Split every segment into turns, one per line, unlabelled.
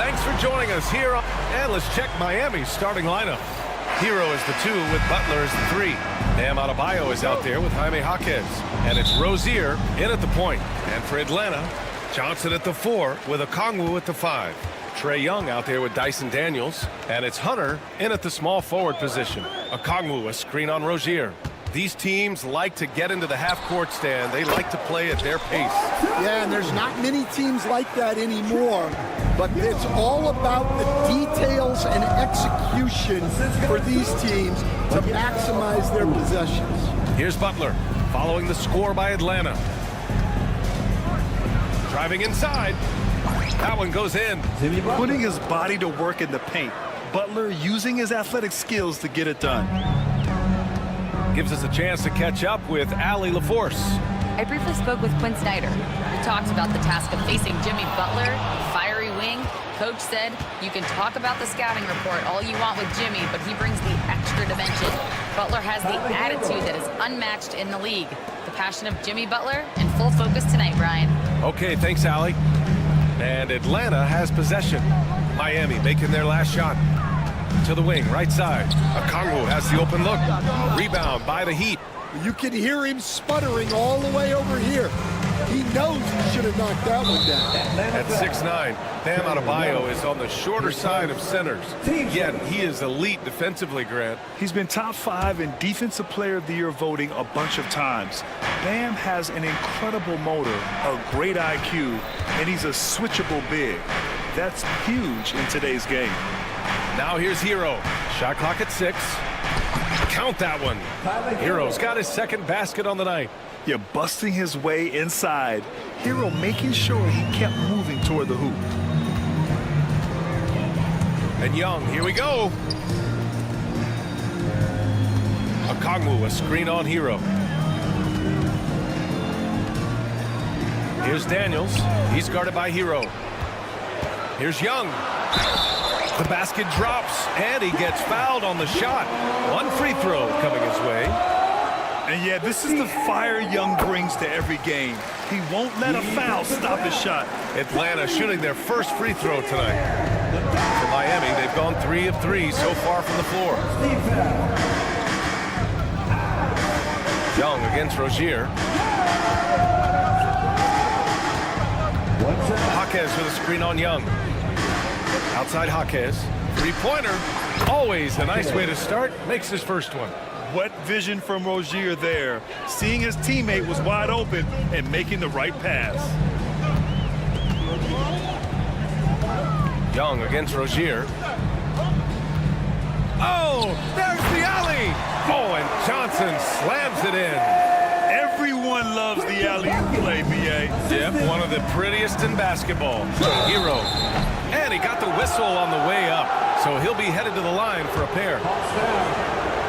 Thanks for joining us here. And let's check Miami's starting lineup. Hero is the 2 with Butler as the 3. Bam Adebayo is out there with Jaime Jaquez. And it's Rozier in at the point. And for Atlanta, Johnson at the 4 with Okongwu at the 5. Trae Young out there with Dyson Daniels. And it's Hunter in at the small forward position. Okongwu a screen on Rozier. These teams like to get into the half-court stand. They like to play at their pace.
Yeah, and there's not many teams like that anymore. But it's all about the details and execution for these teams to maximize their possessions.
Here's Butler following the score by Atlanta. Driving inside. That one goes in.
Putting his body to work in the paint. Butler using his athletic skills to get it done.
Gives us a chance to catch up with Allie LaForce.
I briefly spoke with Quinn Snyder. We talked about the task of facing Jimmy Butler, fiery wing. Coach said, you can talk about the scouting report all you want with Jimmy, but he brings the extra dimension. Butler has the attitude that is unmatched in the league. The passion of Jimmy Butler in full focus tonight, Brian.
Okay, thanks, Allie. And Atlanta has possession. Miami making their last shot. To the wing, right side. Okongwu has the open look. Rebound by the Heat.
You can hear him sputtering all the way over here. He knows he should have knocked that one down.
At 6'9", Bam Adebayo is on the shorter side of centers. Yet he is elite defensively, Grant.
He's been top 5 in Defensive Player of the Year voting a bunch of times. Bam has an incredible motor, a great IQ, and he's a switchable big. That's huge in today's game.
Now here's Hero. Shot clock at 6. Count that one. Hero's got his second basket on the night.
You're busting his way inside. Hero making sure he kept moving toward the hoop.
And Young, here we go. Okongwu, a screen on Hero. Here's Daniels. He's guarded by Hero. Here's Young. The basket drops, and he gets fouled on the shot. One free throw coming his way.
And yeah, this is the fire Young brings to every game. He won't let a foul stop his shot.
Atlanta shooting their first free throw tonight. For Miami, they've gone 3 of 3 so far from the floor. Young against Rozier. Jaquez with a screen on Young. Outside Jaquez. Three-pointer. Always a nice way to start. Makes his first one.
What vision from Rozier there. Seeing his teammate was wide open and making the right pass.
Young against Rozier. Oh, there's the alley. Oh, and Johnson slams it in.
Everyone loves the alley-oop play, B.A.
Yep, one of the prettiest in basketball. Hero. And he got the whistle on the way up, so he'll be headed to the line for a pair.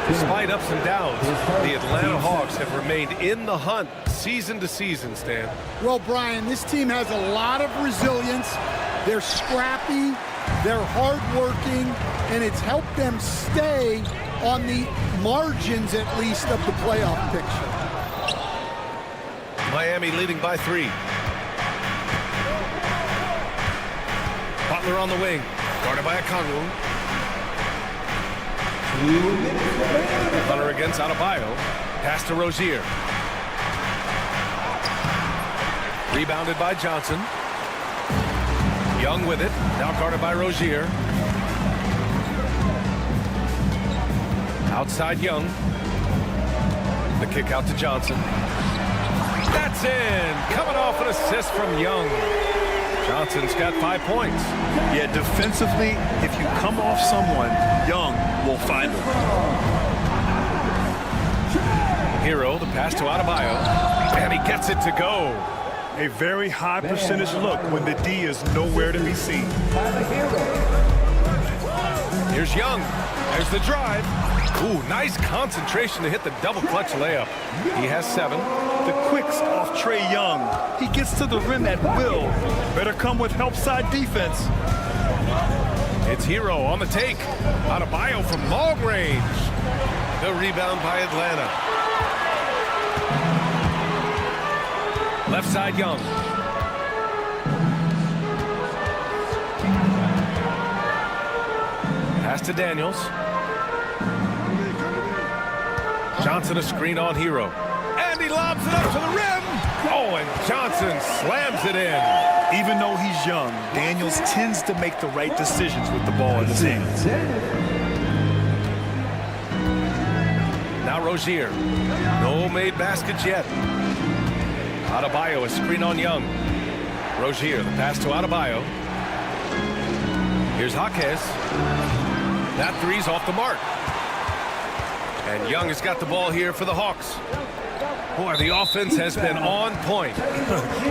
Despite ups and downs, the Atlanta Hawks have remained in the hunt season to season, Stan.
Well, Brian, this team has a lot of resilience. They're scrappy, they're hardworking, and it's helped them stay on the margins, at least, of the playoff picture.
Miami leading by 3. Butler on the wing, guarded by Okongwu. Hunter against Adebayo. Pass to Rozier. Rebounded by Johnson. Young with it, now guarded by Rozier. Outside Young. The kick out to Johnson. That's in! Coming off an assist from Young. Johnson's got 5 points.
Yeah, defensively, if you come off someone, Young will find him.
Hero, the pass to Adebayo, and he gets it to go.
A very high percentage look when the D is nowhere to be seen.
Here's Young. There's the drive. Ooh, nice concentration to hit the double clutch layup. He has 7.
The quicks off Trae Young. He gets to the rim at will. Better come with help side defense.
It's Hero on the take. Adebayo from long range. The rebound by Atlanta. Left side Young. to Daniels. Johnson a screen on Hero. And he lobs it up to the rim. Oh, and Johnson slams it in.
Even though he's young, Daniels tends to make the right decisions with the ball in his hands.
Now Rozier. No made baskets yet. Adebayo a screen on Young. Rozier, the pass to Adebayo. Here's Jaquez. That three's off the mark. And Young has got the ball here for the Hawks. Boy, the offense has been on point.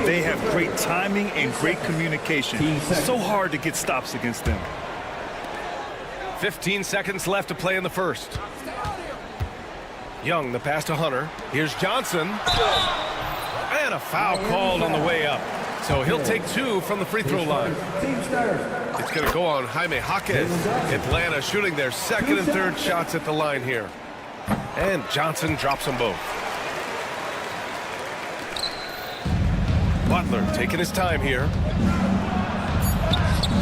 They have great timing and great communication. It's so hard to get stops against them.
15 seconds left to play in the first. Young, the pass to Hunter. Here's Johnson. And a foul called on the way up. So he'll take 2 from the free throw line. It's going to go on Jaime Jaquez. Atlanta shooting their second and third shots at the line here. And Johnson drops them both. Butler taking his time here.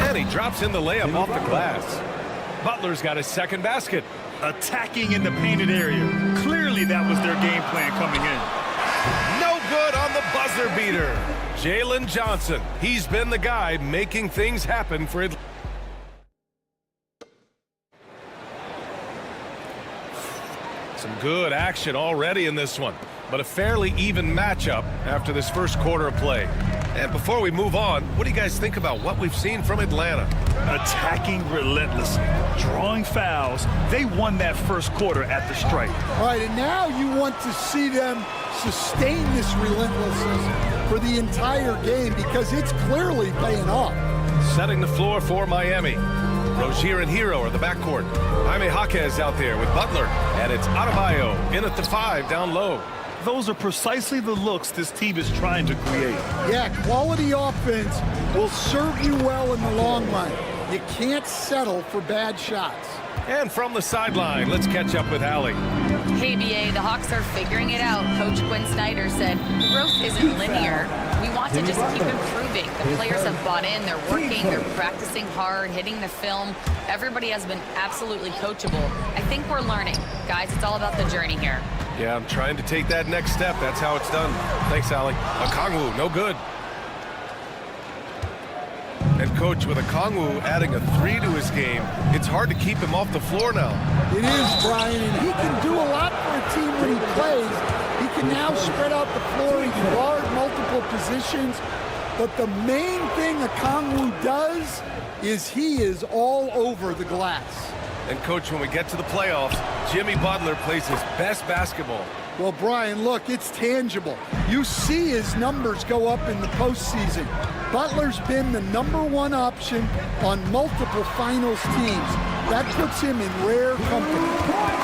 And he drops in the layup off the glass. Butler's got his second basket.
Attacking in the painted area. Clearly that was their game plan coming in.
No good on the buzzer beater. Jalen Johnson. He's been the guy making things happen for Atlanta. Some good action already in this one, but a fairly even matchup after this first quarter of play. And before we move on, what do you guys think about what we've seen from Atlanta?
Attacking relentlessly, drawing fouls. They won that first quarter at the stripe.
All right, and now you want to see them sustain this relentlessness for the entire game because it's clearly paying off.
Setting the floor for Miami. Rozier and Hero are the backcourt. Jaime Jaquez out there with Butler. And it's Adebayo in at the 5 down low.
Those are precisely the looks this team is trying to create.
Yeah, quality offense will serve you well in the long run. You can't settle for bad shots.
And from the sideline, let's catch up with Allie.
Hey, BA, the Hawks are figuring it out. Coach Quinn Snyder said, growth isn't linear. We want to just keep improving. The players have bought in. They're working. They're practicing hard, hitting the film. Everybody has been absolutely coachable. I think we're learning. Guys, it's all about the journey here.
Yeah, I'm trying to take that next step. That's how it's done. Thanks, Allie. Okongwu, no good. And Coach, with Okongwu adding a 3 to his game, it's hard to keep him off the floor now.
It is, Brian, and he can do a lot for a team when he plays. He can now spread out the floor. He can guard multiple positions. But the main thing Okongwu does is he is all over the glass.
And Coach, when we get to the playoffs, Jimmy Butler plays his best basketball.
Well, Brian, look, it's tangible. You see his numbers go up in the postseason. Butler's been the #1 option on multiple finals teams. That puts him in rare company.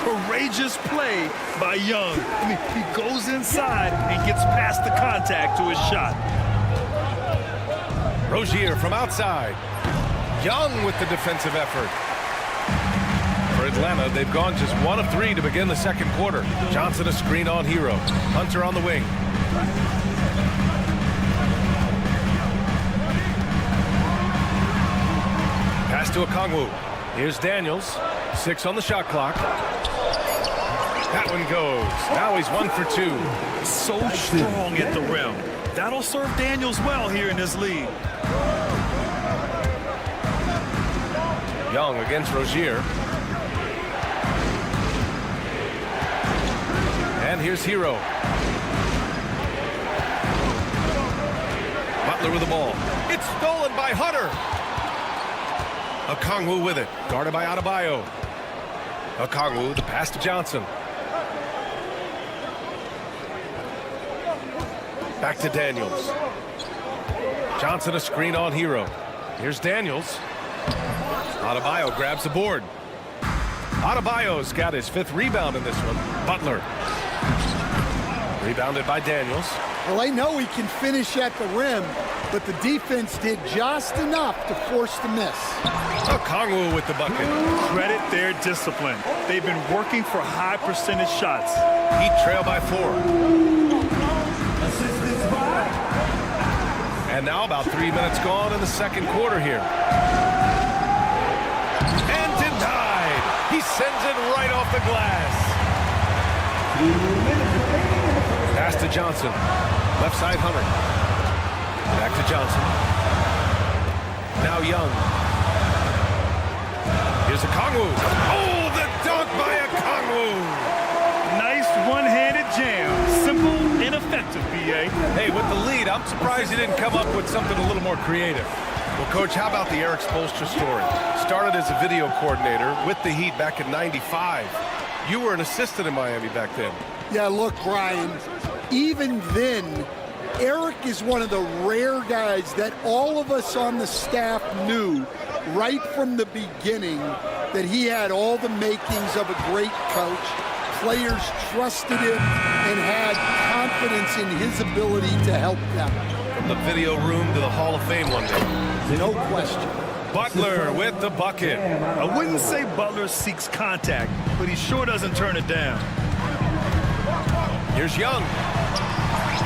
Courageous play by Young. I mean, he goes inside and gets past the contact to his shot.
Rozier from outside. Young with the defensive effort. For Atlanta, they've gone just 1 of 3 to begin the second quarter. Johnson a screen on Hero. Hunter on the wing. Pass to Okongwu. Here's Daniels. 6 on the shot clock. That one goes. Now he's 1 for 2.
So strong at the rim. That'll serve Daniels well here in this league.
Young against Rozier. And here's Hero. Butler with the ball. It's stolen by Hunter. Okongwu with it. Guarded by Adebayo. Okongwu, the pass to Johnson. Back to Daniels. Johnson a screen on Hero. Here's Daniels. Adebayo grabs the board. Adebayo's got his 5th rebound in this one. Butler. Rebounded by Daniels.
Well, they know he can finish at the rim, but the defense did just enough to force the miss.
Okongwu with the bucket.
Credit their discipline. They've been working for high percentage shots.
Heat trail by 4. And now about 3 minutes gone in the second quarter here. And denied. He sends it right off the glass. Pass to Johnson. Left side, Hunter. Back to Johnson. Now Young. Here's Okongwu. Oh, the dunk by Okongwu.
Nice one-handed jam. Simple and effective, B.A.
Hey, with the lead, I'm surprised he didn't come up with something a little more creative. Well, Coach, how about the Eric Spoelstra story? Started as a video coordinator with the Heat back in '95. You were an assistant in Miami back then.
Yeah, look, Brian, even then, Eric is one of the rare guys that all of us on the staff knew right from the beginning that he had all the makings of a great coach. Players trusted him and had confidence in his ability to help them.
From the video room to the Hall of Fame one day.
No question.
Butler with the bucket.
I wouldn't say Butler seeks contact, but he sure doesn't turn it down.
Here's Young.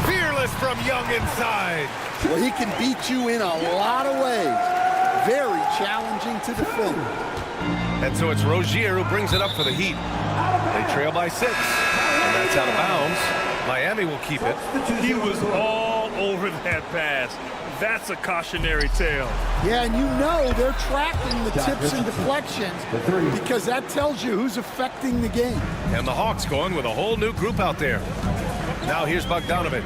Fearless from Young inside.
Well, he can beat you in a lot of ways. Very challenging to defend.
And so it's Rozier who brings it up for the Heat. They trail by 6. And that's out of bounds. Miami will keep it.
He was all over that pass. That's a cautionary tale.
Yeah, and you know they're tracking the tips and deflections because that tells you who's affecting the game.
And the Hawks going with a whole new group out there. Now here's Bogdanovic.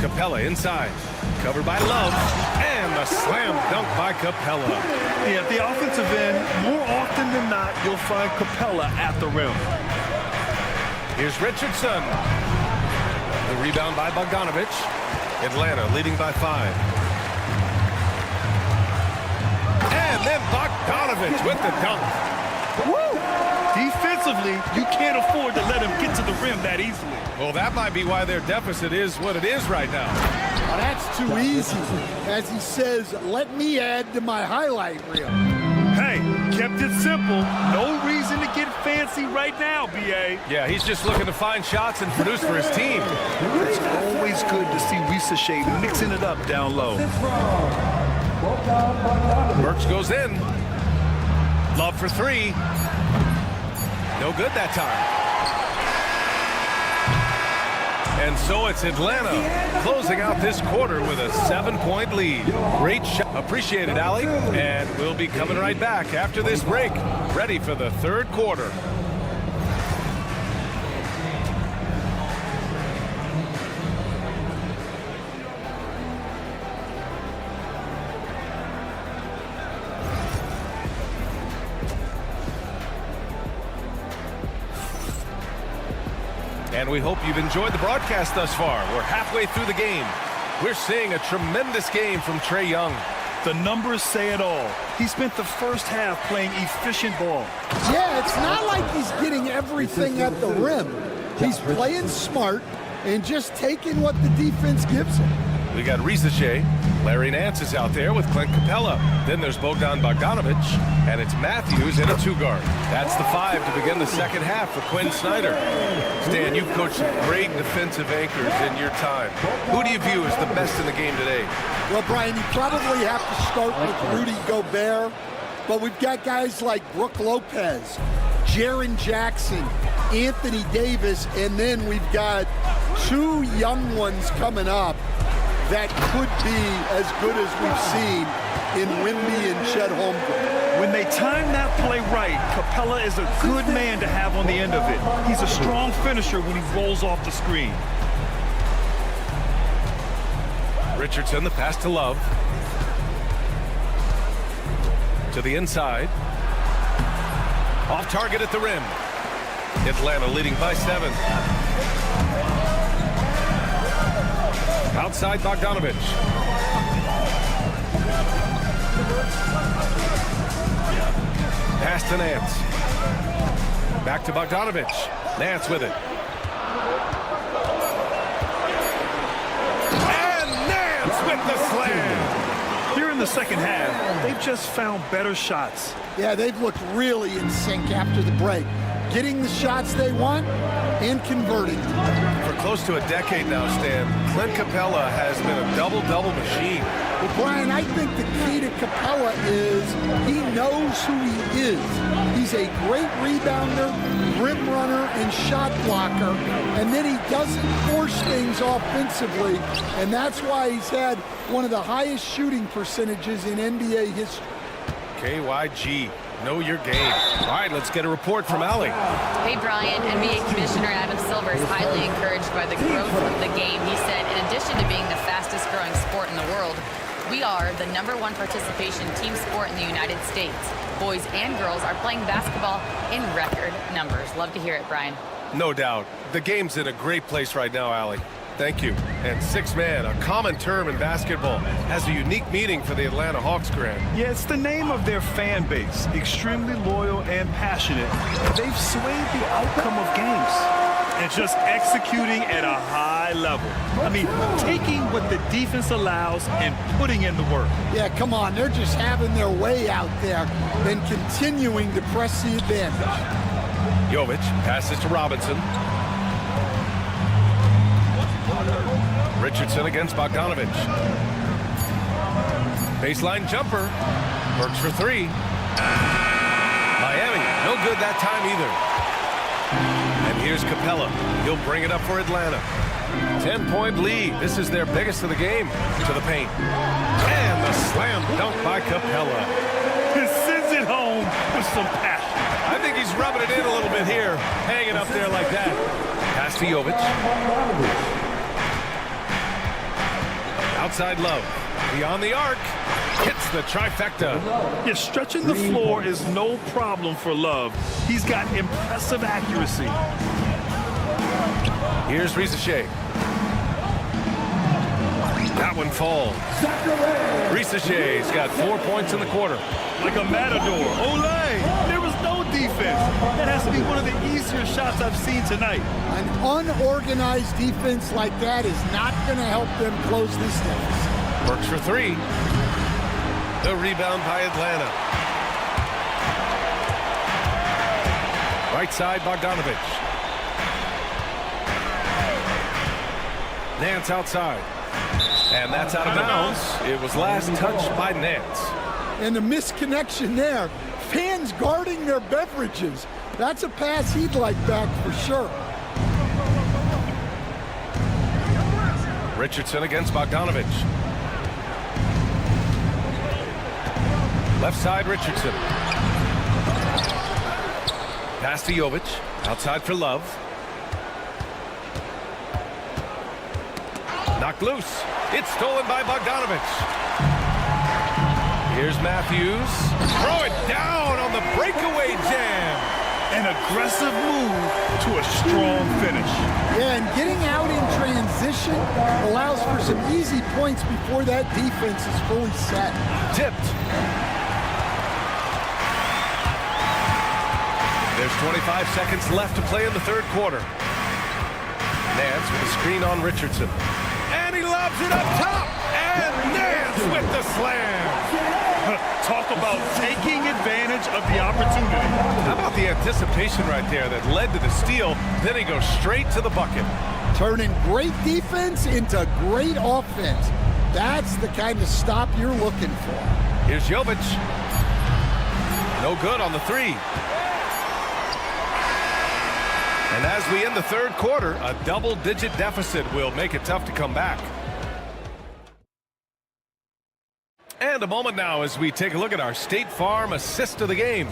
Capella inside. Covered by Love. And the slam dunk by Capella.
Yeah, at the offensive end, more often than not, you'll find Capella at the rim.
Here's Richardson. The rebound by Bogdanovic. Atlanta leading by 5. And then Bogdanovic with the dunk.
Woo! Defensively, you can't afford to let him get to the rim that easily.
Well, that might be why their deficit is what it is right now.
Well, that's too easy. As he says, let me add to my highlight reel.
Hey, kept it simple. No reason to get fancy right now, B.A.
Yeah, he's just looking to find shots and produce for his team.
It's always good to see Risa Shea mixing it up down low.
Burks goes in. Love for 3. No good that time. And so it's Atlanta closing out this quarter with a 7-point lead. Great shot. Appreciate it, Allie. And we'll be coming right back after this break, ready for the third quarter. And we hope you've enjoyed the broadcast thus far. We're halfway through the game. We're seeing a tremendous game from Trae Young.
The numbers say it all. He spent the first half playing efficient ball.
Yeah, it's not like he's getting everything at the rim. He's playing smart and just taking what the defense gives him.
We got Risa Shea. Larry Nance is out there with Clint Capella. Then there's Bogdan Bogdanovic, and it's Matthews in a 2-guard. That's the 5 to begin the second half for Quinn Snyder. Stan, you've coached some great defensive anchors in your time. Who do you view as the best in the game today?
Well, Brian, you probably have to start with Rudy Gobert, but we've got guys like Brook Lopez, Jaren Jackson, Anthony Davis, and then we've got 2 young ones coming up that could be as good as we've seen in Wemby and Chet Holmgren.
When they time that play right, Capella is a good man to have on the end of it. He's a strong finisher when he rolls off the screen.
Richardson, the pass to Love. To the inside. Off target at the rim. Atlanta leading by 7. Outside Bogdanovic. Pass to Nance. Back to Bogdanovic. Nance with it. And Nance with the slam.
Here in the second half, they've just found better shots.
Yeah, they've looked really in sync after the break. Getting the shots they want and converting.
For close to a decade now, Stan, Clint Capella has been a double-double machine.
Well, Brian, I think the key to Capella is he knows who he is. He's a great rebounder, rim runner, and shot blocker, and then he doesn't force things offensively, and that's why he's had one of the highest shooting percentages in NBA history.
KYG, know your game. All right, let's get a report from Allie.
Hey, Brian. NBA Commissioner Adam Silver is highly encouraged by the growth of the game. He said, in addition to being the fastest-growing sport in the world, we are the #1 participation team sport in the United States. Boys and girls are playing basketball in record numbers. Love to hear it, Brian.
No doubt. The game's in a great place right now, Allie. Thank you. And six-man, a common term in basketball, has a unique meaning for the Atlanta Hawks, Grant.
Yeah, it's the name of their fan base. Extremely loyal and passionate. They've swayed the outcome of games. And just executing at a high level. I mean, taking what the defense allows and putting in the work.
Yeah, come on. They're just having their way out there and continuing to press the advantage.
Jovic passes to Robinson. Richardson against Bogdanovich. Baseline jumper. Works for three. Miami, no good that time either. And here's Capella. He'll bring it up for Atlanta. 10-point lead. This is their biggest of the game. To the paint. And the slam dunk by Capella.
He sends it home with some passion.
I think he's rubbing it in a little bit here. Hanging up there like that. Pass to Jovic. Outside Love. Beyond the arc. Hits the trifecta.
Yeah, stretching the floor is no problem for Love. He's got impressive accuracy.
Here's Risacher. That one falls. Risacher's got 4 points in the quarter.
Like a matador. Olay! There was no defense. That has to be one of the easier shots I've seen tonight.
An unorganized defense like that is not going to help them close this deficit.
Works for three. The rebound by Atlanta. Right side, Bogdanovich. Nance outside. And that's out of bounds. It was last touched by Nance.
And the misconnection there. Fans guarding their beverages. That's a pass he'd like back for sure.
Richardson against Bogdanovich. Left side, Richardson. Pass to Jovic. Outside for Love. Knocked loose. It's stolen by Bogdanovich. Here's Matthews. Throw it down on the breakaway jam.
An aggressive move to a strong finish.
Yeah, and getting out in transition allows for some easy points before that defense is fully set.
Tipped. There's 25 seconds left to play in the third quarter. Nance with a screen on Richardson. And he lobs it up top. And Nance with the slam.
Talk about taking advantage of the opportunity.
How about the anticipation right there that led to the steal? Then he goes straight to the bucket.
Turning great defense into great offense. That's the kind of stop you're looking for.
Here's Jovic. No good on the three. And as we end the third quarter, a double-digit deficit will make it tough to come back. And a moment now as we take a look at our State Farm assist of the game.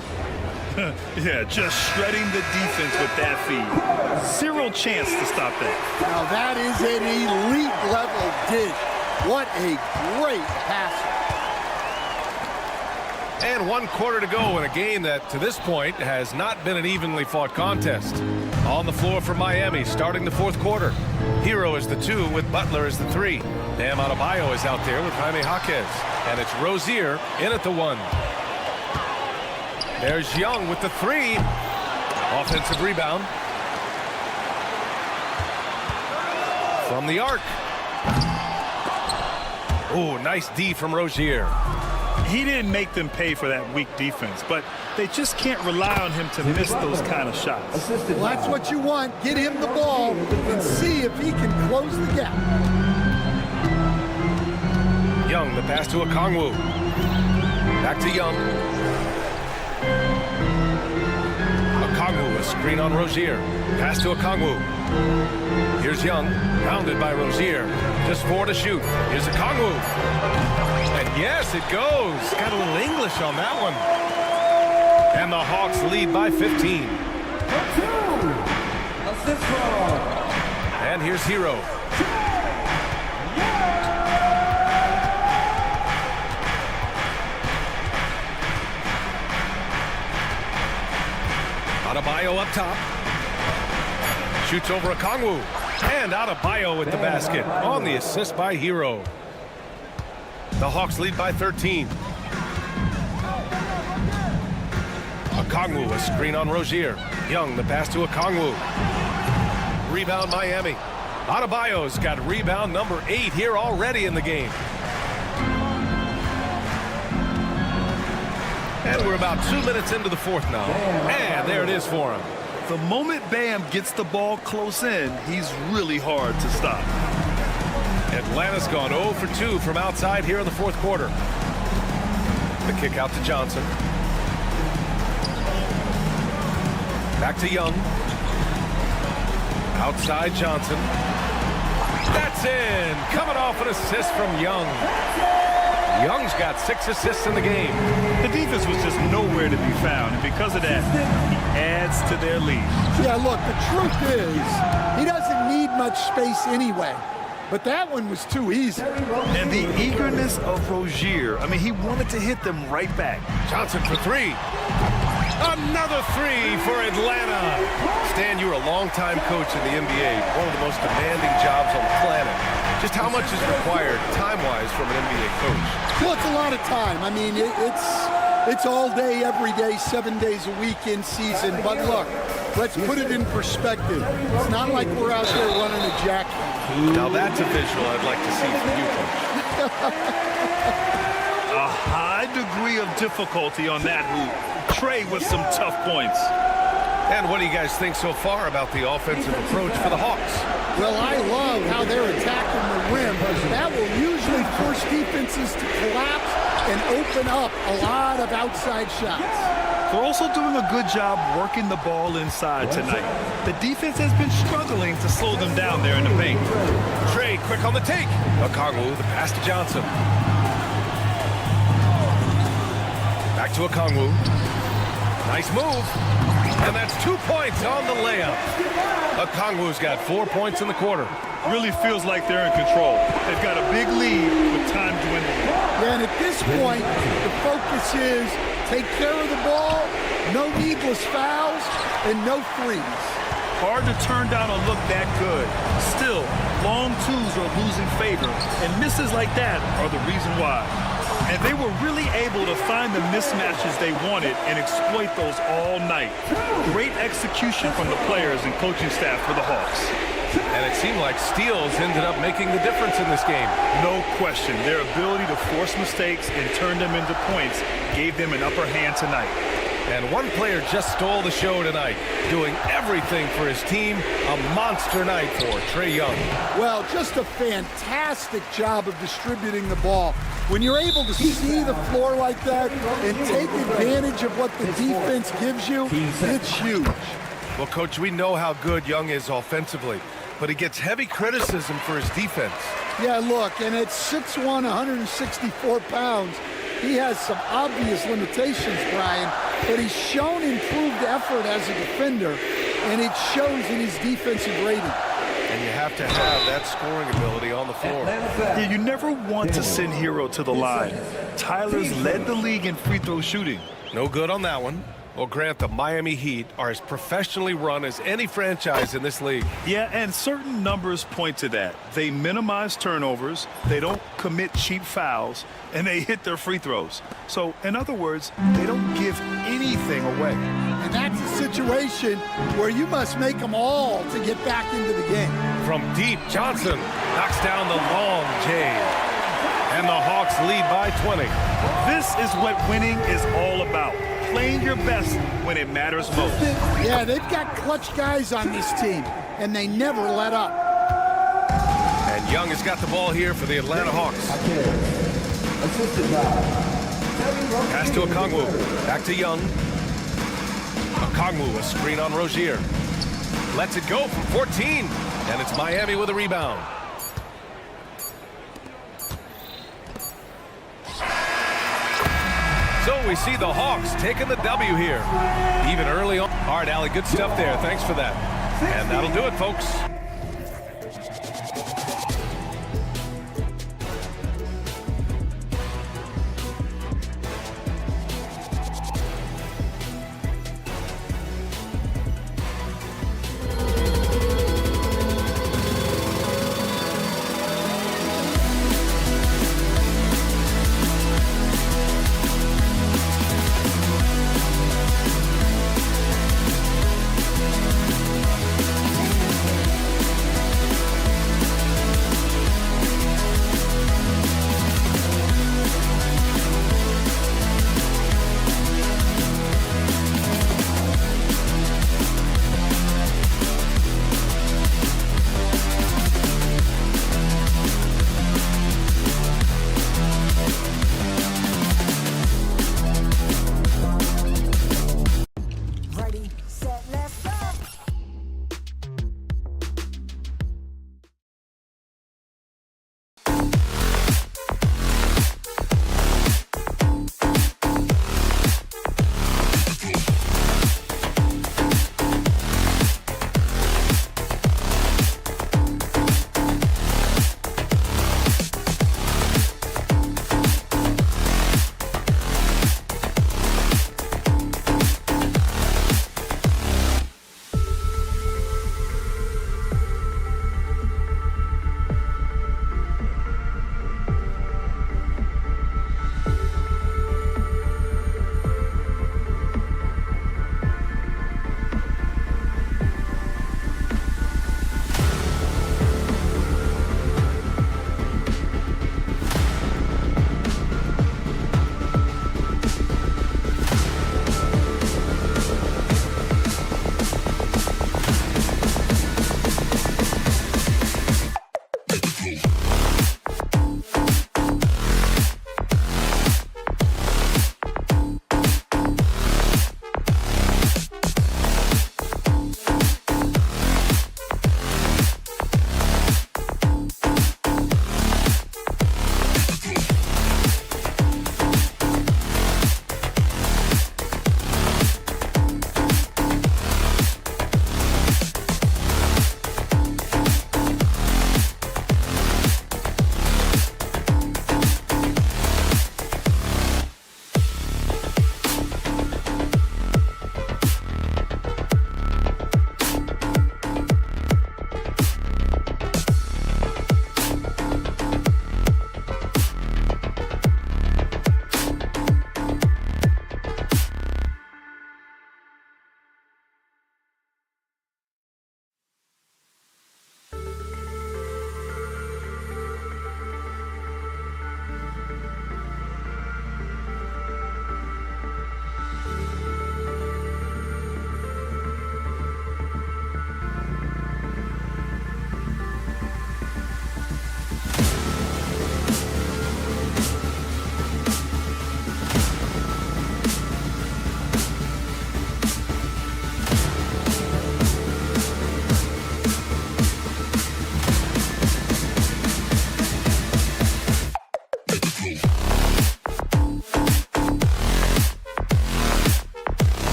Yeah, just shredding the defense with that feed. Zero chance to stop that.
Now that is an elite level dish. What a great passer.
And 1 quarter to go in a game that, to this point, has not been an evenly fought contest. On the floor for Miami, starting the fourth quarter. Hero is the 2 with Butler as the 3. Bam Adebayo is out there with Jaime Jaquez. And it's Rozier in at the 1. There's Young with the 3. Offensive rebound. From the arc. Oh, nice D from Rozier.
He didn't make them pay for that weak defense, but they just can't rely on him to miss those kind of shots.
Well, that's what you want. Get him the ball and see if he can close the gap.
Young, the pass to Okongwu. Back to Young. Okongwu, a screen on Rozier. Pass to Okongwu. Here's Young, rounded by Rozier. Just 4 to shoot. Here's Okongwu. And yes, it goes. Got a little English on that one. And the Hawks lead by 15. And here's Hero. Adebayo up top. Shoots over Okongwu. And Adebayo with the basket on the assist by Hero. The Hawks lead by 13. Okongwu, a screen on Rozier. Young, the pass to Okongwu. Rebound Miami. Adebayo's got rebound number 8 here already in the game. And we're about 2 minutes into the fourth now. And there it is for him.
The moment Bam gets the ball close in, he's really hard to stop.
Atlanta's gone 0 for 2 from outside here in the fourth quarter. The kick out to Johnson. Back to Young. Outside Johnson. That's in. Coming off an assist from Young. Young's got 6 assists in the game.
The defense was just nowhere to be found, and because of that, he adds to their lead.
Yeah, look, the truth is, he doesn't need much space anyway. But that one was too easy.
And the eagerness of Rozier, I mean, he wanted to hit them right back.
Johnson for 3. Another 3 for Atlanta. Stan, you're a longtime coach in the NBA, one of the most demanding jobs on the planet. Just how much is required time-wise from an NBA coach?
Well, it's a lot of time. I mean, it's all day, every day, 7 days a week in season. But look, let's put it in perspective. It's not like we're out there running a jack.
Now that's a visual I'd like to see from you, Coach.
A high degree of difficulty on that hoop. Trey with some tough points.
And what do you guys think so far about the offensive approach for the Hawks?
Well, I love how they're attacking the rim. That will usually force defenses to collapse and open up a lot of outside shots.
They're also doing a good job working the ball inside tonight. The defense has been struggling to slow them down there in the paint.
Trey, quick on the take. Okongwu, the pass to Johnson. Back to Okongwu. Nice move. And that's 2 points on the layup. Okongwu's got 4 points in the quarter.
Really feels like they're in control. They've got a big lead with time dwindling.
Yeah, and at this point, the focus is take care of the ball, no needless fouls, and no threes.
Hard to turn down a look that good. Still, long twos are losing favor, and misses like that are the reason why. And they were really able to find the mismatches they wanted and exploit those all night. Great execution from the players and coaching staff for the Hawks.
And it seemed like steals ended up making the difference in this game.
No question. Their ability to force mistakes and turn them into points gave them an upper hand tonight.
And one player just stole the show tonight, doing everything for his team. A monster night for Trae Young.
Well, just a fantastic job of distributing the ball. When you're able to see the floor like that and take advantage of what the defense gives you, it's huge.
Well, Coach, we know how good Young is offensively, but he gets heavy criticism for his defense.
Yeah, look, and at 6'1", 164 pounds, he has some obvious limitations, Brian, but he's shown improved effort as a defender, and it shows in his defensive rating.
And you have to have that scoring ability on the floor.
Yeah, you never want to send Hero to the line. Tyler's led the league in free throw shooting.
No good on that one. Well, Grant, the Miami Heat are as professionally run as any franchise in this league.
Yeah, and certain numbers point to that. They minimize turnovers, they don't commit cheap fouls, and they hit their free throws. So, in other words, they don't give anything away.
And that's a situation where you must make them all to get back into the game.
From deep, Johnson knocks down the long J. And the Hawks lead by 20.
This is what winning is all about. Playing your best when it matters most.
Yeah, they've got clutch guys on this team, and they never let up.
And Young has got the ball here for the Atlanta Hawks. Pass to Okongwu. Back to Young. Okongwu, a screen on Rozier. Lets it go from 14. And it's Miami with a rebound. So we see the Hawks taking the W here. Even early on. All right, Allie, good stuff there. Thanks for that. And that'll do it, folks.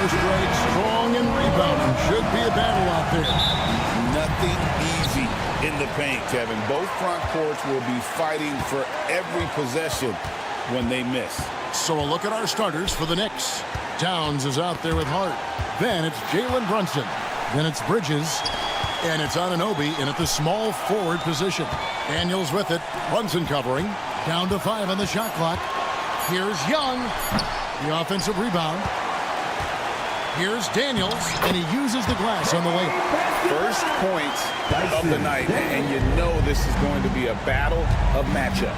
strike, strong and rebounding. Should be a battle out there.
Nothing easy in the paint, Kevin. Both front courts will be fighting for every possession when they miss.
So a look at our starters for the Knicks. Towns is out there with Hart. Then it's Jalen Brunson. Then it's Bridges. And it's Anunoby in at the small forward position. Daniels with it. Brunson covering. Down to 5 on the shot clock. Here's Young. The offensive rebound. Here's Daniels. And he uses the glass on the layup.
First points of the night. And you know this is going to be a battle of matchups.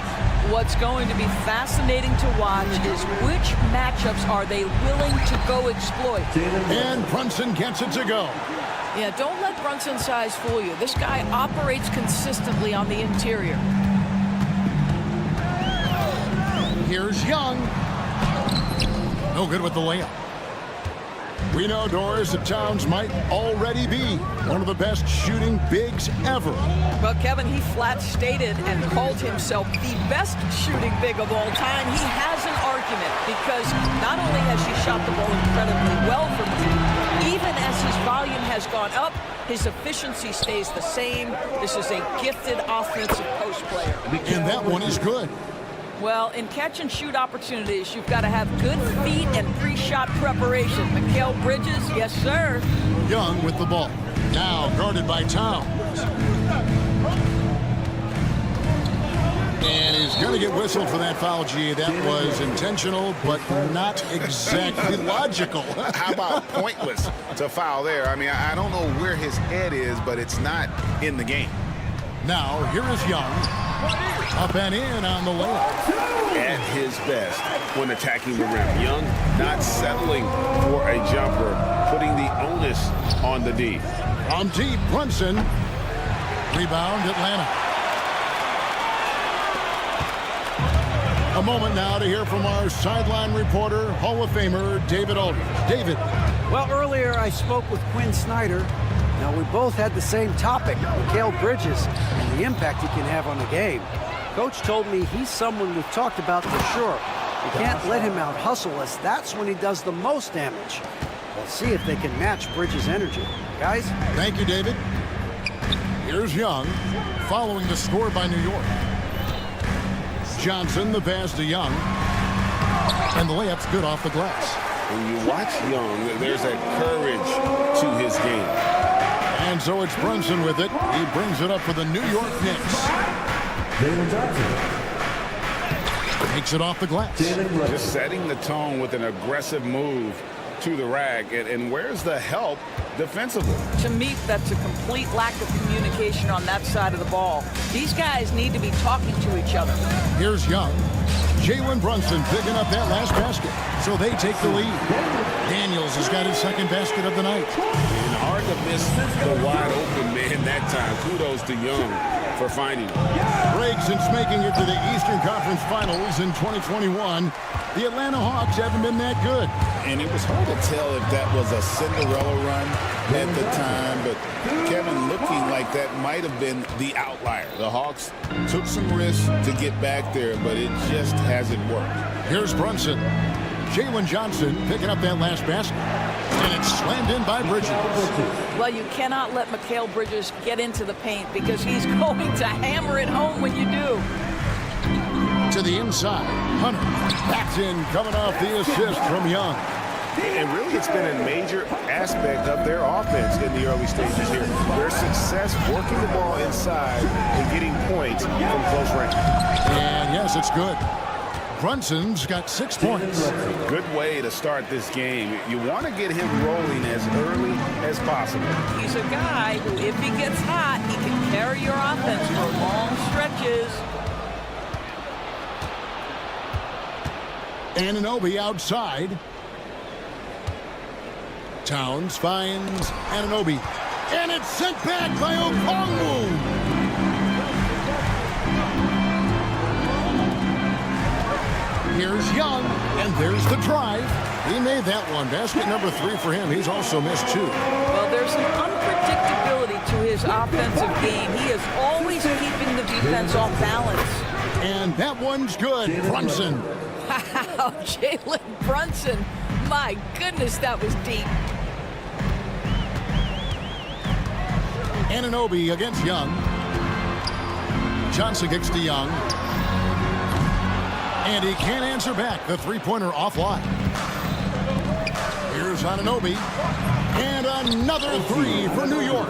What's going to be fascinating to watch is which matchups are they willing to go exploit.
And Brunson gets it to go.
Yeah, don't let Brunson's size fool you. This guy operates consistently on the interior.
Here's Young. No good with the layup. We know, Doris, that Towns might already be one of the best shooting bigs ever.
Well, Kevin, he flat stated and called himself the best shooting big of all time. He has an argument because not only has he shot the ball incredibly well from deep, even as his volume has gone up, his efficiency stays the same. This is a gifted offensive post player.
And that one is good.
Well, in catch-and-shoot opportunities, you've got to have good feet and pre-shot preparation. Mikal Bridges, yes, sir.
Young with the ball. Now guarded by Towns. And he's going to get whistled for that foul, G. That was intentional, but not exactly logical.
How about pointless to foul there? I mean, I don't know where his head is, but it's not in the game.
Now, here is Young. Up and in on the layup.
At his best when attacking the rim. Young not settling for a jumper, putting the onus on the D.
On deep, Brunson. Rebound, Atlanta. A moment now to hear from our sideline reporter, Hall of Famer David Aldridge. David.
Well, earlier I spoke with Quinn Snyder. Now, we both had the same topic, Mikal Bridges, and the impact he can have on the game. Coach told me he's someone we've talked about for sure. You can't let him out-hustle us. That's when he does the most damage. We'll see if they can match Bridges' energy. Guys?
Thank you, David. Here's Young, following the score by New York. Johnson, the pass to Young. And the layup's good off the glass.
When you watch Young, there's a courage to his game.
And so it's Brunson with it. He brings it up for the New York Knicks. Takes it off the glass.
Just setting the tone with an aggressive move to the rack. And where's the help defensively?
To me, that's a complete lack of communication on that side of the ball. These guys need to be talking to each other.
Here's Young. Jalen Brunson picking up that last basket. So they take the lead. Daniels has got his second basket of the night.
And hard to miss the wide open man that time. Kudos to Young for finding him.
Greg, since making it to the Eastern Conference Finals in 2021, the Atlanta Hawks haven't been that good.
And it was hard to tell if that was a Cinderella run at the time, but Kevin, looking like that might have been the outlier. The Hawks took some risks to get back there, but it just hasn't worked.
Here's Brunson. Jalen Johnson picking up that last basket. And it's slammed in by Bridges.
Well, you cannot let Mikal Bridges get into the paint because he's going to hammer it home when you do.
To the inside. Hunter. That's in, coming off the assist from Young.
And really, it's been a major aspect of their offense in the early stages here. Their success working the ball inside and getting points from close range.
And yes, it's good. Brunson's got 6 points.
Good way to start this game. You want to get him rolling as early as possible.
He's a guy who, if he gets hot, he can carry your offense for long stretches.
Anunoby outside. Towns finds Anunoby. And it's sent back by Okongwu. Here's Young, and there's the drive. He made that one. Basket number 3 for him. He's also missed 2.
Well, there's an unpredictability to his offensive game. He is always keeping the defense off balance.
And that one's good. Brunson.
Wow, Jalen Brunson. My goodness, that was deep.
Anunoby against Young. Johnson kicks to Young. And he can't answer back. The three-pointer offline. Here's Anunoby. And another three for New York.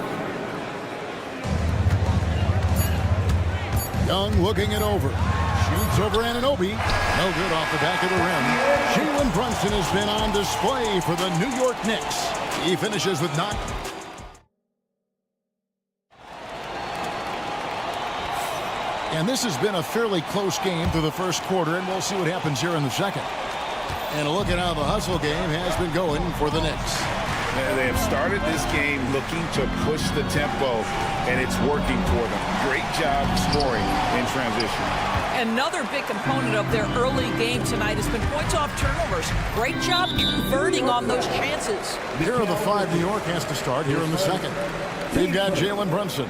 Young looking it over. Shoots over Anunoby. No good off the back of the rim. Jalen Brunson has been on display for the New York Knicks. He finishes with 9. And this has been a fairly close game through the first quarter, and we'll see what happens here in the second. And a look at how the hustle game has been going for the Knicks.
They have started this game looking to push the tempo, and it's working for them. Great job scoring in transition.
Another big component of their early game tonight has been points off turnovers. Great job converting on those chances.
Here are the 5 New York has to start here in the second. They've got Jalen Brunson.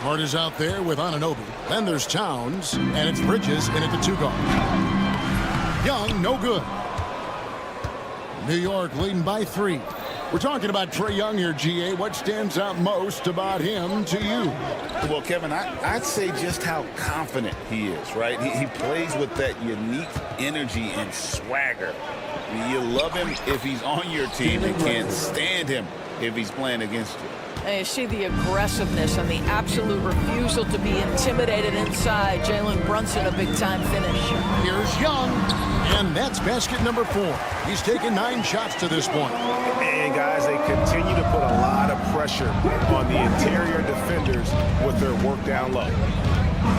Hart is out there with Anunoby. Then there's Towns, and it's Bridges in at the 2 guard. Young, no good. New York leading by 3. We're talking about Trae Young here, GA. What stands out most about him to you?
Well, Kevin, I'd say just how confident he is, right? He plays with that unique energy and swagger. You love him if he's on your team and can't stand him if he's playing against you.
And you see the aggressiveness and the absolute refusal to be intimidated inside. Jalen Brunson, a big-time finish.
Here's Young, and that's basket number 4. He's taken 9 shots to this point.
And, guys, they continue to put a lot of pressure on the interior defenders with their work down low.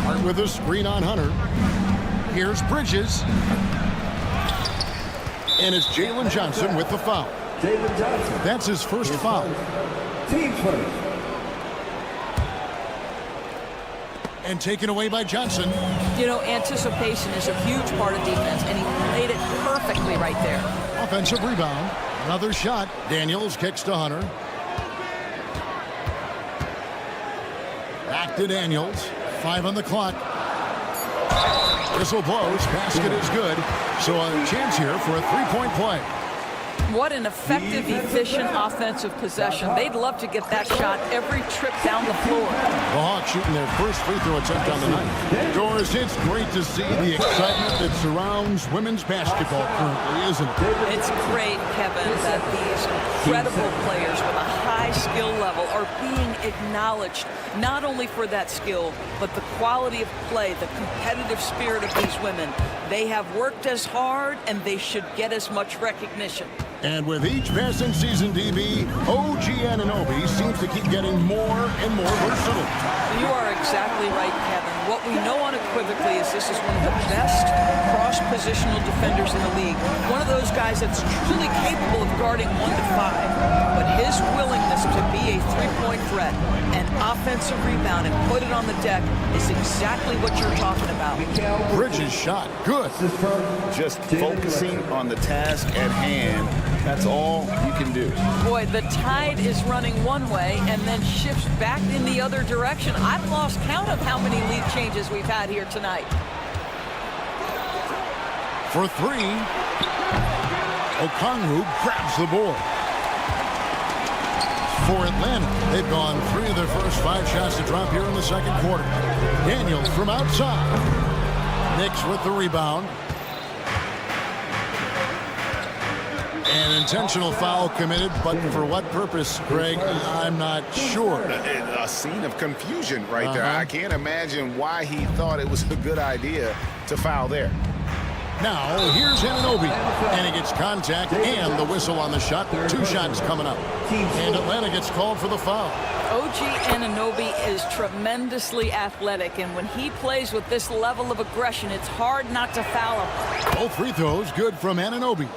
Hart with a screen on Hunter. Here's Bridges. And it's Jalen Johnson with the foul.
Jalen Johnson.
That's his first foul.
Team first.
And taken away by Johnson.
You know, anticipation is a huge part of defense, and he played it perfectly right there.
Offensive rebound. Another shot. Daniels kicks to Hunter. Back to Daniels. 5 on the clock. Whistle blows. Basket is good. So a chance here for a 3-point play.
What an effective, efficient offensive possession. They'd love to get that shot every trip down the floor.
The Hawks shooting their first free throw attempt on the night. Doris, it's great to see the excitement that surrounds women's basketball currently, isn't it?
It's great, Kevin, that these incredible players with a high skill level are being acknowledged, not only for that skill, but the quality of play, the competitive spirit of these women. They have worked as hard, and they should get as much recognition.
And with each passing season, DB, OG Anunoby seems to keep getting more and more versatile.
You are exactly right, Kevin. What we know unequivocally is this is one of the best cross-positional defenders in the league. One of those guys that's truly capable of guarding 1 to 5. But his willingness to be a three-point threat and offensive rebound and put it on the deck is exactly what you're talking about.
Bridges shot. Good.
Just focusing on the task at hand. That's all you can do.
Boy, the tide is running one way and then shifts back in the other direction. I've lost count of how many lead changes we've had here tonight.
For 3, Okongwu grabs the board. For Atlanta, they've gone 3 of their first 5 shots to drop here in the second quarter. Daniels from outside. Knicks with the rebound. An intentional foul committed, but for what purpose, Greg? I'm not sure.
A scene of confusion right there. I can't imagine why he thought it was a good idea to foul there.
Now, here's Anunoby, and he gets contact and the whistle on the shot. 2 shots coming up. And Atlanta gets called for the foul.
OG Anunoby is tremendously athletic, and when he plays with this level of aggression, it's hard not to foul him.
Both free throws good from Anunoby.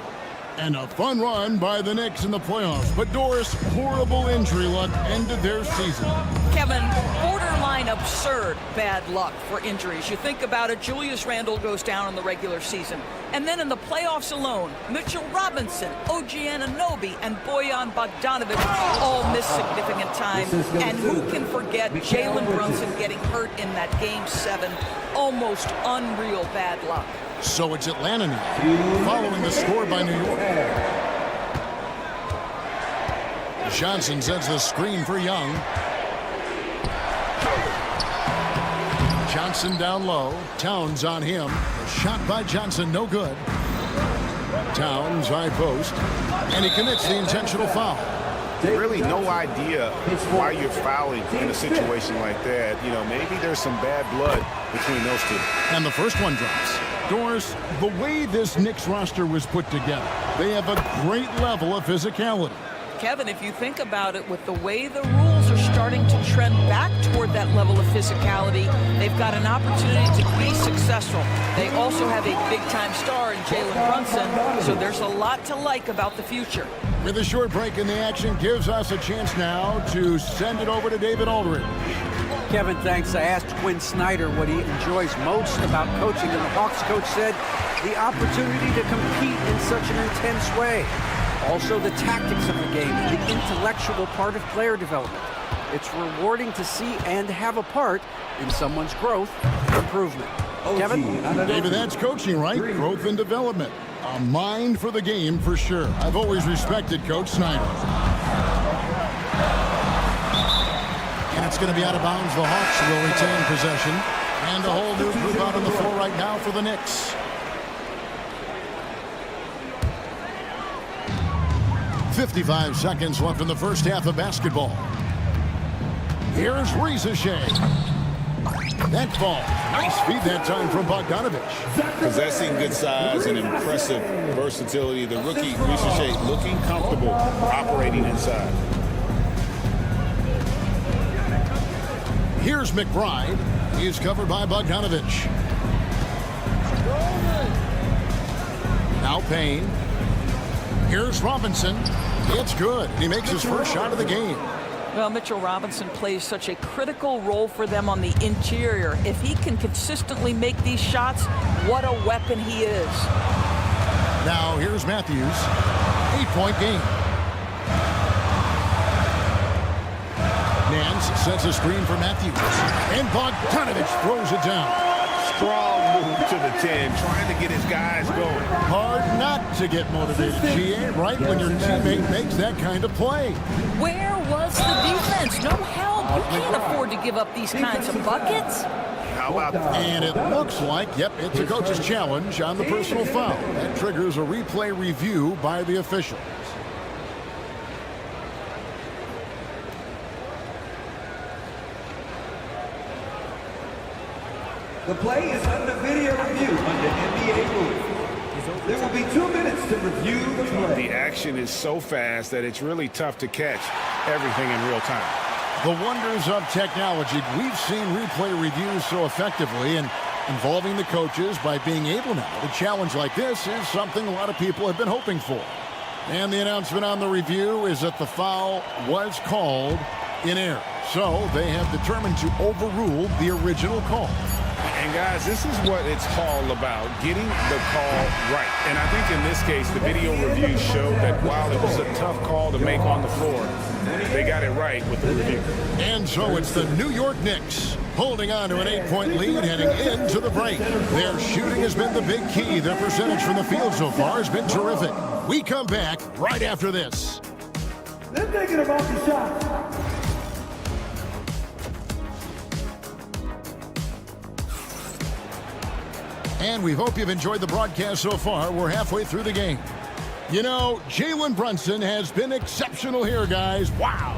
And a fun run by the Knicks in the playoffs. But Doris, horrible injury luck ended their season.
Kevin, borderline absurd bad luck for injuries. You think about it, Julius Randle goes down in the regular season. And then in the playoffs alone, Mitchell Robinson, OG Anunoby, and Bojan Bogdanovic all miss significant time. And who can forget Jalen Brunson getting hurt in that Game 7? Almost unreal bad luck.
So it's Atlanta now, following the score by New York. Johnson sends the screen for Young. Johnson down low. Towns on him. A shot by Johnson, no good. Towns high post. And he commits the intentional foul.
Really no idea why you're fouling in a situation like that. You know, maybe there's some bad blood between those two.
And the first one drops. Doris, the way this Knicks roster was put together, they have a great level of physicality.
Kevin, if you think about it, with the way the rules are starting to trend back toward that level of physicality, they've got an opportunity to be successful. They also have a big-time star in Jalen Brunson, so there's a lot to like about the future.
With a short break in the action, gives us a chance now to send it over to David Aldridge.
Kevin, thanks. I asked Quinn Snyder what he enjoys most about coaching, and the Hawks coach said the opportunity to compete in such an intense way. Also, the tactics of the game, the intellectual part of player development. It's rewarding to see and have a part in someone's growth and improvement. Kevin?
David, that's coaching, right? Growth and development. A mind for the game, for sure. I've always respected Coach Snyder. And it's going to be out of bounds. The Hawks will retain possession. And a whole new group out on the floor right now for the Knicks. 55 seconds left in the first half of basketball. Here's Rizashea. That ball. Nice feed that time from Bogdanovich.
Possessing good size and impressive versatility. The rookie, Rizashea, looking comfortable operating inside.
Here's McBride. He's covered by Bogdanovich. Now Payne. Here's Robinson. It's good. He makes his first shot of the game.
Well, Mitchell Robinson plays such a critical role for them on the interior. If he can consistently make these shots, what a weapon he is.
Now here's Matthews. 8-point game. Nance sets a screen for Matthews. And Bogdanovich throws it down.
Strong move to the 10, trying to get his guys going.
Hard not to get motivated, GA, right when your teammate makes that kind of play.
Where was the defense? No help. You can't afford to give up these kinds of buckets.
How about that?
And it looks like, yep, it's a coach's challenge on the personal foul. That triggers a replay review by the officials.
The play is under video review under NBA rules. There will be 2 minutes to review the play.
The action is so fast that it's really tough to catch everything in real time.
The wonders of technology. We've seen replay reviews so effectively, and involving the coaches by being able now to challenge like this is something a lot of people have been hoping for. And the announcement on the review is that the foul was called in error. So they have determined to overrule the original call.
And guys, this is what it's all about, getting the call right. And I think in this case, the video review showed that while it was a tough call to make on the floor, they got it right with the review.
And so it's the New York Knicks holding on to an 8-point lead heading into the break. Their shooting has been the big key. Their percentage from the field so far has been terrific. We come back right after this.
They're thinking about the shot.
And we hope you've enjoyed the broadcast so far. We're halfway through the game. You know, Jalen Brunson has been exceptional here, guys. Wow.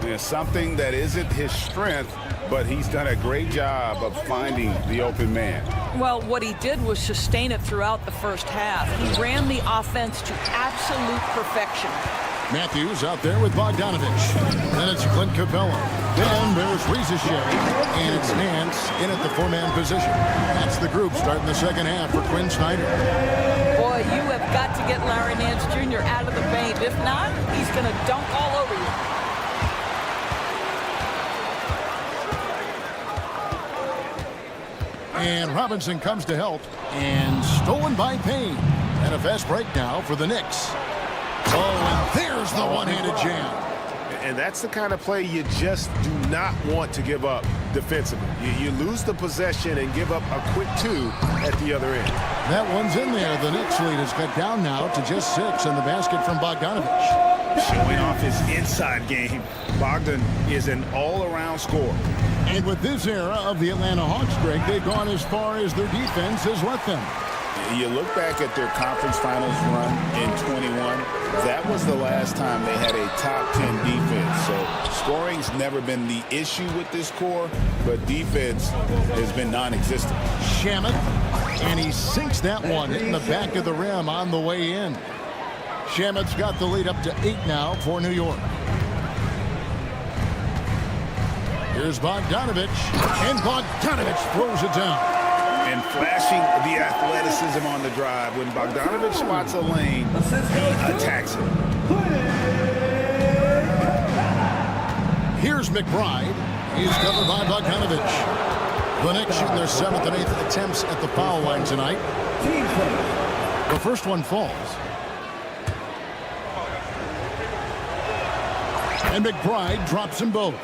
There's something that isn't his strength, but he's done a great job of finding the open man.
Well, what he did was sustain it throughout the first half. He ran the offense to absolute perfection.
Matthews out there with Bogdanovich. Then it's Clint Capella. Then there's Rizashea. And it's Nance in at the 4-man position. That's the group starting the second half for Quinn Snyder.
Boy, you have got to get Larry Nance Jr. out of the paint. If not, he's going to dunk all over you.
And Robinson comes to help. And stolen by Payne. And a fast break now for the Knicks. Oh, and there's the one-handed jam.
And that's the kind of play you just do not want to give up defensively. You lose the possession and give up a quick 2 at the other end.
That one's in there. The Knicks lead is cut down now to just 6 in the basket from Bogdanovich.
Showing off his inside game, Bogdan is an all-around scorer.
And with this era of the Atlanta Hawks, Greg, they've gone as far as their defense has let them.
You look back at their conference finals run in 21, that was the last time they had a top 10 defense. So scoring's never been the issue with this core, but defense has been non-existent.
Shamet, and he sinks that one in the back of the rim on the way in. Shamet's got the lead up to 8 now for New York. Here's Bogdanovich, and Bogdanovich throws it down.
And flashing the athleticism on the drive. When Bogdanovich spots a lane, he attacks it.
Here's McBride. He's covered by Bogdanovich. The Knicks shooting their 7th and 8th attempts at the foul line tonight. The first one falls. And McBride drops them both.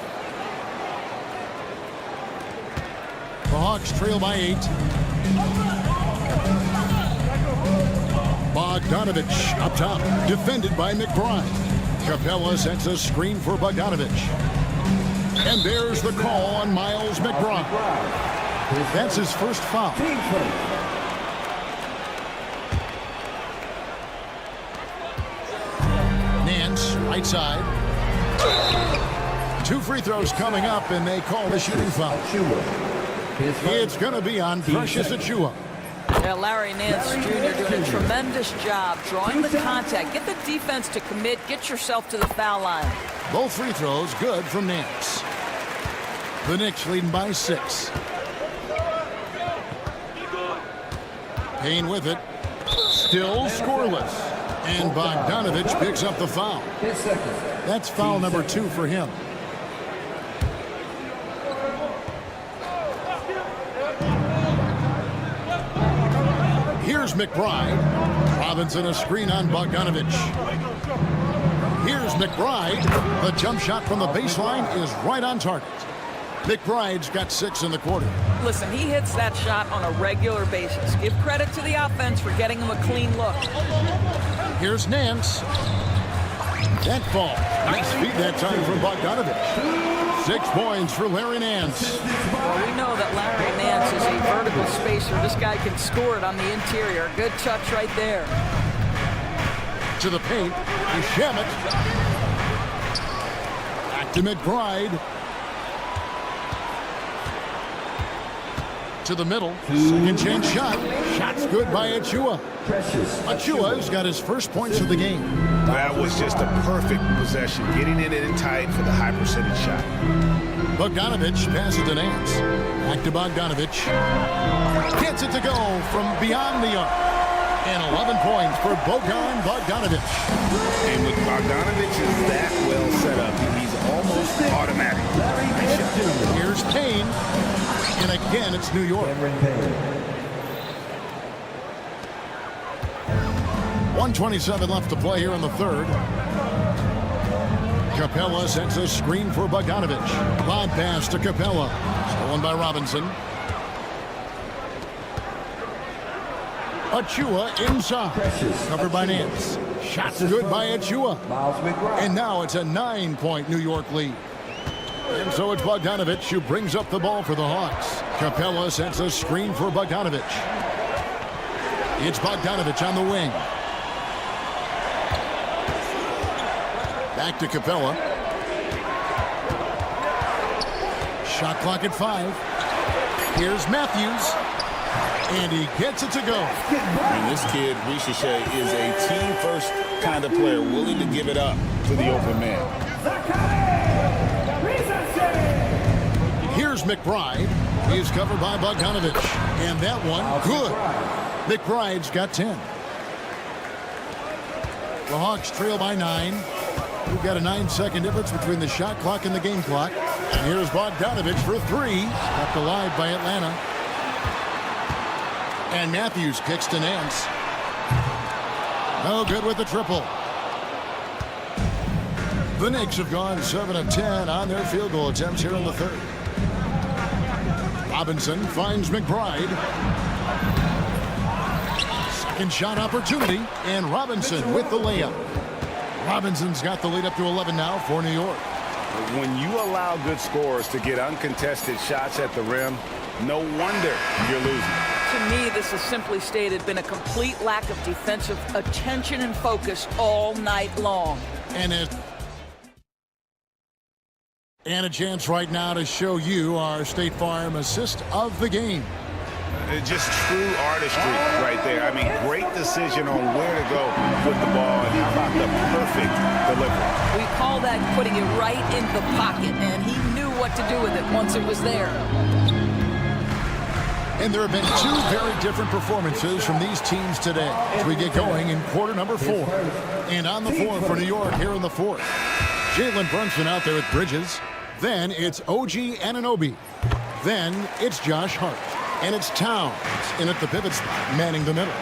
The Hawks trail by 8. Bogdanovich up top, defended by McBride. Capella sets a screen for Bogdanovich. And there's the call on Miles McBride. That's his first foul. Nance, right side. 2 free throws coming up, and they call the shooting foul. It's going to be on Precious Achiuwa.
Yeah, Larry Nance Jr. doing a tremendous job drawing the contact. Get the defense to commit. Get yourself to the foul line.
Both free throws good from Nance. The Knicks leading by 6. Payne with it. Still scoreless. And Bogdanovich picks up the foul. That's foul number 2 for him. Here's McBride. Robinson a screen on Bogdanovich. Here's McBride. The jump shot from the baseline is right on target. McBride's got 6 in the quarter.
Listen, he hits that shot on a regular basis. Give credit to the offense for getting him a clean look.
Here's Nance. That ball. Nice feed that time from Bogdanovich. 6 points for Larry Nance.
Well, we know that Larry Nance is a vertical spacer. This guy can score it on the interior. Good touch right there.
To the paint. To Shamet. Back to McBride. To the middle. Second chance shot. Shot's good by Achiuwa. Achiuwa's got his first points of the game.
That was just a perfect possession, getting it in tight for the high percentage shot.
Bogdanovich passes to Nance. Back to Bogdanovich. Gets it to go from beyond the arc. And 11 points for Bogdanovich.
And with Bogdanovich is that well set up, he's almost automatic. Nice shot.
Here's Payne. And again, it's New York. 1:27 left to play here in the third. Capella sets a screen for Bogdanovich. Lob pass to Capella. Stolen by Robinson. Achiuwa inside. Covered by Nance. Shot's good by Achiuwa. And now it's a 9-point New York lead. And so it's Bogdanovich who brings up the ball for the Hawks. Capella sets a screen for Bogdanovich. It's Bogdanovich on the wing. Back to Capella. Shot clock at 5. Here's Matthews. And he gets it to go.
And this kid, Ricochet, is a team-first kind of player, willing to give it up to the open man.
Here's McBride. He's covered by Bogdanovich. And that one, good. McBride's got 10. The Hawks trail by 9. We've got a 9-second difference between the shot clock and the game clock. And here's Bogdanovich for 3. Kept alive by Atlanta. And Matthews kicks to Nance. No good with the triple. The Knicks have gone 7 of 10 on their field goal attempts here in the third. Robinson finds McBride. Second shot opportunity, and Robinson with the layup. Robinson's got the lead up to 11 now for New York.
When you allow good scorers to get uncontested shots at the rim, no wonder you're losing.
To me, this has simply stated been a complete lack of defensive attention and focus all night long.
And a chance right now to show you our State Farm assist of the game.
Just true artistry right there. I mean, great decision on where to go with the ball, and how about the perfect delivery.
We call that putting it right in the pocket, and he knew what to do with it once it was there.
And there have been two very different performances from these teams today as we get going in quarter number 4. And on the floor for New York here in the 4th, Jalen Brunson out there with Bridges. Then it's OG Anunoby. Then it's Josh Hart. And it's Towns in at the pivot spot, manning the middle.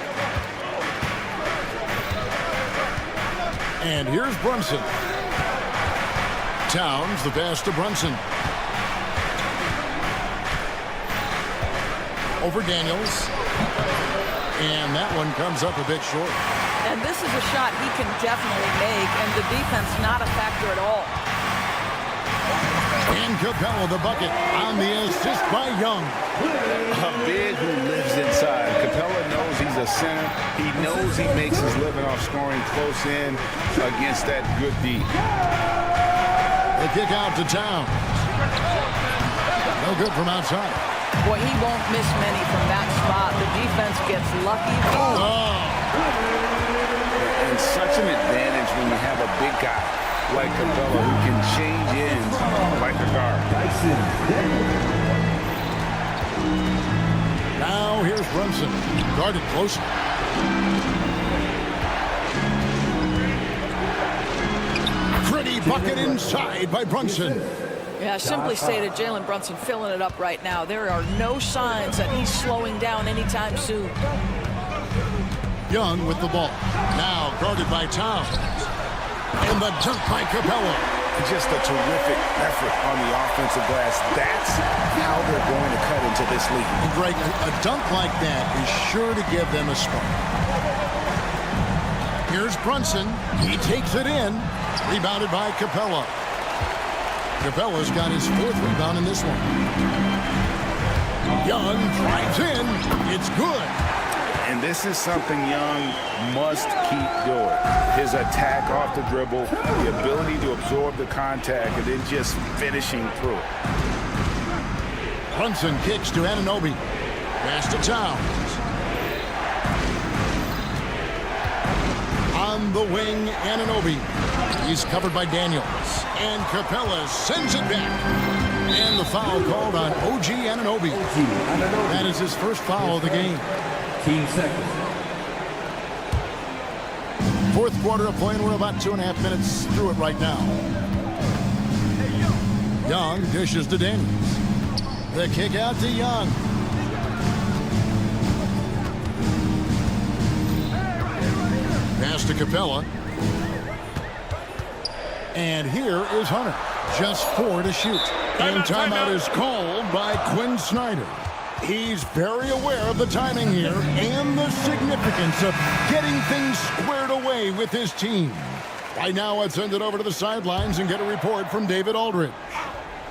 And here's Brunson. Towns, the pass to Brunson. Over Daniels. And that one comes up a bit short.
And this is a shot he can definitely make, and the defense not a factor at all.
And Capella the bucket on the assist by Young.
A big who lives inside. Capella knows he's a center. He knows he makes his living off scoring close in against that good D.
The kick out to Towns. No good from outside.
Boy, he won't miss many from that spot. The defense gets lucky.
And such an advantage when you have a big guy like Capella who can change ends like a guard.
Now here's Brunson, guarded close. Pretty bucket inside by Brunson.
Yeah, simply stated, Jalen Brunson filling it up right now. There are no signs that he's slowing down anytime soon.
Young with the ball. Now guarded by Towns. And the dunk by Capella.
Just a terrific effort on the offensive glass. That's how they're going to cut into this league.
And Greg, a dunk like that is sure to give them a spark. Here's Brunson. He takes it in. Rebounded by Capella. Capella's got his 4th rebound in this one. Young drives in. It's good.
And this is something Young must keep doing. His attack off the dribble, the ability to absorb the contact, and then just finishing through it.
Brunson kicks to Anunoby. Pass to Towns. On the wing, Anunoby. He's covered by Daniels. And Capella sends it back. And the foul called on OG Anunoby. That is his first foul of the game.
15 seconds.
4th quarter of play, and we're about 2.5 minutes through it right now. Young dishes to Daniels. The kick out to Young. Pass to Capella. And here is Hunter. Just 4 to shoot. And timeout is called by Quinn Snyder. He's very aware of the timing here and the significance of getting things squared away with his team. Right now, let's send it over to the sidelines and get a report from David Aldridge.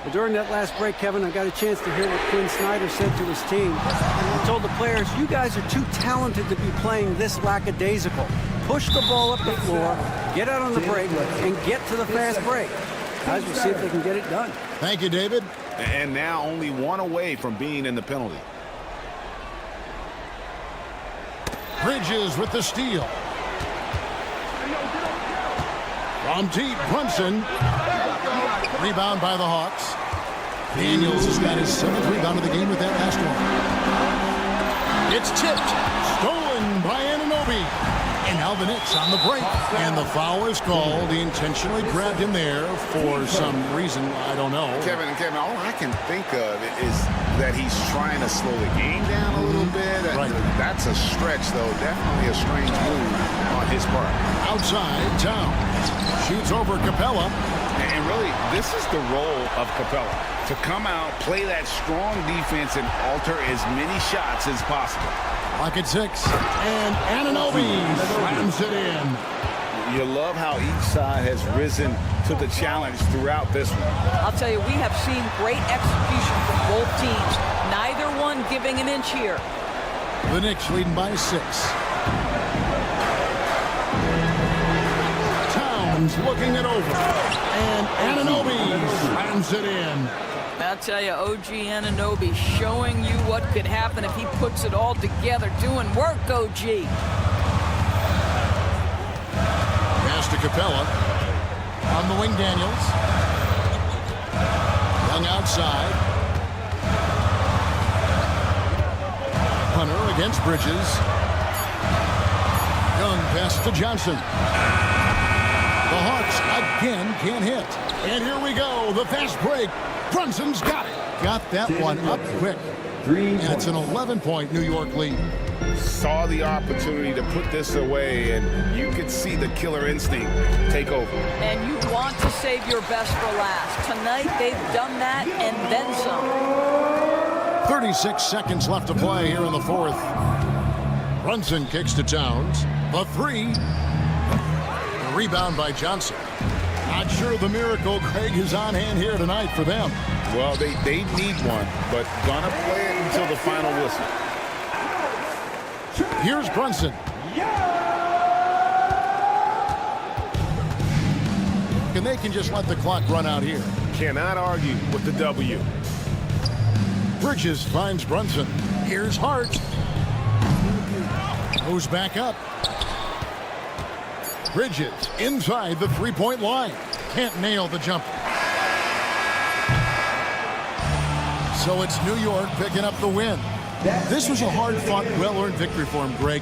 Well, during that last break, Kevin, I got a chance to hear what Quinn Snyder said to his team. He told the players, you guys are too talented to be playing this lackadaisical. Push the ball up the floor, get out on the break, and get to the fast break. Guys will see if they can get it done.
Thank you, David.
And now only 1 away from being in the penalty.
Bridges with the steal. From deep, Brunson. Rebound by the Hawks. Daniels has got his 7th rebound of the game with that last one. It's tipped. Stolen by Anunoby. And now the Knicks on the break. And the foul is called. He intentionally grabbed him there for some reason. I don't know.
Kevin, all I can think of is that he's trying to slow the game down a little bit.
Right.
That's a stretch, though. Definitely a strange move on his part.
Outside, Towns shoots over Capella.
And really, this is the role of Capella, to come out, play that strong defense, and alter as many shots as possible.
Clock at 6. And Anunoby slams it in.
You love how each side has risen to the challenge throughout this one.
I'll tell you, we have seen great execution from both teams. Neither one giving an inch here.
The Knicks leading by 6. Towns looking it over. And Anunoby slams it in.
I'll tell you, OG Anunoby showing you what could happen if he puts it all together. Doing work, OG.
Pass to Capella. On the wing, Daniels. Young outside. Hunter against Bridges. Young pass to Johnson. The Hawks again can't hit. And here we go. The fast break. Brunson's got it. Got that one up quick. And it's an 11-point New York lead.
Saw the opportunity to put this away, and you could see the killer instinct take over. And
you want to save your best for last. Tonight, they've done that and then some.
36 seconds left to play here in the fourth. Brunson kicks to Towns. The 3. The rebound by Johnson. Not sure the miracle, Craig, is on hand here tonight for them.
Well, they need one, but gonna play it until the final whistle.
Here's Brunson. And they can just let the clock run out here.
Cannot argue with the W.
Bridges finds Brunson. Here's Hart. Goes back up. Bridges inside the three-point line. Can't nail the jumper. So it's New York picking up the win. This was a hard-fought, well-earned victory for him, Greg.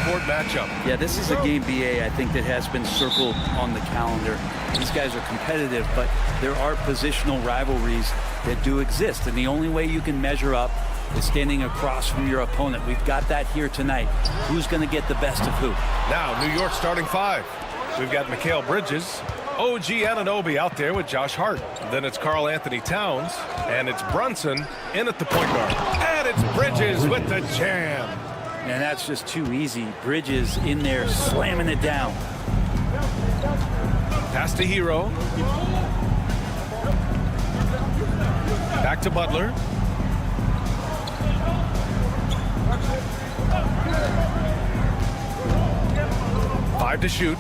court matchup.
Yeah, this is a game, BA, I think that has been circled on the calendar. These guys are competitive, but there are positional rivalries that do exist. And the only way you can measure up is standing across from your opponent. We've got that here tonight. Who's going to get the best of who?
Now, New York starting 5. We've got Mikal Bridges, OG Anunoby out there with Josh Hart. Then it's Karl Anthony Towns, and it's Brunson in at the point guard. And it's Bridges with the jam.
And that's just too easy. Bridges in there slamming it down.
Pass to Hero. Back to Butler. Five to shoot.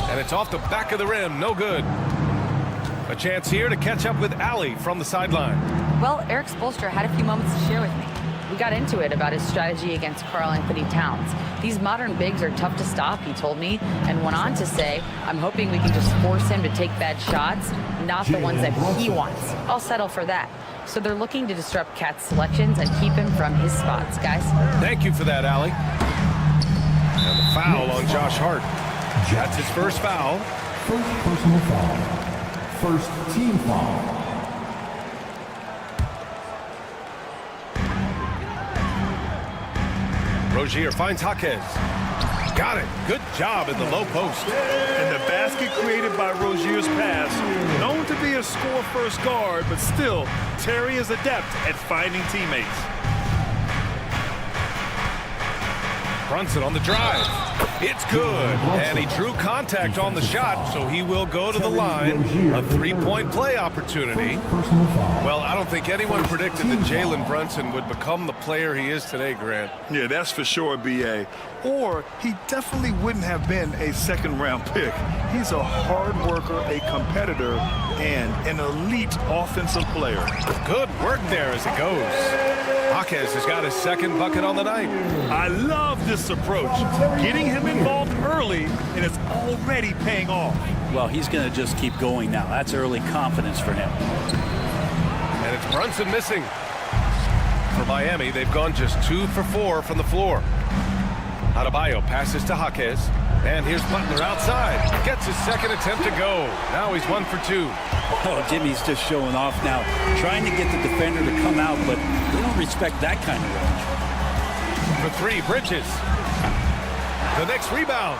And it's off the back of the rim. No good. A chance here to catch up with Allie from the sideline.
Well, Eric Spoelstra had a few moments to share with me. We got into it about his strategy against Karl Anthony Towns. These modern bigs are tough to stop, he told me, and went on to say, I'm hoping we can just force him to take bad shots, not the ones that he wants. I'll settle for that. So they're looking to disrupt Cat's selections and keep him from his spots, guys.
Thank you for that, Allie. And the foul on Josh Hart. That's his first foul.
First personal foul. First team foul.
Rozier finds Jaquez. Got it. Good job in the low post.
And the basket created by Rozier's pass, known to be a score-first guard, but still, Terry is adept at finding teammates.
Brunson on the drive. It's good. And he drew contact on the shot, so he will go to the line. A three-point play opportunity. Well, I don't think anyone predicted that Jalen Brunson would become the player he is today, Grant.
Yeah, that's for sure, B.A. Or he definitely wouldn't have been a second-round pick. He's a hard worker, a competitor, and an elite offensive player.
Good work there as it goes. Jaquez has got his second bucket on the night.
I love this approach. Getting him involved early, and it's already paying off.
Well, he's going to just keep going now. That's early confidence for him.
And it's Brunson missing. For Miami, they've gone just 2 for 4 from the floor. Adebayo passes to Jaquez. And here's Butler outside. Gets his second attempt to go. Now he's 1 for 2.
Oh, Jimmy's just showing off now. Trying to get the defender to come out, but they don't respect that kind of range.
For 3, Bridges. The next rebound.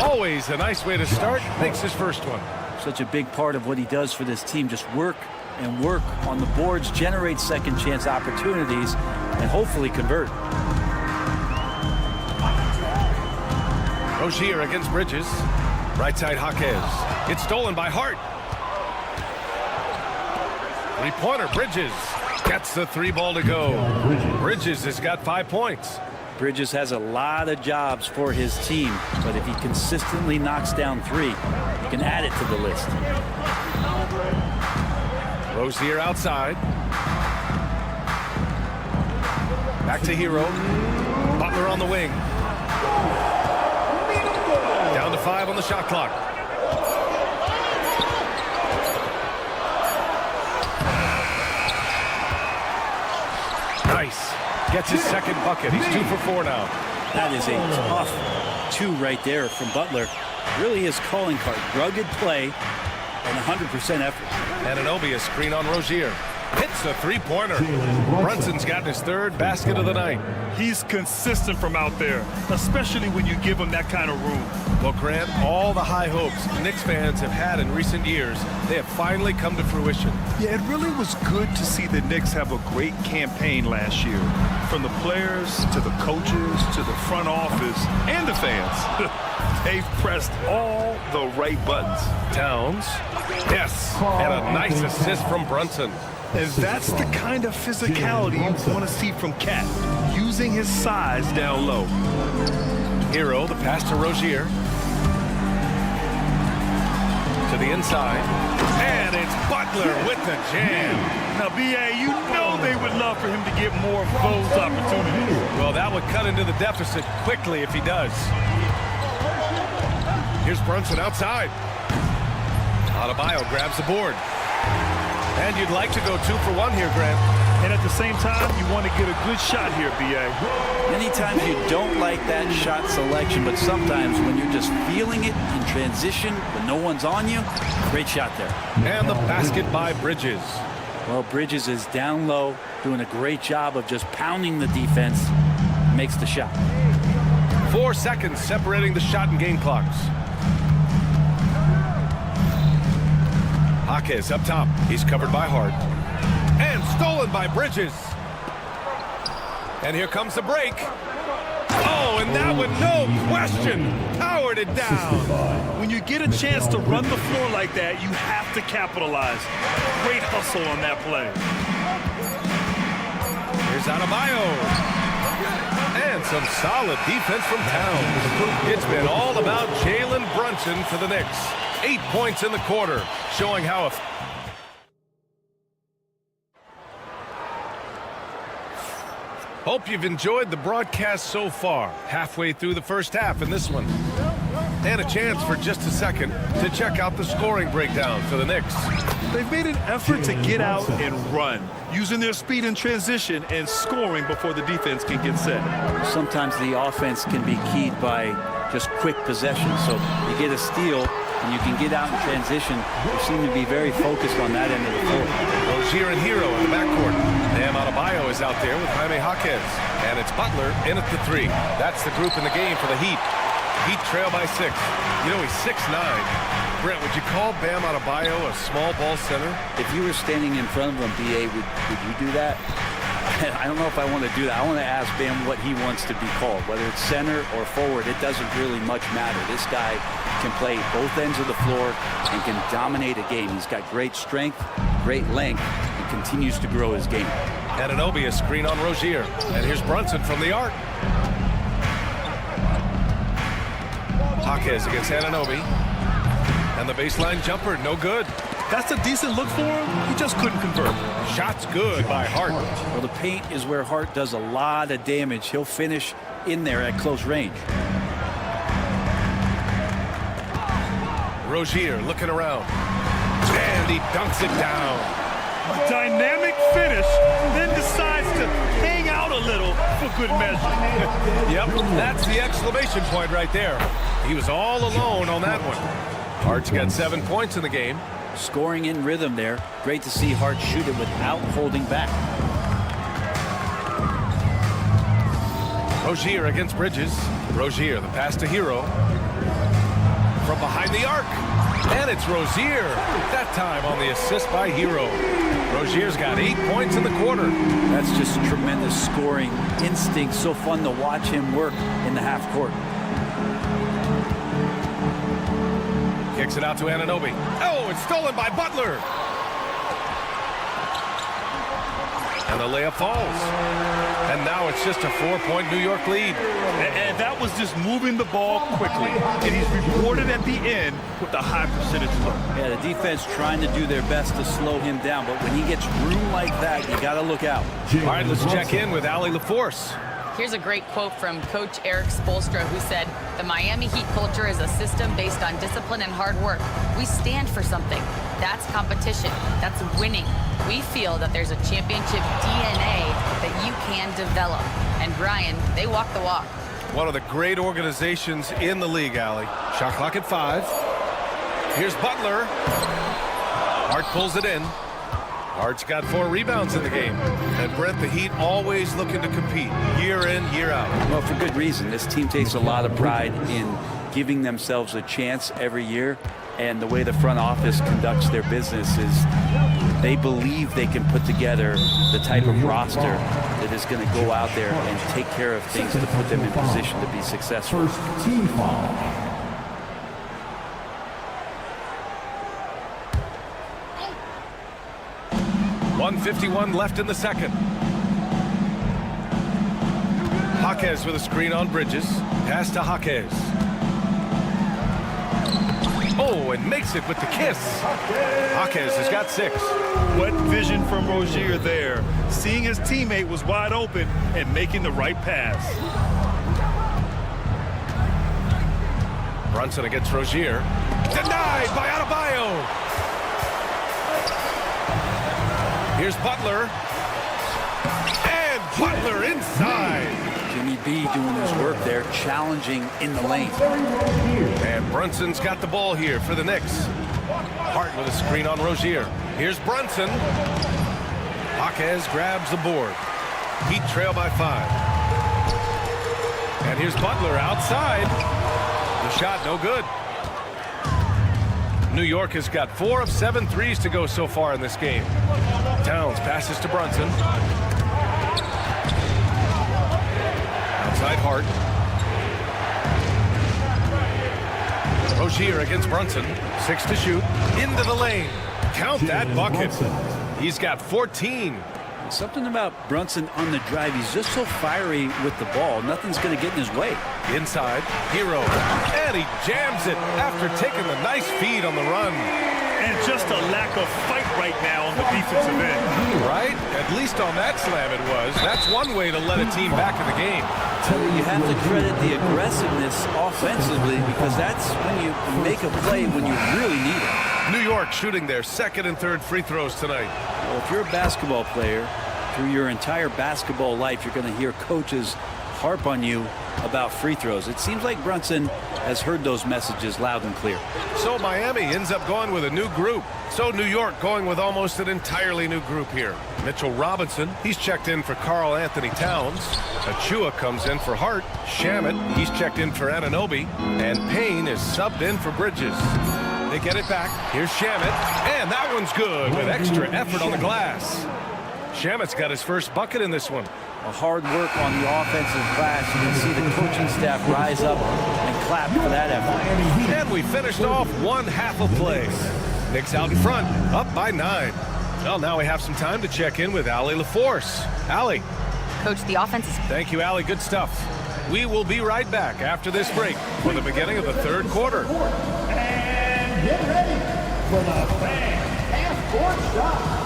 Always a nice way to start. Makes his first one.
Such a big part of what he does for this team. Just work and work on the boards, generate second chance opportunities, and hopefully convert.
Rozier against Bridges. Right side Jaquez. It's stolen by Hart. Three-pointer, Bridges. Gets the 3 ball to go. Bridges has got 5 points.
Bridges has a lot of jobs for his team, but if he consistently knocks down 3, he can add it to the list.
Rozier outside. Back to Hero. Butler on the wing. Down to 5 on the shot clock. Nice. Gets his second bucket. He's 2 for 4 now.
That is a tough 2 right there from Butler. Really his calling card. Rugged play and 100% effort.
Anunoby a screen on Rozier. Hits the three-pointer. Brunson's gotten his 3rd basket of the night.
He's consistent from out there, especially when you give him that kind of room.
Well, Grant, all the high hopes Knicks fans have had in recent years, they have finally come to fruition.
Yeah, it really was good to see the Knicks have a great campaign last year. From the players to the coaches to the front office and the fans. They've pressed all the right buttons.
Towns. Yes, and a nice assist from Brunson.
And that's the kind of physicality you want to see from Cat, using his size down low.
Hero, the pass to Rozier. To the inside. And it's Butler with the jam.
Now, B.A., you know they would love for him to get more of those opportunities.
Well, that would cut into the deficit quickly if he does. Here's Brunson outside. Adebayo grabs the board. And you'd like to go 2 for 1 here, Grant.
And at the same time, you want to get a good shot here, B.A.
Many times you don't like that shot selection, but sometimes when you're just feeling it in transition, when no one's on you, great shot there.
And the basket by Bridges.
Well, Bridges is down low, doing a great job of just pounding the defense, makes the shot.
4 seconds separating the shot and game clocks. Jaquez up top. He's covered by Hart. And stolen by Bridges. And here comes the break. Oh, and that one, no question, powered it down.
When you get a chance to run the floor like that, you have to capitalize. Great hustle on that play.
Here's Adebayo. And some solid defense from Towns. It's been all about Jalen Brunson for the Knicks. 8 points in the quarter, showing how Hope you've enjoyed the broadcast so far. Halfway through the first half in this one. And a chance for just a second to check out the scoring breakdown for the Knicks.
They've made an effort to get out and run, using their speed in transition and scoring before the defense can get set.
Sometimes the offense can be keyed by just quick possession. So you get a steal and you can get out in transition. They seem to be very focused on that end of the floor.
Rozier and Hero in the backcourt. Bam Adebayo is out there with Jaime Jaquez. And it's Butler in at the 3. That's the group in the game for the Heat. Heat trail by 6. You know, he's 6'9". Brent, would you call Bam Adebayo a small ball center?
If you were standing in front of him, B.A., would you do that? I don't know if I want to do that. I want to ask Bam what he wants to be called. Whether it's center or forward, it doesn't really much matter. This guy can play both ends of the floor and can dominate a game. He's got great strength, great length, and continues to grow his game.
Anunoby, a screen on Rozier. And here's Brunson from the arc. Jaquez against Anunoby. And the baseline jumper, no good.
That's a decent look for him. He just couldn't convert.
Shots good by Hart.
Well, the paint is where Hart does a lot of damage. He'll finish in there at close range.
Rozier looking around. And he dunks it down.
A dynamic finish, then decides to hang out a little for good measure.
Yep, that's the exclamation point right there. He was all alone on that one. Hart's got 7 points in the game.
Scoring in rhythm there. Great to see Hart shoot it without holding back.
Rozier against Bridges. Rozier, the pass to Hero. From behind the arc. And it's Rozier. That time on the assist by Hero. Rozier's got 8 points in the quarter.
That's just tremendous scoring instinct. So fun to watch him work in the half court.
Kicks it out to Anunoby. Oh, it's stolen by Butler. And the layup falls. And now it's just a 4-point New York lead.
And that was just moving the ball quickly. And he's rewarded at the end with a high percentage look.
Yeah, the defense trying to do their best to slow him down. But when he gets room like that, you got to look out.
All right, let's check in with Allie LaForce.
Here's a great quote from Coach Eric Spoelstra, who said, "The Miami Heat culture is a system based on discipline and hard work. We stand for something. That's competition. That's winning. We feel that there's a championship DNA that you can develop." And Brian, they walk the walk.
One of the great organizations in the league, Allie. Shot clock at 5. Here's Butler. Hart pulls it in. Hart's got 4 rebounds in the game. And Brent, the Heat always looking to compete year in, year out.
Well, for good reason. This team takes a lot of pride in giving themselves a chance every year. And the way the front office conducts their business is they believe they can put together the type of roster that is going to go out there and take care of things to put them in position to be successful.
First team foul.
1:51 left in the second. Jaquez with a screen on Bridges. Pass to Jaquez. Oh, and makes it with the kiss. Jaquez has got 6.
What vision from Rozier there. Seeing his teammate was wide open and making the right pass.
Brunson against Rozier. Denied by Adebayo. Here's Butler. inside.
Jimmy B doing his work there, challenging in the lane.
And Brunson's got the ball here for the Knicks. Hart with a screen on Rozier. Here's Brunson. Jaquez grabs the board. Heat trail by 5. And here's Butler outside. The shot no good. New York has got 4 of 7 threes to go so far in this game. Towns passes to Brunson. Outside Hart. Rozier against Brunson. 6 to shoot. Into the lane. Count that bucket. He's got 14.
Something about Brunson on the drive. He's just so fiery with the ball. Nothing's going to get in his way.
Inside, Hero. And he jams it after taking a nice feed on the run.
And just a lack of fight right now on the defensive end.
Right? At least on that slam it was. That's one way to let a team back in the game.
You have to credit the aggressiveness offensively, because that's when you make a play when you really need it.
New York shooting their 2nd and 3rd free throws tonight.
Well, if you're a basketball player, through your entire basketball life, you're going to hear coaches harp on you about free throws. It seems like Brunson has heard those messages loud and clear.
So Miami ends up going with a new group. So New York going with almost an entirely new group here. Mitchell Robinson, he's checked in for Karl Anthony Towns. Achua comes in for Hart. Shamet, he's checked in for Anunoby. And Payne is subbed in for Bridges. They get it back. Here's Shamet. And that one's good with extra effort on the glass. Shamet's got his first bucket in this one.
A hard work on the offensive glass. You can see the coaching staff rise up and clap for that effort.
And we finished off one half of play. Knicks out in front, up by 9. Well, now we have some time to check in with Allie LaForce. Allie.
Coach, the offense is...
Thank you, Allie. Good stuff. We will be right back after this break for the beginning of the 3rd quarter.
And get ready for the fan half-court shot.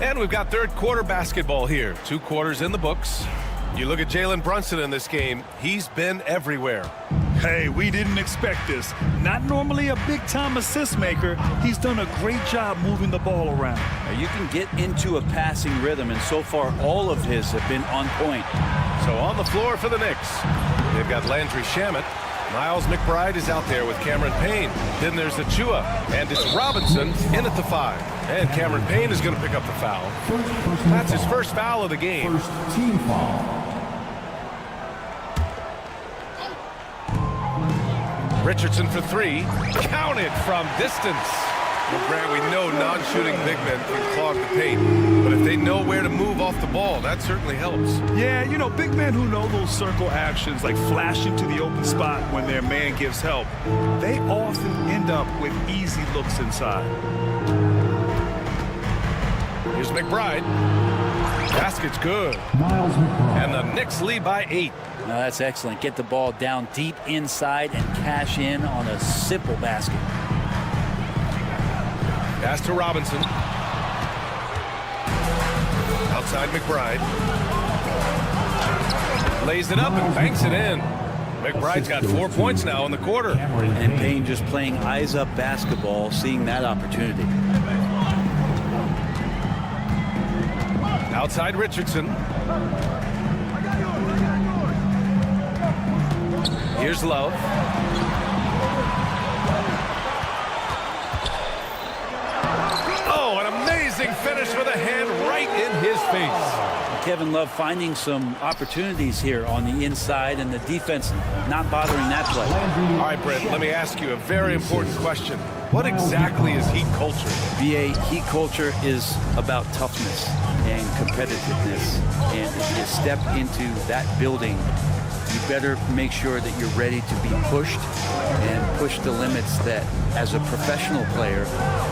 And we've got 3rd quarter basketball here. 2 quarters in the books. You look at Jalen Brunson in this game, he's been everywhere.
Hey, we didn't expect this. Not normally a big-time assist maker. He's done a great job moving the ball around.
Now, you can get into a passing rhythm, and so far all of his have been on point.
So on the floor for the Knicks, they've got Landry Shamet. Miles McBride is out there with Cameron Payne. Then there's Achua, and it's Robinson in at the 5. And Cameron Payne is going to pick up the foul. That's his first foul of the game.
First team foul.
Richardson for 3. Counted from distance. Well, Grant, we know non-shooting big men can clog the paint, but if they know where to move off the ball, that certainly helps.
Yeah, you know, big men who know those circle actions, like flashing to the open spot when their man gives help, they often end up with easy looks inside.
Here's McBride. Basket's good.
Miles McBride.
And the Knicks lead by 8.
Now, that's excellent. Get the ball down deep inside and cash in on a simple basket.
Pass to Robinson. Outside McBride. Lays it up and banks it in. McBride's got 4 points now in the quarter.
And Payne just playing eyes-up basketball, seeing that opportunity.
Outside Richardson. Here's Love. Oh, an amazing finish with a hand right in his face.
Kevin Love finding some opportunities here on the inside, and the defense not bothering that play.
All right, Brent, let me ask you a very important question. What exactly is Heat culture?
BA, Heat culture is about toughness and competitiveness. And if you step into that building, you better make sure that you're ready to be pushed and push the limits that, as a professional player,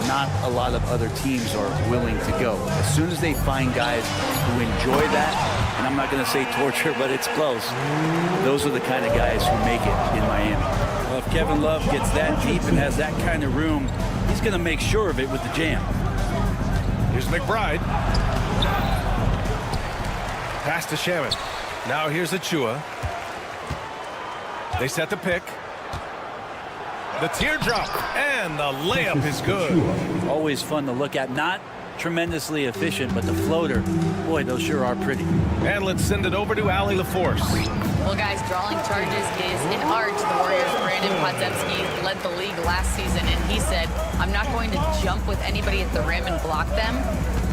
not a lot of other teams are willing to go. As soon as they find guys who enjoy that, and I'm not going to say torture, but it's close, those are the kind of guys who make it in Miami. Well, if Kevin Love gets that deep and has that kind of room, he's going to make sure of it with the jam.
Here's McBride. Pass to Shamet. Now here's Achua. They set the pick. The teardrop, and the layup is good.
Always fun to look at. Not tremendously efficient, but the floater, boy, those sure are pretty.
And let's send it over to Allie LaForce.
Well, guys, drawing charges is an art. The Warriors' Brandon Podziemski led the league last season, and he said, I'm not going to jump with anybody at the rim and block them.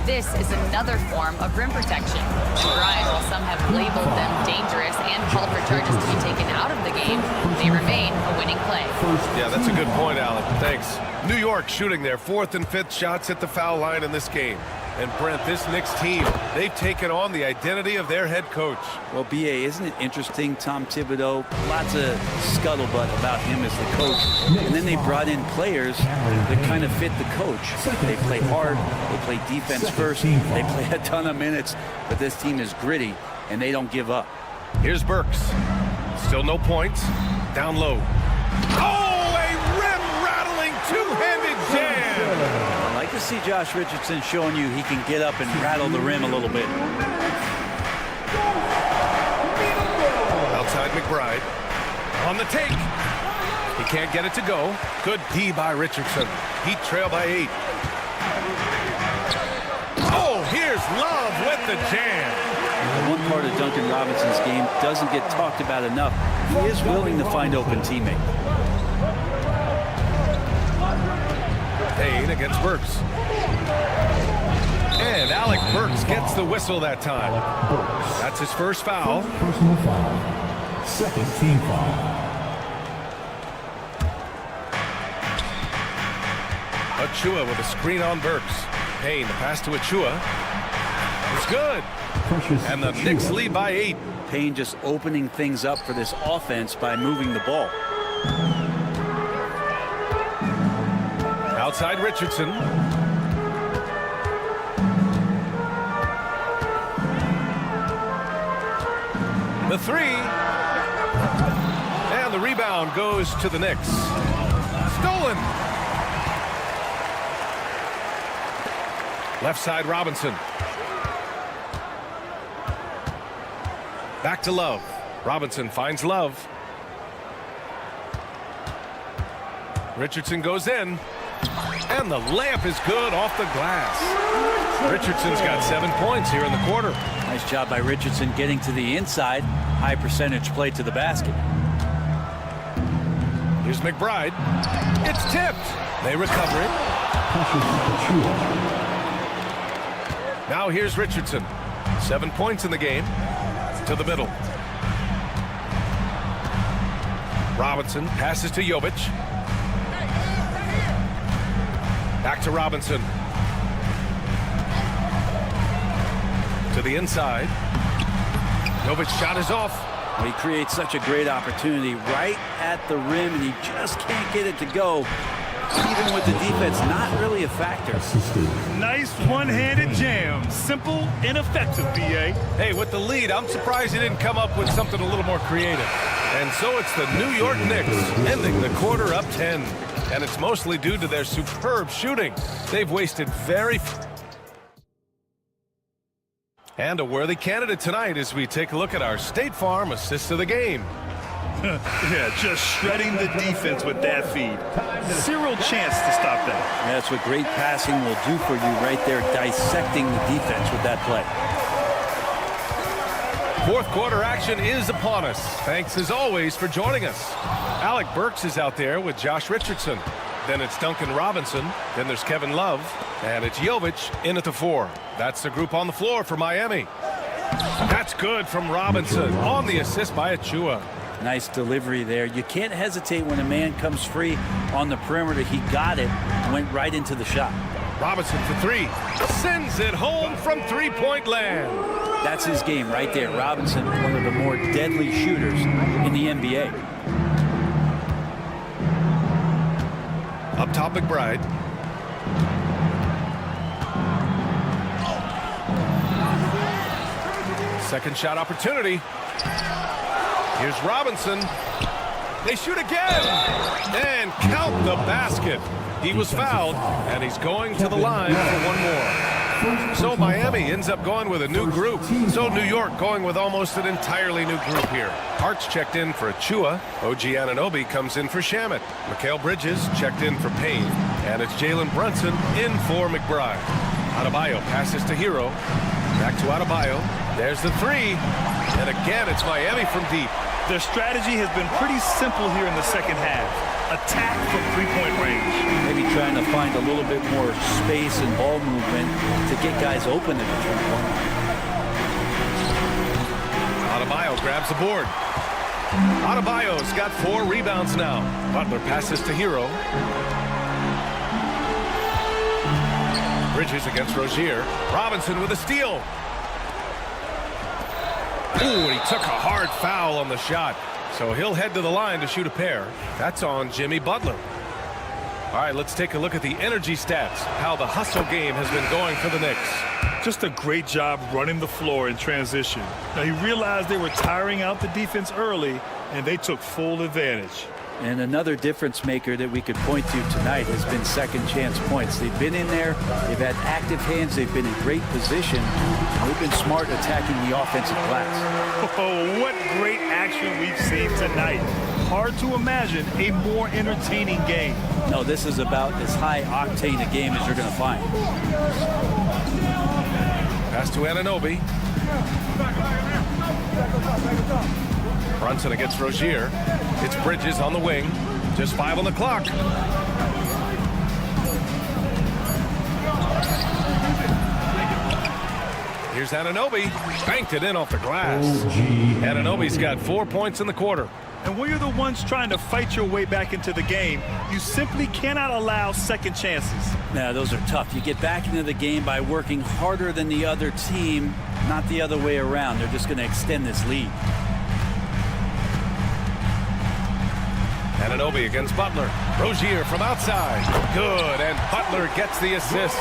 This is another form of rim protection. McBride, while some have labeled them dangerous and called for charges to be taken out of the game, they remain a winning play.
Yeah, that's a good point, Alec. Thanks. New York shooting their 4th and 5th shots at the foul line in this game. And Brent, this Knicks team, they've taken on the identity of their head coach.
Well, B.A., isn't it interesting? Tom Thibodeau, lots of scuttlebutt about him as the coach. And then they brought in players that kind of fit the coach. They play hard, they play defense first, they play a ton of minutes, but this team is gritty, and they don't give up.
Here's Burks. Still no points. Down low. Oh, a rim-rattling two-handed jam!
I like to see Josh Richardson showing you he can get up and rattle the rim a little bit.
Outside McBride. On the take. He can't get it to go. Good D by Richardson. Heat trail by 8. Oh, here's Love with the jam.
One part of Duncan Robinson's game doesn't get talked about enough. He is willing to find open teammates.
Payne against Burks. And Alec Burks gets the whistle that time. That's his first foul.
Personal foul. Second team foul.
Achua with a screen on Burks. Payne, the pass to Achua. It's good. And the Knicks lead by 8.
Payne just opening things up for this offense by moving the ball.
Outside Richardson. The 3. And the rebound goes to the Knicks. Stolen. Left side Robinson. Back to Love. Robinson finds Love. Richardson goes in. And the layup is good off the glass. Richardson's got 7 points here in the quarter.
Nice job by Richardson getting to the inside. High percentage play to the basket.
Here's McBride. It's tipped. They recover it. Now here's Richardson. 7 points in the game. To the middle. Robinson passes to Jovic. Back to Robinson. To the inside. Jovic's shot is off.
Well, he creates such a great opportunity right at the rim, and he just can't get it to go. Even with the defense, not really a factor.
Nice one-handed jam. Simple and effective, B.A.
Hey, with the lead, I'm surprised he didn't come up with something a little more creative. And so it's the New York Knicks ending the quarter up 10. And it's mostly due to their superb shooting. They've wasted very few. And a worthy candidate tonight as we take a look at our State Farm assist of the game.
Yeah, just shredding the defense with that feed. Zero chance to stop that.
Yeah, that's what great passing will do for you right there, dissecting the defense with that play.
Fourth quarter action is upon us. Thanks as always for joining us. Alec Burks is out there with Josh Richardson. Then it's Duncan Robinson. Then there's Kevin Love. And it's Jovic in at the 4. That's the group on the floor for Miami. That's good from Robinson on the assist by Achua.
Nice delivery there. You can't hesitate when a man comes free on the perimeter. He got it, went right into the shot.
Robinson for 3. Sends it home from three-point land.
That's his game right there. Robinson, one of the more deadly shooters in the NBA.
Up top, McBride. Second shot opportunity. Here's Robinson. They shoot again. And count the basket. He was fouled, and he's going to the line for one more. So Miami ends up going with a new group. So New York going with almost an entirely new group here. Hart's checked in for Achua. OG Anunoby comes in for Shamet. Mikal Bridges checked in for Payne. And it's Jalen Brunson in for McBride. Adebayo passes to Hero. Back to Adebayo. There's the three. And again, it's Miami from deep.
Their strategy has been pretty simple here in the second half. Attack from three-point range.
Maybe trying to find a little bit more space and ball movement to get guys open in the three-point line.
Adebayo grabs the board. Adebayo's got 4 rebounds now. Butler passes to Hero. Bridges against Rozier. Robinson with a steal. Ooh, and he took a hard foul on the shot. So he'll head to the line to shoot a pair. That's on Jimmy Butler. All right, let's take a look at the energy stats, how the hustle game has been going for the Knicks.
Just a great job running the floor in transition. Now, he realized they were tiring out the defense early, and they took full advantage.
And another difference maker that we could point to tonight has been second chance points. They've been in there, they've had active hands, they've been in great position. They've been smart attacking the offensive glass.
Oh, what great action we've seen tonight. Hard to imagine a more entertaining game.
No, this is about as high octane a game as you're going to find.
Pass to Anunoby. Brunson against Rozier. It's Bridges on the wing. Just 5 on the clock. Here's Anunoby. Banked it in off the glass. Anunoby's got 4 points in the quarter.
And when you're the ones trying to fight your way back into the game, you simply cannot allow second chances.
Now, those are tough. You get back into the game by working harder than the other team, not the other way around. They're just going to extend this lead.
Anunoby against Butler. Rozier from outside. Good, and Butler gets the assist.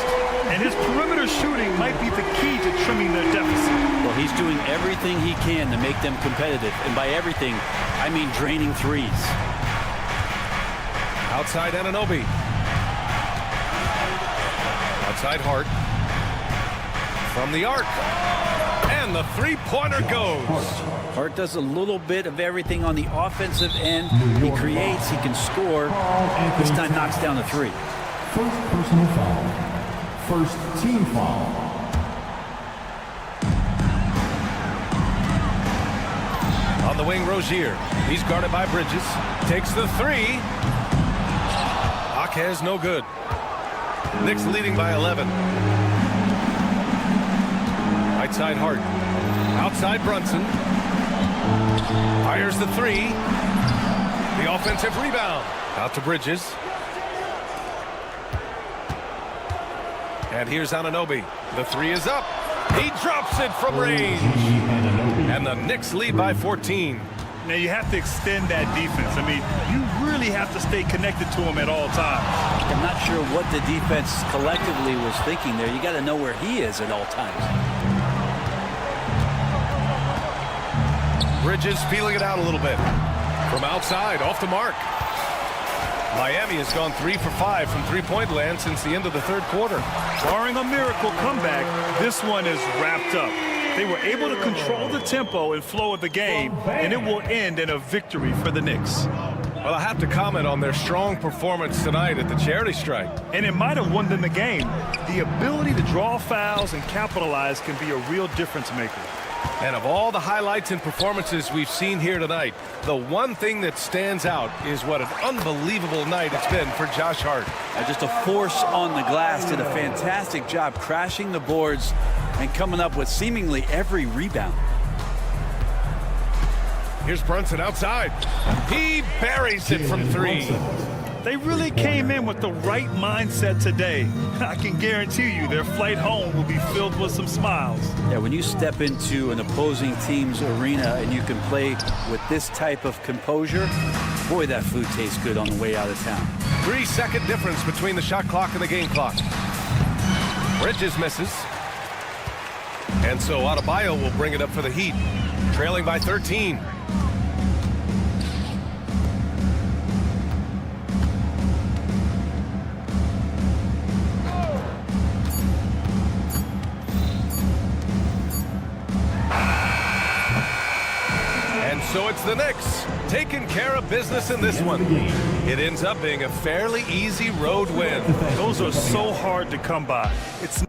And his perimeter shooting might be the key to trimming their deficit.
Well, he's doing everything he can to make them competitive. And by everything, I mean draining threes.
Outside Anunoby. Outside Hart. From the arc. And the three-pointer goes.
Hart does a little bit of everything on the offensive end. He creates, he can score. This time knocks down a three.
First personal foul. First team foul.
On the wing, Rozier. He's guarded by Bridges. Takes the three. Akez no good. Knicks leading by 11. Right side Hart. Outside Brunson. Fires the three. The offensive rebound. Out to Bridges. And here's Anunoby. The three is up. He drops it from range. And the Knicks lead by 14.
Now you have to extend that defense. I mean, you really have to stay connected to him at all times.
I'm not sure what the defense collectively was thinking there. You got to know where he is at all times.
Bridges feeling it out a little bit. From outside, off the mark. Miami has gone 3 for 5 from three-point land since the end of the third quarter.
Barring a miracle comeback, this one is wrapped up. They were able to control the tempo and flow of the game, and it will end in a victory for the Knicks.
Well, I have to comment on their strong performance tonight at the charity strike.
And it might have won them the game. The ability to draw fouls and capitalize can be a real difference maker.
And of all the highlights and performances we've seen here tonight, the one thing that stands out is what an unbelievable night it's been for Josh Hart.
Just a force on the glass. Did a fantastic job crashing the boards and coming up with seemingly every rebound.
Here's Brunson outside. He buries it from three.
They really came in with the right mindset today. I can guarantee you their flight home will be filled with some smiles.
Yeah, when you step into an opposing team's arena and you can play with this type of composure, boy, that food tastes good on the way out of town.
3-second difference between the shot clock and the game clock. Bridges misses. And so Adebayo will bring it up for the Heat, trailing by 13. And so it's the Knicks taking care of business in this one. It ends up being a fairly easy road win.
Those are so hard to come by. It's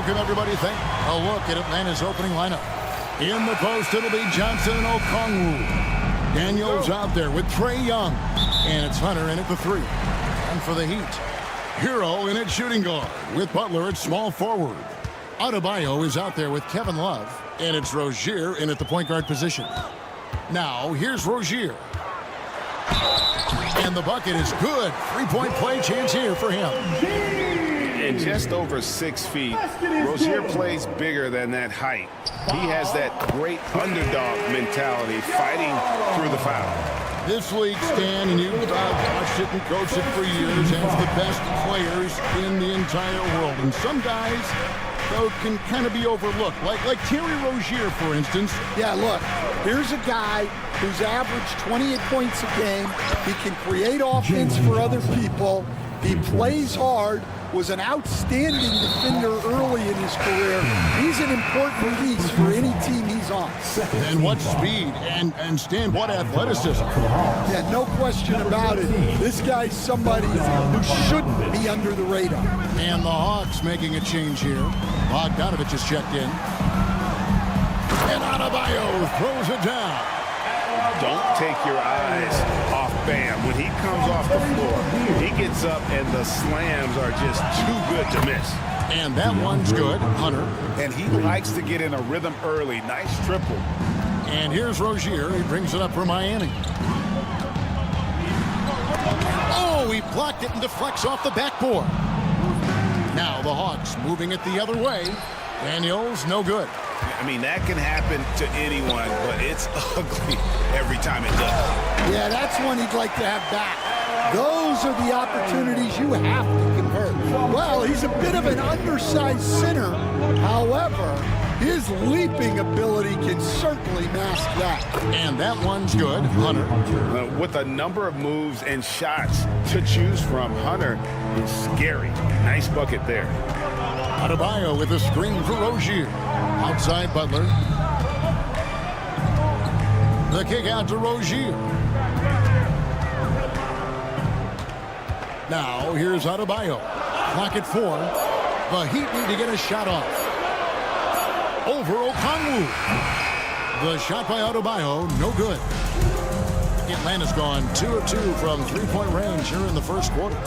welcome everybody. Take a look at Atlanta's opening lineup. In the post, it'll be Johnson and Okongwu. Daniels out there with Trae Young. And it's Hunter in at the 3. And for the Heat, Hero in at shooting guard with Butler at small forward. Adebayo is out there with Kevin Love. And it's Rozier in at the point guard position. Now, here's Rozier. And the bucket is good. 3-point play chance here for him.
And just over 6 feet, Rozier plays bigger than that height. He has that great underdog mentality, fighting through the foul.
This league, Stan, and you've watched it and coached it for years, has the best players in the entire world. And some guys, though, can kind of be overlooked. Like Terry Rozier, for instance.
Yeah, look, here's a guy who's averaged 28 points a game. He can create offense for other people. He plays hard, was an outstanding defender early in his career. He's an important piece for any team he's on.
And what speed and Stan, what athleticism.
Yeah, no question about it. This guy's somebody who shouldn't be under the radar.
And the Hawks making a change here. Bogdanovich is checked in. And Adebayo throws it down.
Don't take your eyes off Bam. When he comes off the floor, he gets up and the slams are just too good to miss.
And that one's good, Hunter.
And he likes to get in a rhythm early. Nice triple.
And here's Rozier. He brings it up for Miami. Oh, he blocked it and deflects off the backboard. Now the Hawks moving it the other way. Daniels, no good.
I mean, that can happen to anyone, but it's ugly every time it does.
Yeah, that's one he'd like to have back. Those are the opportunities you have to convert. Well, he's a bit of an undersized center. However, his leaping ability can certainly mask that.
And that one's good, Hunter.
With a number of moves and shots to choose from, Hunter is scary. Nice bucket there.
Adebayo with a screen for Rozier. Outside Butler. The kick out to Rozier. Now here's Adebayo. Clock at 4. The Heat need to get a shot off. Over Okongwu. The shot by Adebayo, no good. Atlanta's gone 2 of 2 from 3-point range here in the first quarter.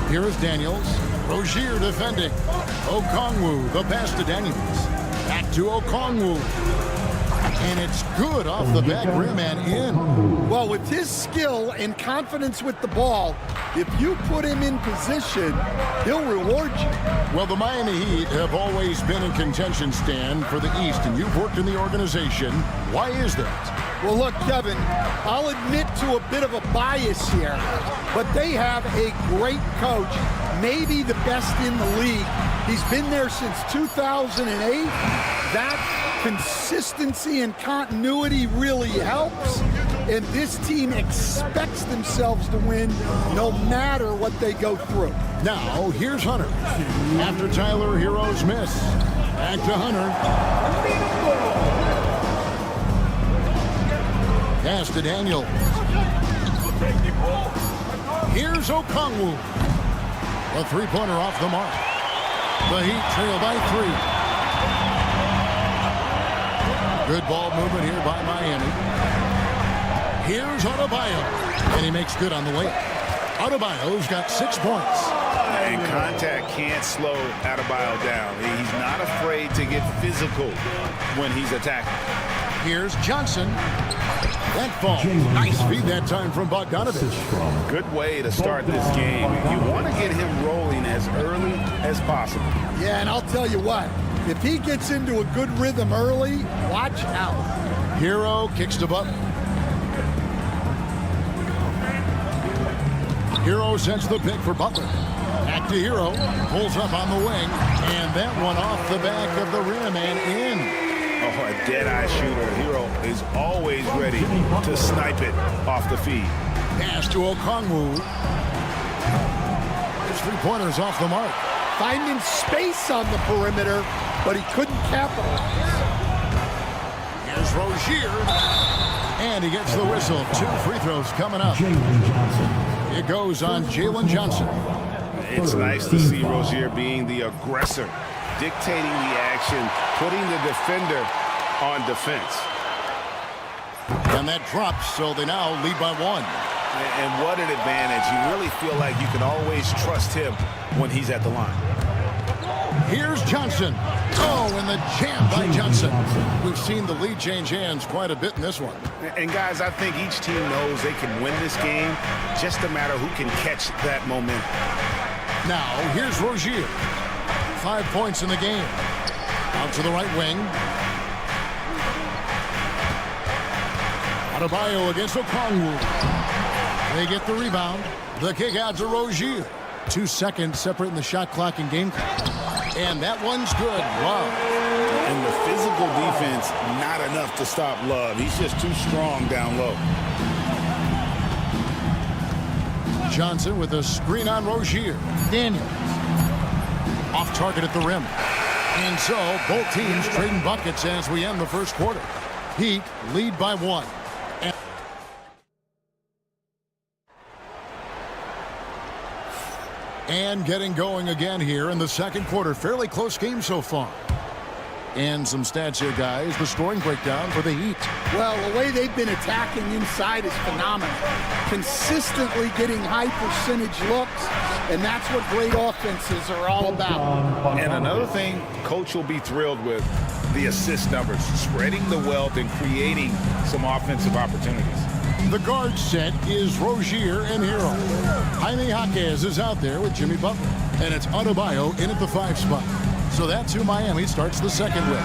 Here is Daniels. Rozier defending. Okongwu, the pass to Daniels. Back to Okongwu. And it's good off the back rim and in.
Well, with his skill and confidence with the ball, if you put him in position, he'll reward you.
Well, the Miami Heat have always been in contention, Stan, for the East, and you've worked in the organization. Why is that?
Well, look, Kevin, I'll admit to a bit of a bias here, but they have a great coach, maybe the best in the league. He's been there since 2008. That consistency and continuity really helps, and this team expects themselves to win no matter what they go through.
Now, here's Hunter. After Tyler Hero's miss, back to Hunter. Pass to Daniel. Here's Okongwu. A three-pointer off the mark. The Heat trail by 3. Good ball movement here by Miami. Here's Adebayo. And he makes good on the way. Adebayo's got 6 points.
And contact can't slow Adebayo down. He's not afraid to get physical when he's attacking.
Here's Johnson. That falls. Nice feed that time from Bogdanovich.
Good way to start this game. You want to get him rolling as early as possible.
Yeah, and I'll tell you what, if he gets into a good rhythm early, watch out.
Hero kicks to Butler. Hero sends the pick for Butler. Back to Hero. Pulls up on the wing. And that one off the back of the rim and in.
Oh, a dead-eye shooter. Hero is always ready to snipe it off the feed.
Pass to Okongwu. His three-pointers off the mark.
Finding space on the perimeter, but he couldn't capitalize.
Here's Rozier. And he gets the whistle. 2 free throws coming up. It goes on Jalen Johnson.
It's nice to see Rozier being the aggressor, dictating the action, putting the defender on defense.
And that drops, so they now lead by 1.
And what an advantage. You really feel like you can always trust him when he's at the line.
Here's Johnson. Oh, and the jam by Johnson. We've seen the lead change hands quite a bit in this one.
And guys, I think each team knows they can win this game. Just a matter who can catch that momentum.
Now, here's Rozier. 5 points in the game. Out to the right wing. Adebayo against Okongwu. They get the rebound. The kick out to Rozier. 2 seconds separating the shot clock and game clock. And that one's good. Love.
And the physical defense, not enough to stop Love. He's just too strong down low.
Johnson with a screen on Rozier. Daniels. Off target at the rim. And so both teams trading buckets as we end the first quarter. Heat lead by 1. And getting going again here in the second quarter. Fairly close game so far. And some stats here, guys. The scoring breakdown for the Heat.
Well, the way they've been attacking inside is phenomenal. Consistently getting high percentage looks, and that's what great offenses are all about.
And another thing Coach will be thrilled with, the assist numbers, spreading the wealth and creating some offensive opportunities.
The guard set is Rozier and Hero. Jaime Jaquez is out there with Jimmy Butler. And it's Adebayo in at the 5 spot. So that's who Miami starts the second with.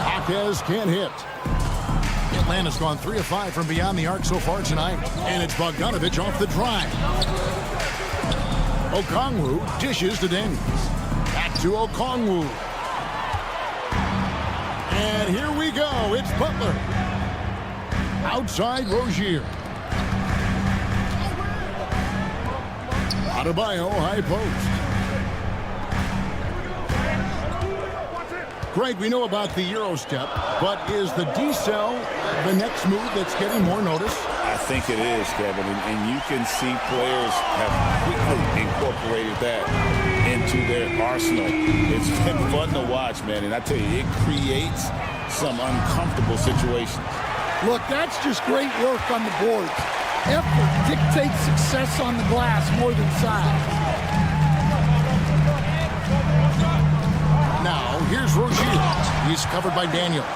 Jaquez can't hit. Atlanta's gone 3 of 5 from beyond the arc so far tonight. And it's Bogdanovich off the drive. Okongwu dishes to Daniels. Back to Okongwu. And here we go. It's Butler. Outside Rozier. Adebayo high post. Greg, we know about the Euro step, but is the decel the next move that's getting more notice?
I think it is, Kevin, and you can see players have quickly incorporated that into their arsenal. It's been fun to watch, man, and I tell you, it creates some uncomfortable situations.
Look, that's just great work on the boards. Effort dictates success on the glass more than size.
Now, here's Rozier. He's covered by Daniels.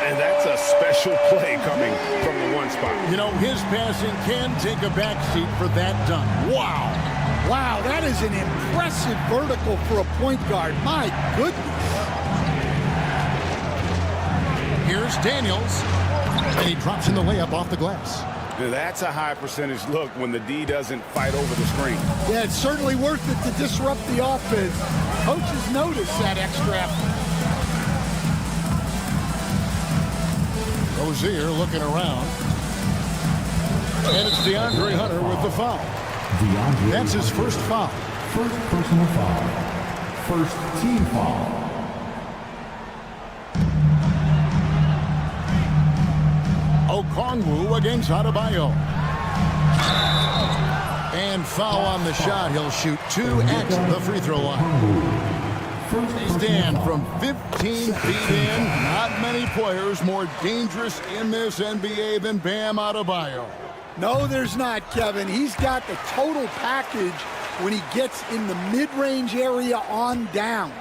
And that's a special play coming from the 1 spot.
You know, his passing can take a backseat for that dunk. Wow.
Wow, that is an impressive vertical for a point guard. My goodness.
Here's Daniels. And he drops in the layup off the glass.
That's a high percentage look when the D doesn't fight over the screen.
Yeah, it's certainly worth it to disrupt the offense. Coaches notice that extra effort.
Rozier looking around. And it's DeAndre Hunter with the foul. That's his first foul.
First personal foul. First team foul.
Okongwu against Adebayo. And foul on the shot. He'll shoot 2 at the free throw line. They stand from 15 feet in. Not many players more dangerous in this NBA than Bam Adebayo.
No, there's not, Kevin. He's got the total package when he gets in the mid-range area on down.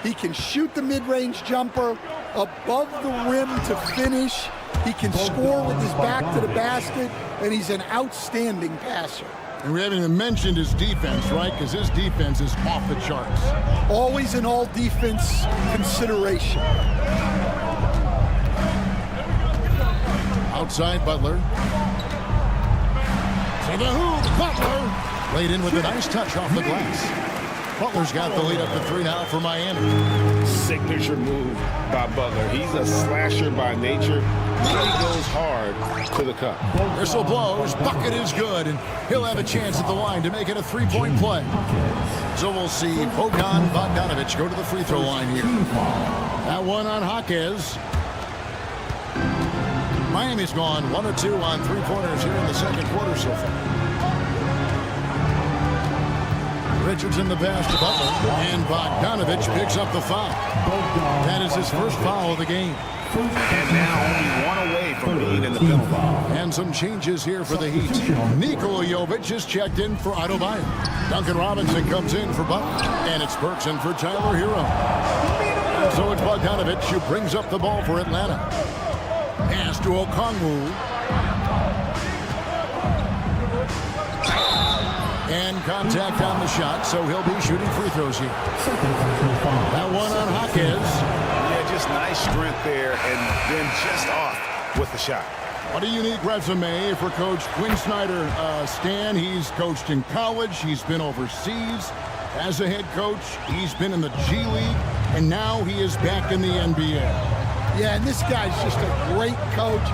He can shoot the mid-range jumper above the rim to finish. He can score with his back to the basket, and he's an outstanding passer.
And we haven't even mentioned his defense, right? Because his defense is off the charts.
Always an all-defense consideration.
Outside Butler. To the hoop, Butler. Laid in with a nice touch off the glass. Butler's got the lead up to 3 now for Miami.
Signature move by Butler. He's a slasher by nature. Really goes hard to the cup.
Whistle blows. Bucket is good, and he'll have a chance at the line to make it a 3-point play. So we'll see Bogdanovich go to the free throw line here. That one on Jaquez. Miami's gone 1 of 2 on 3-pointers here in the second quarter so far. Richardson the pass to Butler, and Bogdanovich picks up the foul. That is his first foul of the game.
And now only one away from being in the penalty.
And some changes here for the Heat. Nikola Jovic is checked in for Adebayo. Duncan Robinson comes in for Butler, and it's Berkson for Tyler Hero. And so it's Bogdanovich who brings up the ball for Atlanta. Pass to Okongwu. And contact on the shot, so he'll be shooting free throws here. That one on Hawkins.
Yeah, just nice strength there, and then just off with the shot.
What a unique resume for Coach Quinn Snyder. Stan, he's coached in college. He's been overseas as a head coach. He's been in the G League, and now he is back in the NBA.
Yeah, and this guy's just a great coach.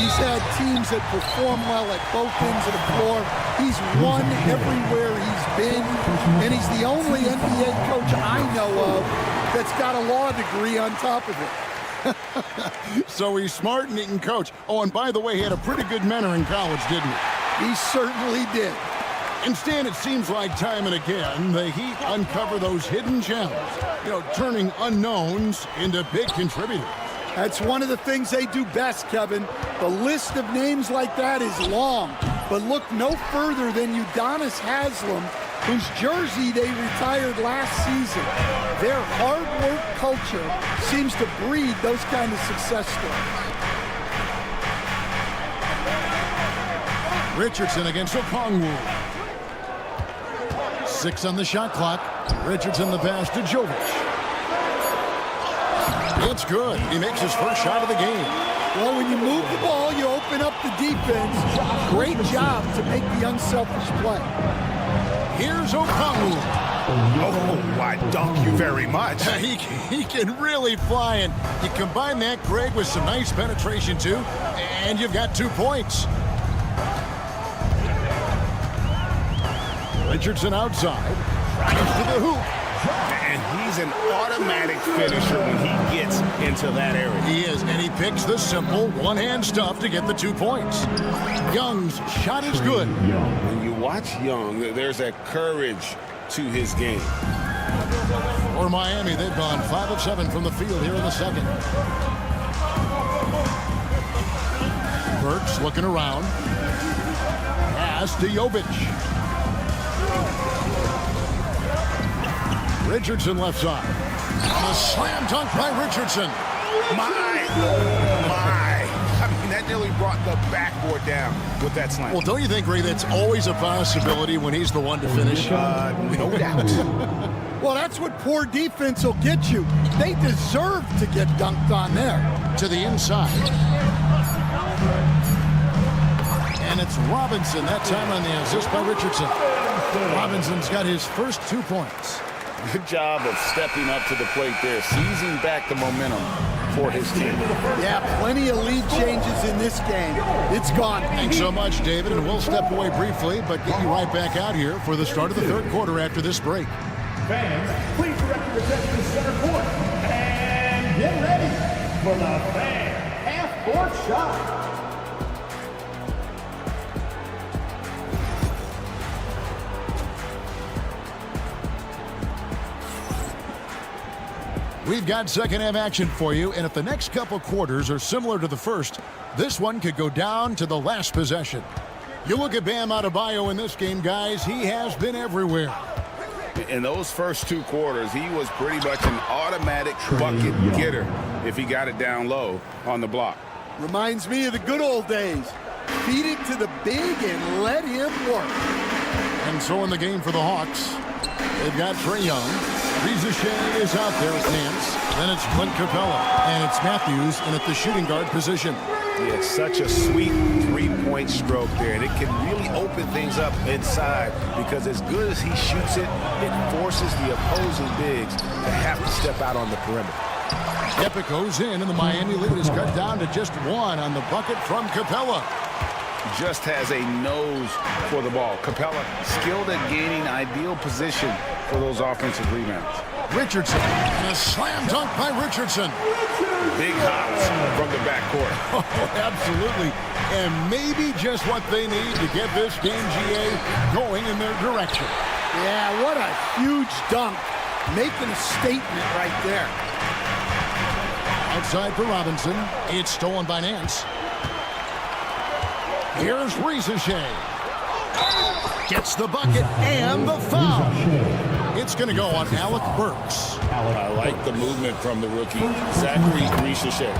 He's had teams that perform well at both ends of the floor. He's won everywhere he's been, and he's the only NBA coach I know of that's got a law degree on top of it.
So he's smart and he can coach. Oh, and by the way, he had a pretty good mentor in college, didn't he?
He certainly did.
And Stan, it seems like time and again, the Heat uncover those hidden gems, turning unknowns into big contributors.
That's one of the things they do best, Kevin. The list of names like that is long, but look no further than Udonis Haslem, whose jersey they retired last season. Their hard work culture seems to breed those kind of success stories.
Richardson against Okongwu. 6 on the shot clock. Richardson the pass to Jovic. It's good. He makes his first shot of the game.
Well, when you move the ball, you open up the defense. Great job to make the unselfish play.
Here's Okongwu.
Oh, I dunk you very much.
He can really fly, and you combine that, Greg, with some nice penetration, too, and you've got 2 points. Richardson outside. Drives to the hoop.
And he's an automatic finisher when he gets into that area.
He is, and he picks the simple one-hand stuff to get the 2 points. Young's shot is good.
When you watch Young, there's that courage to his game.
For Miami, they've gone 5 of 7 from the field here in the second. Burks looking around. Pass to Jovic. Richardson left side. A slam dunk by Richardson.
My. I mean, that nearly brought the backboard down with that slam.
Well, don't you think, Ray, that's always a possibility when he's the one to finish?
No doubt.
Well, that's what poor defense will get you. They deserve to get dunked on there.
To the inside. And it's Robinson, that time on the assist by Richardson. Robinson's got his first 2 points.
Good job of stepping up to the plate there, seizing back the momentum for his team.
Yeah, plenty of lead changes in this game. It's gone.
Thanks so much, David, and we'll step away briefly, but get you right back out here for the start of the third quarter after this break.
Fans, please direct your attention to center court and get ready for the fan half-court shot.
We've got second half action for you, and if the next couple quarters are similar to the first, this one could go down to the last possession. You look at Bam Adebayo in this game, guys, he has been everywhere.
In those first 2 quarters, he was pretty much an automatic bucket getter if he got it down low on the block.
Reminds me of the good old days. Feed it to the big and let him work.
And so in the game for the Hawks, they've got Trae Young. Ricochet is out there with Nance. Then it's Clint Capella. And it's Matthews in at the shooting guard position.
Yeah, it's such a sweet 3-point stroke there, and it can really open things up inside because as good as he shoots it, it forces the opposing bigs to have to step out on the perimeter.
Epic goes in, and the Miami lead is cut down to just 1 on the bucket from Capella.
Just has a nose for the ball. Capella skilled at gaining ideal position for those offensive rebounds.
Richardson, and a slam dunk by Richardson.
Big hops from the backcourt.
Oh, absolutely. And maybe just what they need to get this game, GA, going in their direction.
Yeah, what a huge dunk. Making a statement right there.
Outside for Robinson. It's stolen by Nance. Here's Ricochet. Gets the bucket and the foul. It's going to go on Alec Burks.
I like the movement from the rookie, Zachary Ricochet.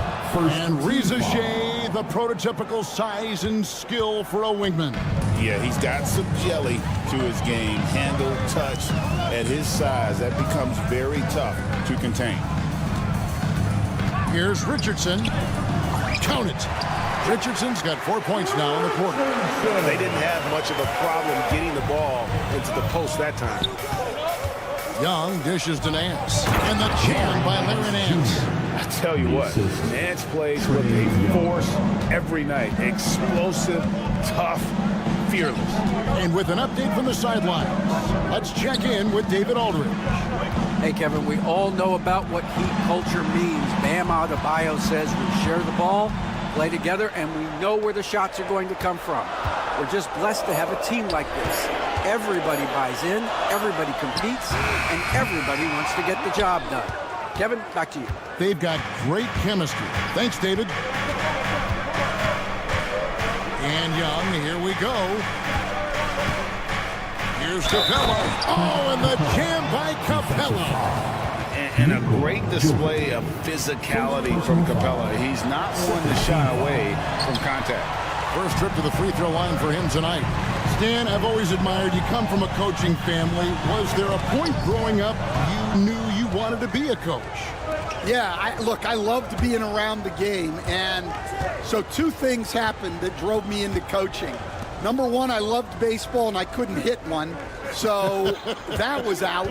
And Ricochet, the prototypical size and skill for a wingman.
Yeah, he's got some jelly to his game. Handle, touch. At his size, that becomes very tough to contain.
Here's Richardson. Count it. Richardson's got 4 points now in the quarter.
They didn't have much of a problem getting the ball into the post that time.
Young dishes to Nance. And the jam by Larry Nance.
I tell you what, Nance plays with a force every night. Explosive, tough, fearless.
And with an update from the sidelines, let's check in with David Aldridge.
Hey, Kevin, we all know about what Heat culture means. Bam Adebayo says we share the ball, play together, and we know where the shots are going to come from. We're just blessed to have a team like this. Everybody buys in, everybody competes, and everybody wants to get the job done. Kevin, back to you.
They've got great chemistry. Thanks, David. And Young, here we go. Here's Capella. Oh, and the jam by Capella.
And a great display of physicality from Capella. He's not one to shy away from contact.
First trip to the free throw line for him tonight. Stan, I've always admired you. Come from a coaching family. Was there a point growing up you knew you wanted to be a coach?
Yeah, I loved being around the game. And so two things happened that drove me into coaching. Number one, I loved baseball and I couldn't hit one. So that was out.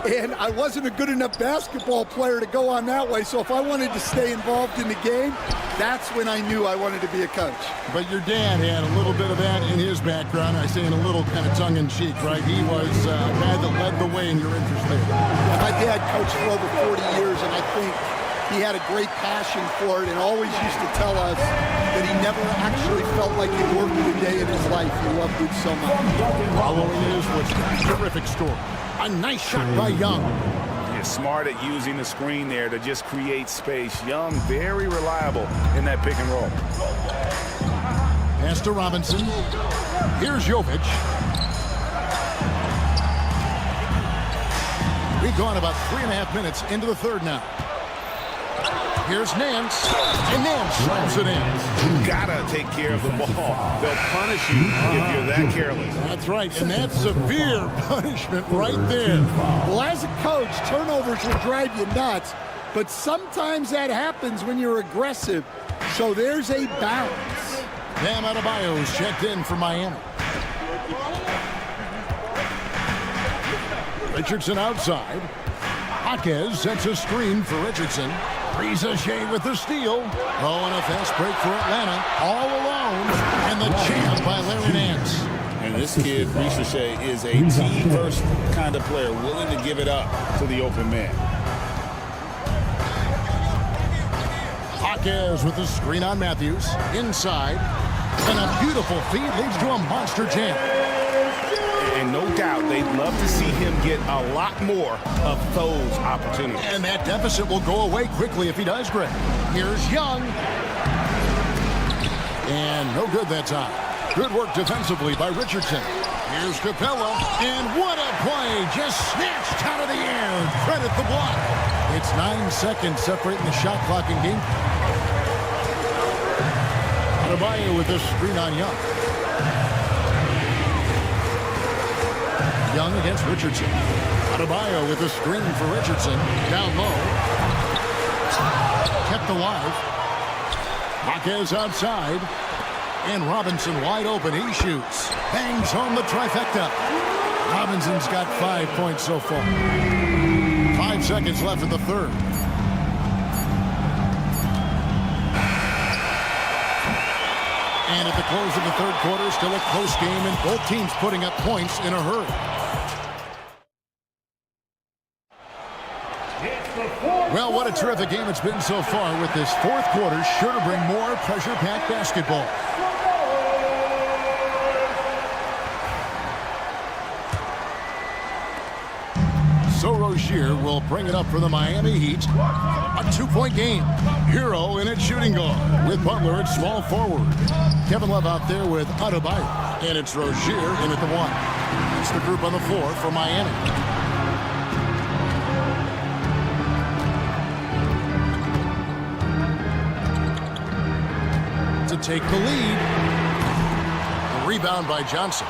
And I wasn't a good enough basketball player to go on that way. So if I wanted to stay involved in the game, that's when I knew I wanted to be a coach.
But your dad had a little bit of that in his background. I say in a little kind of tongue-in-cheek, right? He was a guy that led the way in your interest there.
My dad coached for over 40 years, and I think he had a great passion for it and always used to tell us that he never actually felt like he worked a day in his life. He loved it so much.
Following is what's a terrific score. A nice shot by Young.
He's smart at using the screen there to just create space. Young, very reliable in that pick and roll.
Pass to Robinson. Here's Jovic. We've gone about 3.5 minutes into the third now. Here's Nance, and Nance slams it in.
You gotta take care of the ball. They'll punish you if you're that careless.
That's right, and that's severe punishment right there.
Well, as a coach, turnovers will drive you nuts, but sometimes that happens when you're aggressive. So there's a balance.
Bam Adebayo's checked in for Miami. Richardson outside. Jaquez sets a screen for Richardson. Ricochet with the steal. Oh, and a fast break for Atlanta. All alone. And the jam by Larry Nance.
And this kid, Ricochet, is a team-first kind of player, willing to give it up to the open man.
Jaquez with the screen on Matthews. Inside. And a beautiful feed leads to a monster jam.
And no doubt they'd love to see him get a lot more of those opportunities.
And that deficit will go away quickly if he does, Greg. Here's Young. And no good that time. Good work defensively by Richardson. Here's Capella. And what a play. Just snatched out of the air. Credit the block. It's 9 seconds separating the shot clock and game. Adebayo with this screen on Young. Young against Richardson. Adebayo with a screen for Richardson. Down low. Kept alive. Jaquez outside. And Robinson wide open. He shoots. Bangs home the trifecta. Robinson's got 5 points so far. 5 seconds left in the third. And at the close of the third quarter, still a close game, and both teams putting up points in a hurry. Well, what a terrific game it's been so far, with this fourth quarter sure to bring more pressure-packed basketball. So Rozier will bring it up for the Miami Heat. A 2-point game. Hero in at shooting guard with Butler at small forward. Kevin Love out there with Adebayo. And it's Rozier in at the 1. It's the group on the floor for Miami. To take the lead. A rebound by Johnson.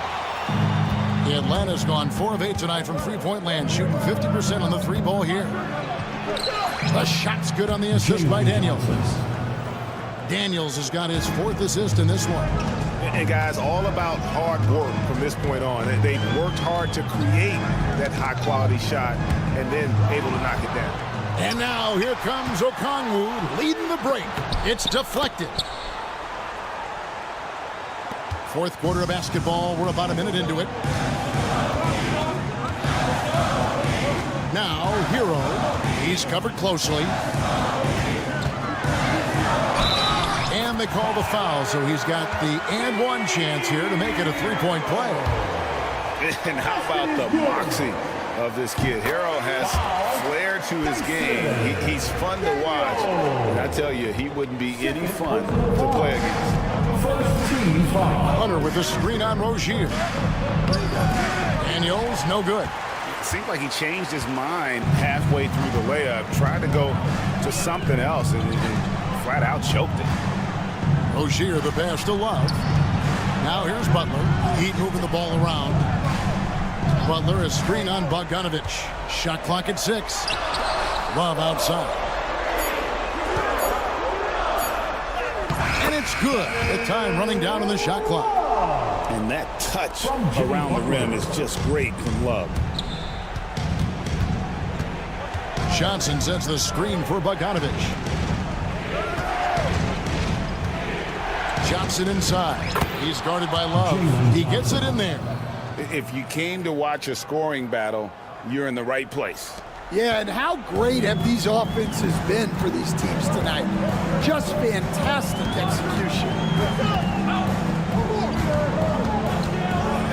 Atlanta's gone 4 of 8 tonight from three-point land, shooting 50% on the 3-ball here. The shot's good on the assist by Daniels. Daniels has got his 4th assist in this one.
And guys, all about hard work from this point on. They worked hard to create that high-quality shot and then able to knock it down.
And now here comes Okongwu leading the break. It's deflected. 4th quarter of basketball. We're about a minute into it. Now, Hero. He's covered closely. And they call the foul, so he's got the and one chance here to make it a 3-point play.
And how about the moxie of this kid? Hero has flair to his game. He's fun to watch. And I tell you, he wouldn't be any fun to play against.
Hunter with the screen on Rozier. Daniels, no good.
It seemed like he changed his mind halfway through the layup, tried to go to something else, and flat out choked it.
Rozier, the pass to Love. Now here's Butler. Heat moving the ball around. Butler is screen on Bogdanovich. Shot clock at 6. Love outside. And it's good. The time running down on the shot clock.
And that touch around the rim is just great from Love.
Johnson sets the screen for Bogdanovich. Johnson inside. He's guarded by Love. He gets it in there.
If you came to watch a scoring battle, you're in the right place.
Yeah, and how great have these offenses been for these teams tonight? Just fantastic execution.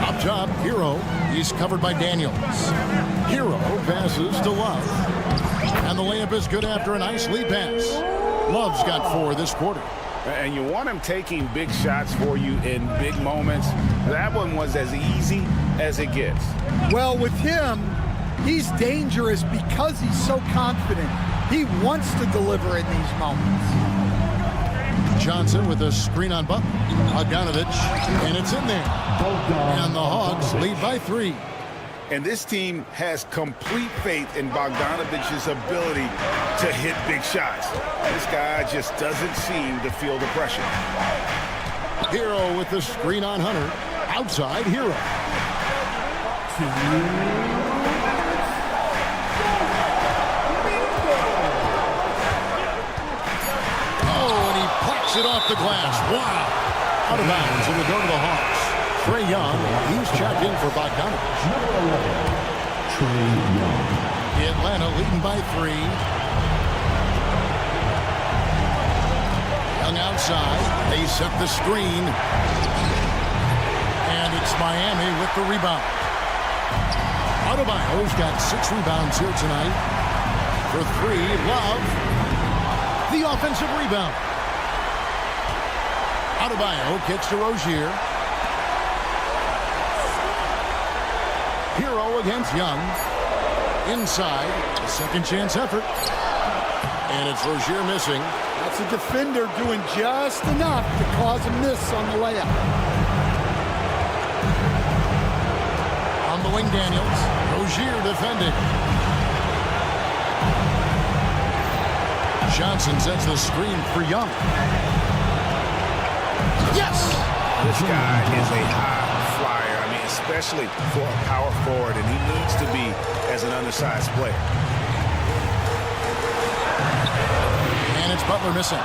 Up top, Hero. He's covered by Daniels. Hero passes to Love. And the layup is good after a nice lead pass. Love's got 4 this quarter.
And you want him taking big shots for you in big moments. That one was as easy as it gets.
Well, with him, he's dangerous because he's so confident. He wants to deliver in these moments.
Johnson with a screen on Butler. Bogdanovich, and it's in there. And the Hawks lead by 3.
And this team has complete faith in Bogdanovich's ability to hit big shots. This guy just doesn't seem to feel the pressure.
Hero with the screen on Hunter. Outside, Hero. Oh, and he plucks it off the glass. Wow. Out of bounds, and we go to the Hawks. Trae Young, he's checked in for Bogdanovich.
Trae Young.
Atlanta leading by 3. Young outside. They set the screen. And it's Miami with the rebound. Adebayo's got 6 rebounds here tonight. For 3, Love. The offensive rebound. Adebayo gets to Rozier. Hero against Young. Inside, a second chance effort. And it's Rozier missing.
That's a defender doing just enough to cause a miss on the layup.
On the wing, Daniels. Rozier defending. Johnson sets the screen for Young. Yes!
This guy is a high flyer. I mean, especially for a power forward, and he needs to be as an undersized player.
And it's Butler missing.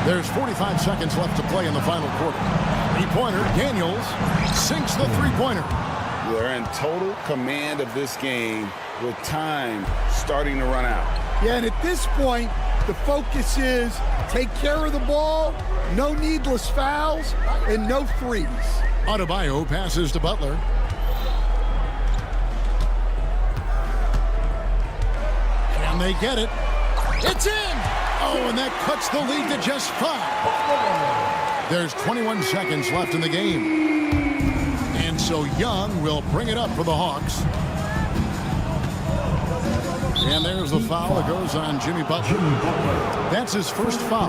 There's 45 seconds left to play in the final quarter. Three-pointer, Daniels sinks the three-pointer.
They're in total command of this game with time starting to run out.
Yeah, and at this point, The focus is take care of the ball, no needless fouls, and no threes.
Adebayo passes to Butler. Can they get it? It's in! Oh, and that cuts the lead to just 5. There's 21 seconds left in the game. And so Young will bring it up for the Hawks. And there's the foul that goes on Jimmy Butler. That's his first foul.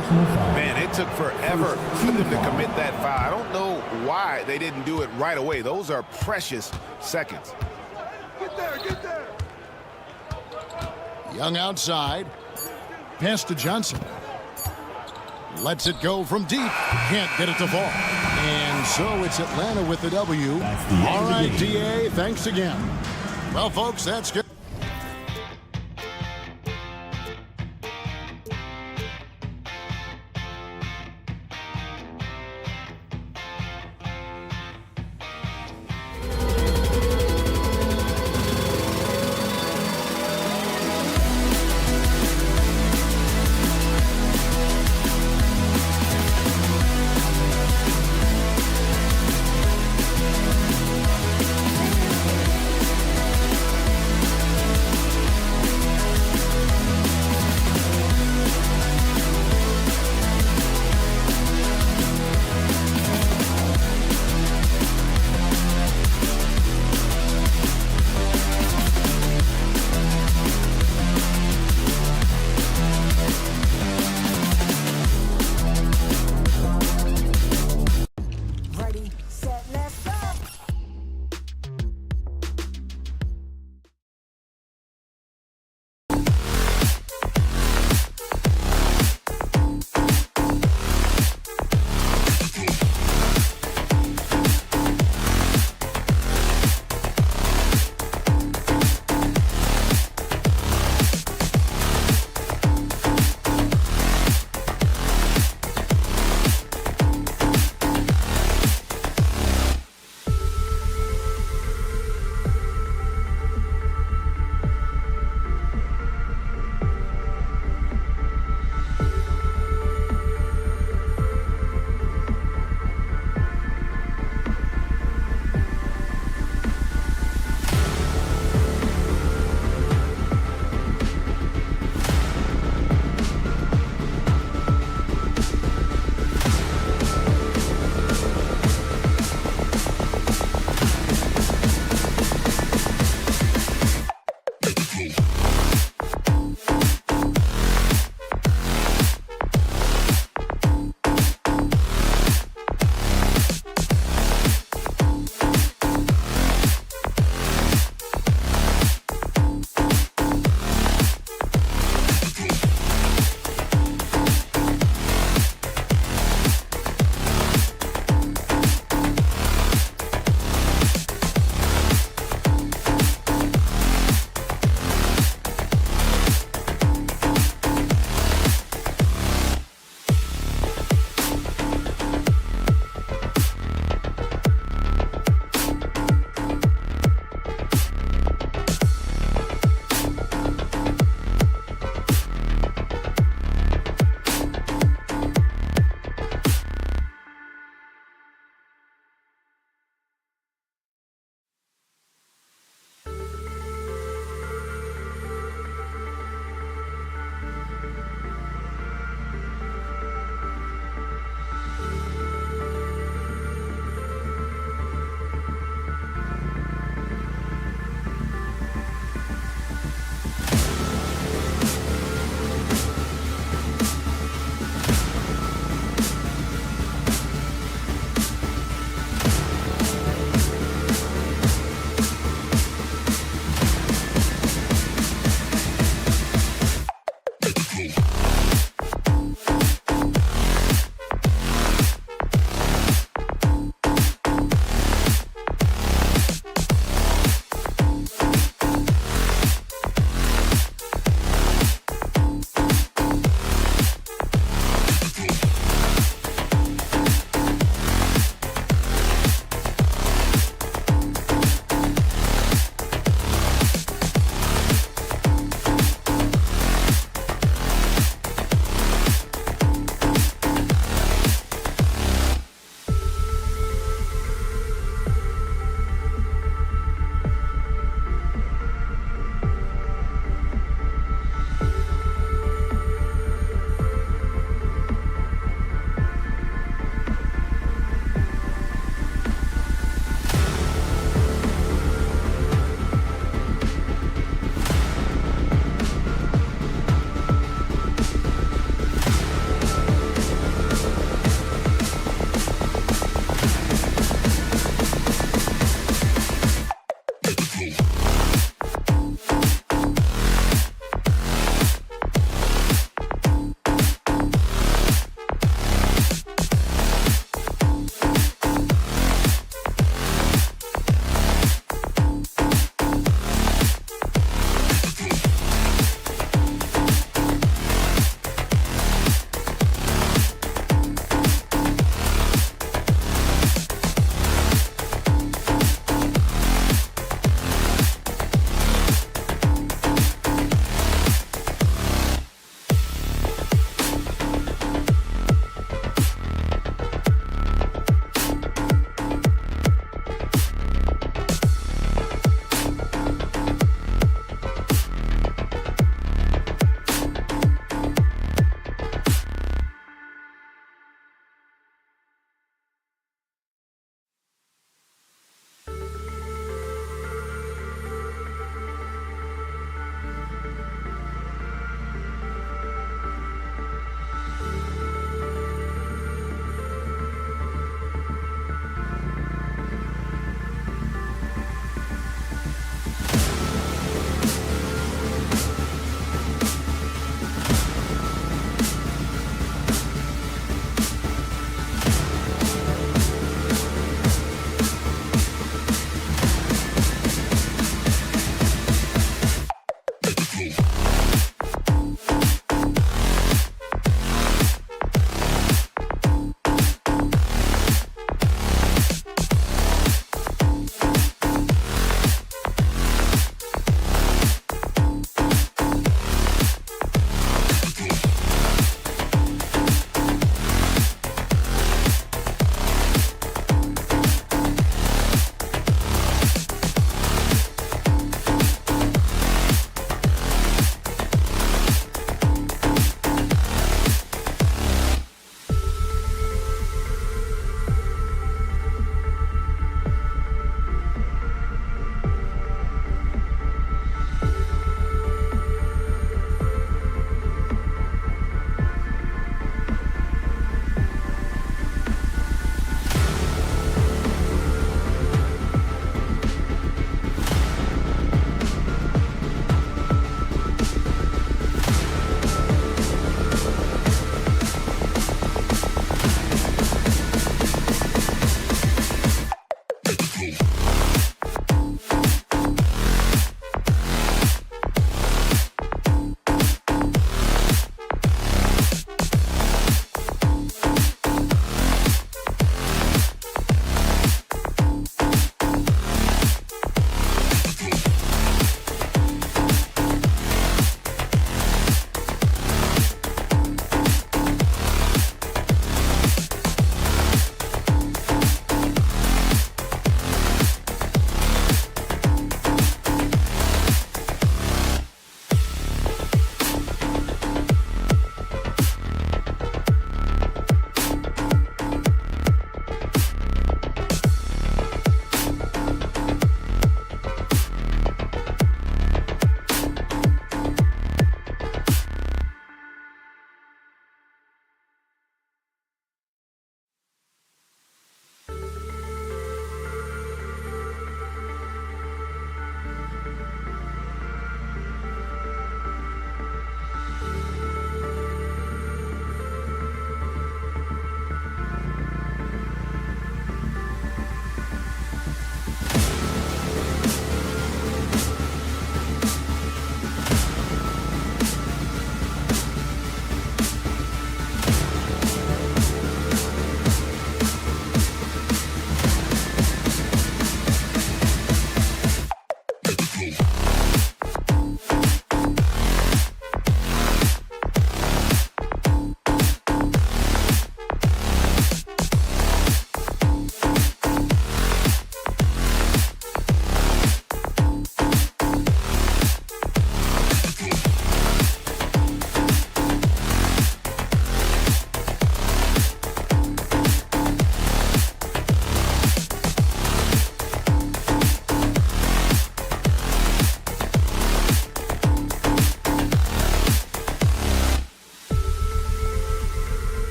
Man, it took forever for them to commit that foul. I don't know why they didn't do it right away. Those are precious seconds.
Get there.
Young outside. Pass to Johnson. Lets it go from deep. Can't get it to fall. And so it's Atlanta with the W. All right, DA, thanks again. Well, folks, that's good.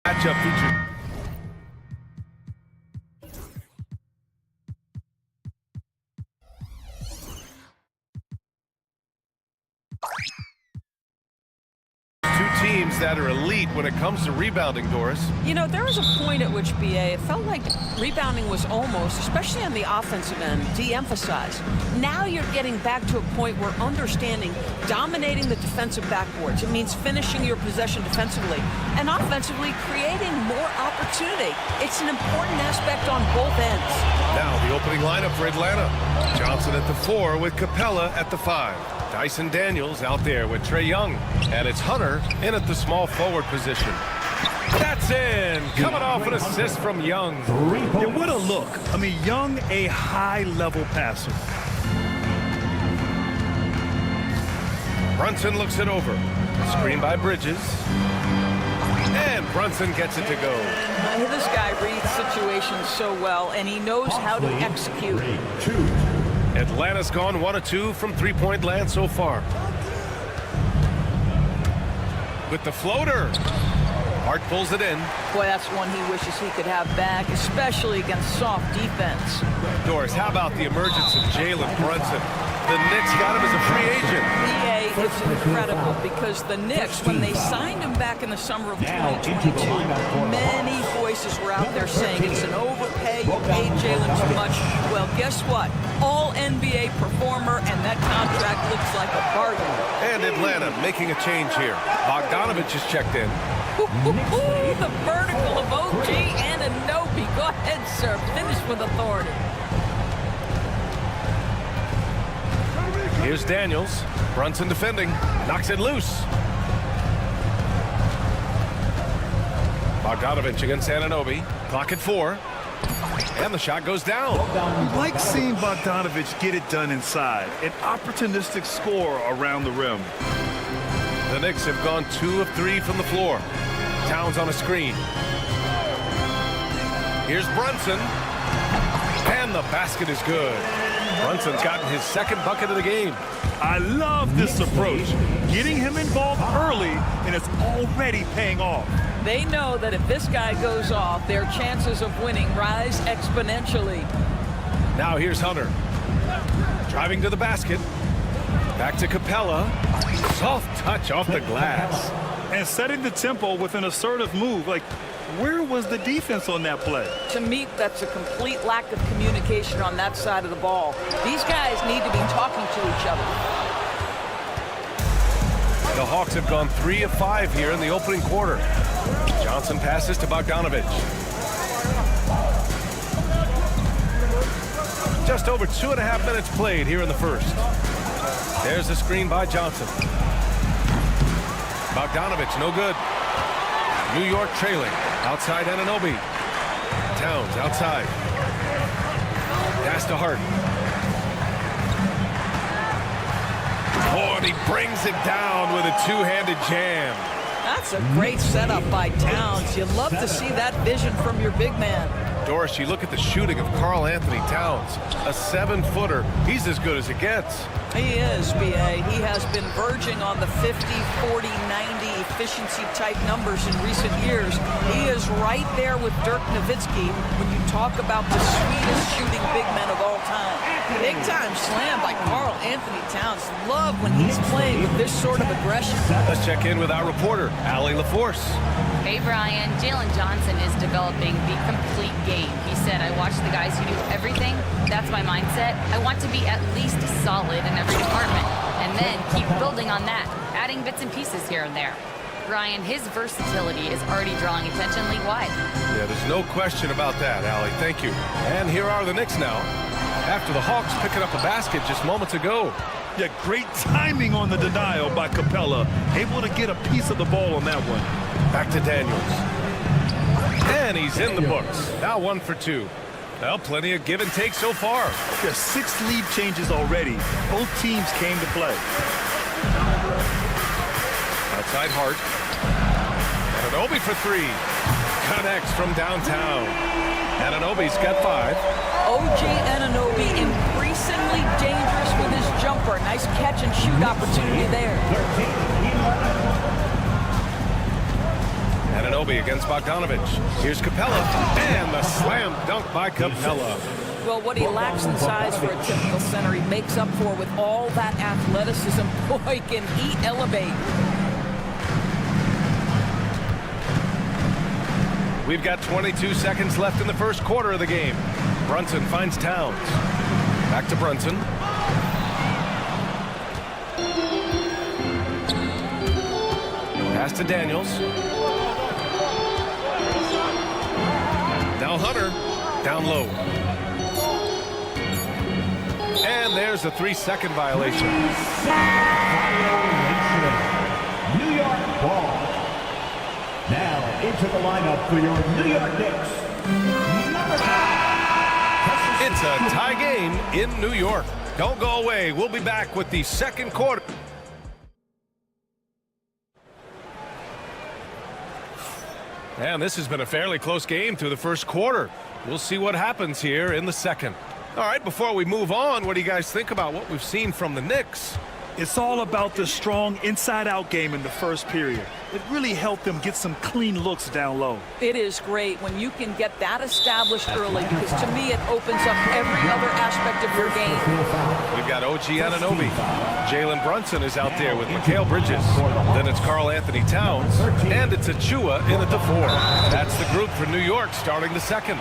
Matchup features. Two teams that are elite when it comes to rebounding, Doris.
You know, there was a point at which, BA, it felt like rebounding was almost, especially on the offensive end, de-emphasized. Now you're getting back to a point where understanding dominating the defensive backboards. It means finishing your possession defensively and offensively creating more opportunity. It's an important aspect on both ends.
Now the opening lineup for Atlanta. Johnson at the 4 with Capella at the 5. Dyson Daniels out there with Trae Young. And it's Hunter in at the small forward position. That's in! Coming off an assist from Young.
Yeah, what a look. I mean, Young, a high-level passer.
Brunson looks it over. Screen by Bridges. And Brunson gets it to go.
This guy reads situations so well, and he knows how to execute.
Atlanta's gone 1 of 2 from three-point land so far. With the floater. Hart pulls it in.
Boy, that's one he wishes he could have back, especially against soft defense.
Doris, how about the emergence of Jalen Brunson? The Knicks got him as a free agent.
EA is incredible because the Knicks, when they signed him back in the summer of 2022, many voices were out there saying it's an overpay, you paid Jalen too much. Well, guess what? All NBA performer, and that contract looks like a bargain.
And Atlanta making a change here. Bogdanovich is checked in.
The vertical of OG and Anunoby. Go ahead, sir. Finish with authority.
Here's Daniels. Brunson defending. Knocks it loose. Bogdanovich against Anunoby. Clock at 4. And the shot goes down.
I like seeing Bogdanovich get it done inside. An opportunistic score around the rim.
The Knicks have gone 2 of 3 from the floor. Towns on a screen. Here's Brunson. And the basket is good. Brunson's gotten his second bucket of the game.
I love this approach. Getting him involved early, and it's already paying off.
They know that if this guy goes off, their chances of winning rise exponentially.
Now here's Hunter. Driving to the basket. Back to Capella. Soft touch off the glass.
And setting the tempo with an assertive move. Like, where was the defense on that play?
To me, that's a complete lack of communication on that side of the ball. These guys need to be talking to each other.
The Hawks have gone 3 of 5 here in the opening quarter. Johnson passes to Bogdanovich. Just over 2.5 minutes played here in the first. There's the screen by Johnson. Bogdanovich, no good. New York trailing. Outside Anunoby. Towns outside. Pass to Hart. Oh, and he brings it down with a two-handed jam.
That's a great setup by Towns. You love to see that vision from your big man.
Doris, you look at the shooting of Karl Anthony Towns. A 7-footer. He's as good as it gets.
He is, B.A. He has been verging on the 50, 40, 90 efficiency type numbers in recent years. He is right there with Dirk Nowitzki when you talk about the sweetest shooting big men of all time. Big time slam by Karl Anthony Towns. Love when he's playing with this sort of aggression.
Let's check in with our reporter, Allie LaForce.
Hey, Brian. Jalen Johnson is developing the complete game. He said, I watch the guys who do everything. That's my mindset. I want to be at least solid in every department. And then keep building on that, adding bits and pieces here and there. Brian, his versatility is already drawing attention league-wide.
Yeah, there's no question about that, Allie. Thank you. And here are the Knicks now. After the Hawks picking up a basket just moments ago.
Yeah, great timing on the denial by Capella. Able to get a piece of the ball on that one.
Back to Daniels. And he's in the books. Now 1 for 2. Well, plenty of give and take so far.
There's 6 lead changes already. Both teams came to play.
Outside Hart. Anunoby for 3. Connects from downtown. Anunoby's got 5.
OG Anunoby increasingly dangerous with his jump jumper. Nice catch and shoot opportunity there.
Anunoby against Bogdanovich. Here's Capella, and the slam dunk by Capella.
Well, what he lacks in size for a typical center, he makes up for with all that athleticism. Boy, can he elevate.
We've got 22 seconds left in the first quarter of the game. Brunson finds Towns. Back to Brunson. Pass to Daniels. Now Hunter, down low. And there's a 3-second violation.
New York ball. Now into the lineup for your New York Knicks. Number 5.
It's a tie game in New York. Don't go away. We'll be back with the second quarter. And this has been a fairly close game through the first quarter. We'll see what happens here in the second. All right, before we move on, what do you guys think about what we've seen from the Knicks?
It's all about the strong inside-out game in the first period. It really helped them get some clean looks down low.
It is great when you can get that established early, because to me it opens up every other aspect of your game.
We've got OG Anunoby. Jalen Brunson is out there with Mikal Bridges. Then it's Karl Anthony Towns. And it's Achua in at the 4. That's the group for New York starting the second.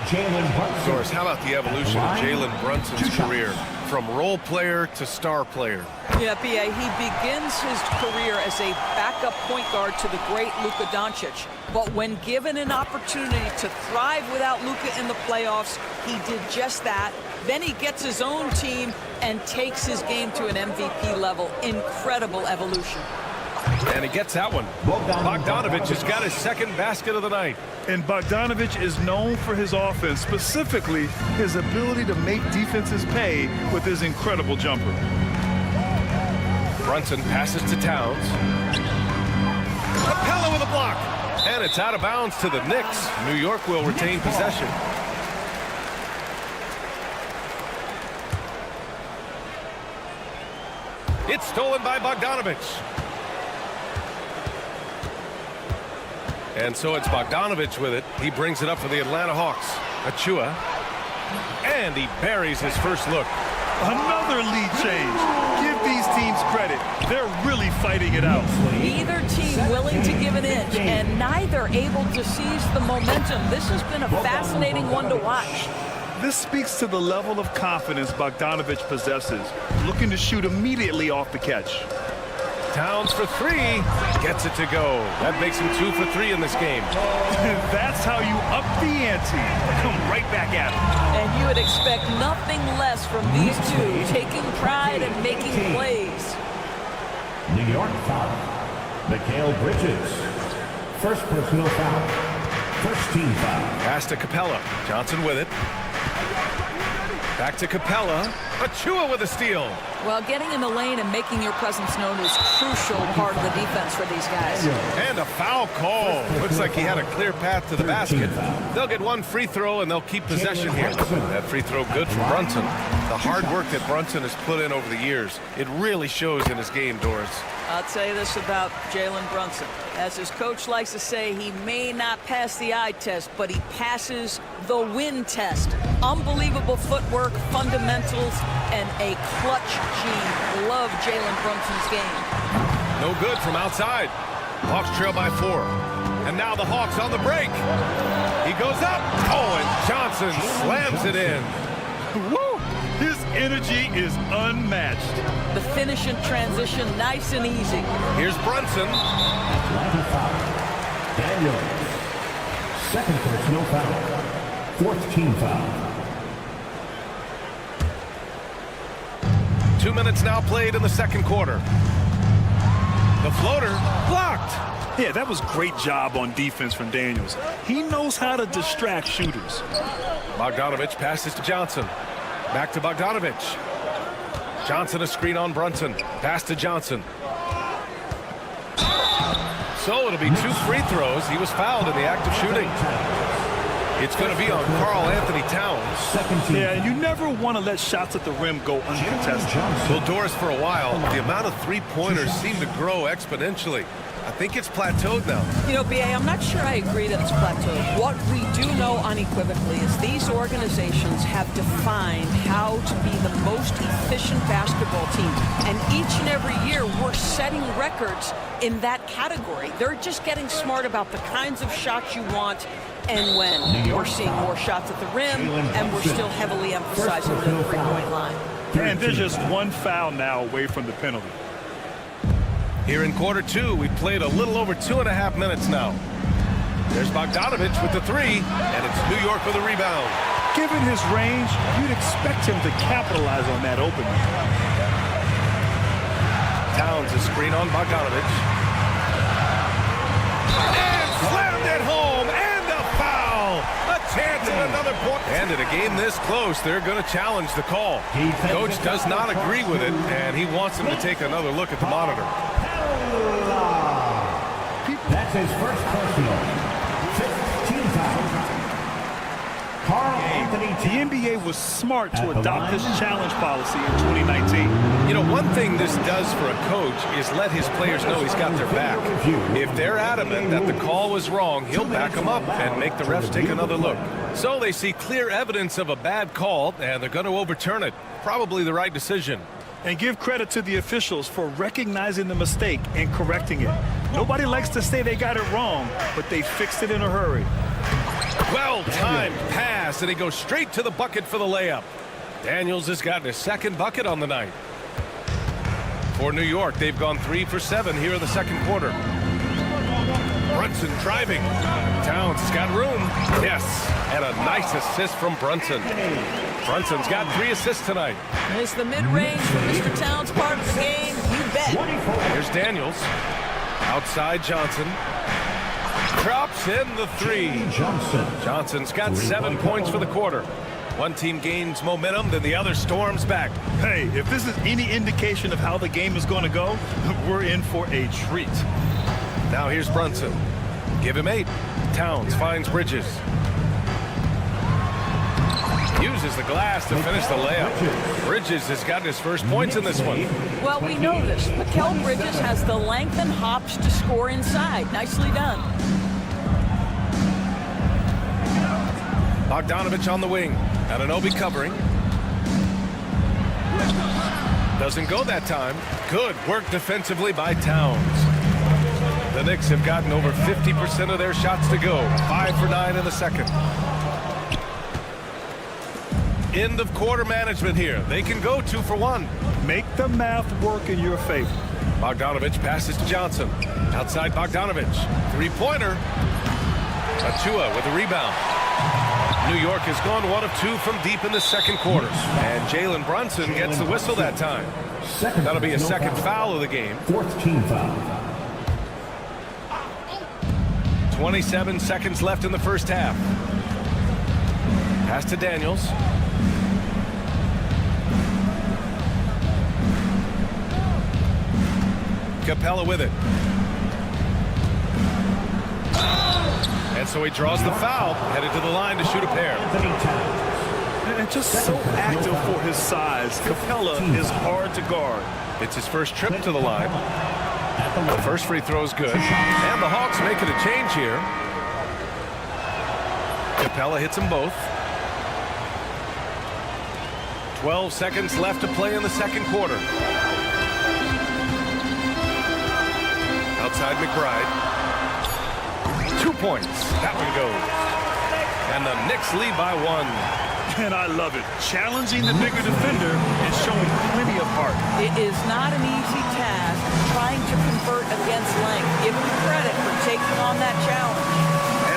Doris, how about the evolution of Jalen Brunson's career? From role player to star player.
Yeah, B.A., he begins his career as a backup point guard to the great Luka Doncic. But when given an opportunity to thrive without Luka in the playoffs, he did just that. Then he gets his own team and takes his game to an MVP level. Incredible evolution.
And he gets that one. Bogdanovich has got his second basket of the night.
And Bogdanovich is known for his offense, specifically his ability to make defenses pay with his incredible jumper.
Brunson passes to Towns. Capella with a block. And it's out of bounds to the Knicks. New York will retain possession. It's stolen by Bogdanovich. And so it's Bogdanovich with it. He brings it up for the Atlanta Hawks. Achua. And he buries his first look.
Another lead change. Give these teams credit. They're really fighting it out.
Neither team willing to give an inch, and neither able to seize the momentum. This has been a fascinating one to watch.
This speaks to the level of confidence Bogdanovich possesses, looking to shoot immediately off the catch.
Towns for 3, gets it to go. That makes him 2 for 3 in this game.
That's how you up the ante. Come right back at him.
And you would expect nothing less from these two, taking pride and making plays.
New York foul. Mikal Bridges. First personal foul. First team foul.
Pass to Capella. Johnson with it. Back to Capella. Achua with a steal.
Well, getting in the lane and making your presence known is crucial part of the defense for these guys.
And a foul call. Looks like he had a clear path to the basket. They'll get one free throw and they'll keep possession here. That free throw good from Brunson. The hard work that Brunson has put in over the years, it really shows in his game, Doris.
I'll tell you this about Jalen Brunson. As his coach likes to say, he may not pass the eye test, but he passes the win test. Unbelievable footwork, fundamentals, and a clutch gene. Love Jalen Brunson's game.
No good from outside. Hawks trail by 4. And now the Hawks on the break. He goes up. Oh, and Johnson slams it in.
Woo! His energy is unmatched.
The finish in transition, nice and easy.
Here's Brunson.
Atlanta foul. Daniels. Second personal foul. Fourth team foul.
2 minutes now played in the second quarter. The floater blocked.
Yeah, that was great job on defense from Daniels. He knows how to distract shooters.
Bogdanovich passes to Johnson. Back to Bogdanovich. Johnson a screen on Brunson. Pass to Johnson. So it'll be 2 free throws. He was fouled in the act of shooting. It's going to be on Karl Anthony Towns.
second team.
Yeah, you never want to let shots at the rim go uncontested.
Well, Doris, for a while, the amount of three-pointers seemed to grow exponentially. I think it's plateaued now.
You know, B.A., I'm not sure I agree that it's plateaued. What we do know unequivocally is these organizations have defined how to be the most efficient basketball team. And each and every year, we're setting records in that category. They're just getting smart about the kinds of shots you want and when. We're seeing more shots at the rim, and we're still heavily emphasizing the three-point line.
And they're just one foul now away from the penalty.
Here in quarter two, we played a little over 2.5 minutes now. There's Bogdanovich with the three, and it's New York with a rebound.
Given his range, you'd expect him to capitalize on that opening.
Towns is screen on Bogdanovich. And slammed it home, and a foul. A chance at another point. And in a game this close, they're going to challenge the call. Coach does not agree with it, and he wants him to take another look at the monitor.
That's his first personal. 15 foul. Carl Anthony.
The NBA was smart to adopt this challenge policy in 2019.
You know, one thing this does for a coach is let his players know he's got their back. If they're adamant that the call was wrong, he'll back them up and make the refs take another look. So they see clear evidence of a bad call, and they're going to overturn it. Probably the right decision.
And give credit to the officials for recognizing the mistake and correcting it. Nobody likes to say they got it wrong, but they fixed it in a hurry.
Well-timed pass, and he goes straight to the bucket for the layup. Daniels has gotten his second bucket on the night. For New York, they've gone 3 for 7 here in the second quarter. Brunson driving. Towns has got room. Yes, and a nice assist from Brunson. Brunson's got 3 assists tonight.
Is the mid-range for Mr. Towns part of the game? You bet.
Here's Daniels. Outside Johnson. Drops in the 3. Johnson's got 7 points for the quarter. One team gains momentum, then the other storms back.
Hey, if this is any indication of how the game is going to go, we're in for a treat.
Now here's Brunson. Give him 8. Towns finds Bridges. Uses the glass to finish the layup. Bridges has gotten his first points in this one.
Well, we know this. Mikal Bridges has the length and hops to score inside. Nicely done.
Bogdanovich on the wing. Anunoby covering. Doesn't go that time. Good work defensively by Towns. The Knicks have gotten over 50% of their shots to go. 5 for 9 in the second. End of quarter management here. They can go 2 for 1.
Make the math work in your favor.
Bogdanovich passes to Johnson. Outside Bogdanovich. Three-pointer. Achua with a rebound. New York has gone 1 of 2 from deep in the second quarter. And Jalen Brunson gets the whistle that time. That'll be a second foul of the game.
4th team foul.
27 seconds left in the first half. Pass to Daniels. Capella with it. And so he draws the foul, headed to the line to shoot a pair.
And just so active for his size, Capella is hard to guard.
It's his first trip to the line. The first free throw is good. And the Hawks making a change here. Capella hits them both. 12 seconds left to play in the second quarter. Outside McBride. 2 points. That one goes. And the Knicks lead by 1.
And I love it. Challenging the bigger defender and showing plenty of heart.
It is not an easy task trying to convert against length. Give him credit for taking on that challenge.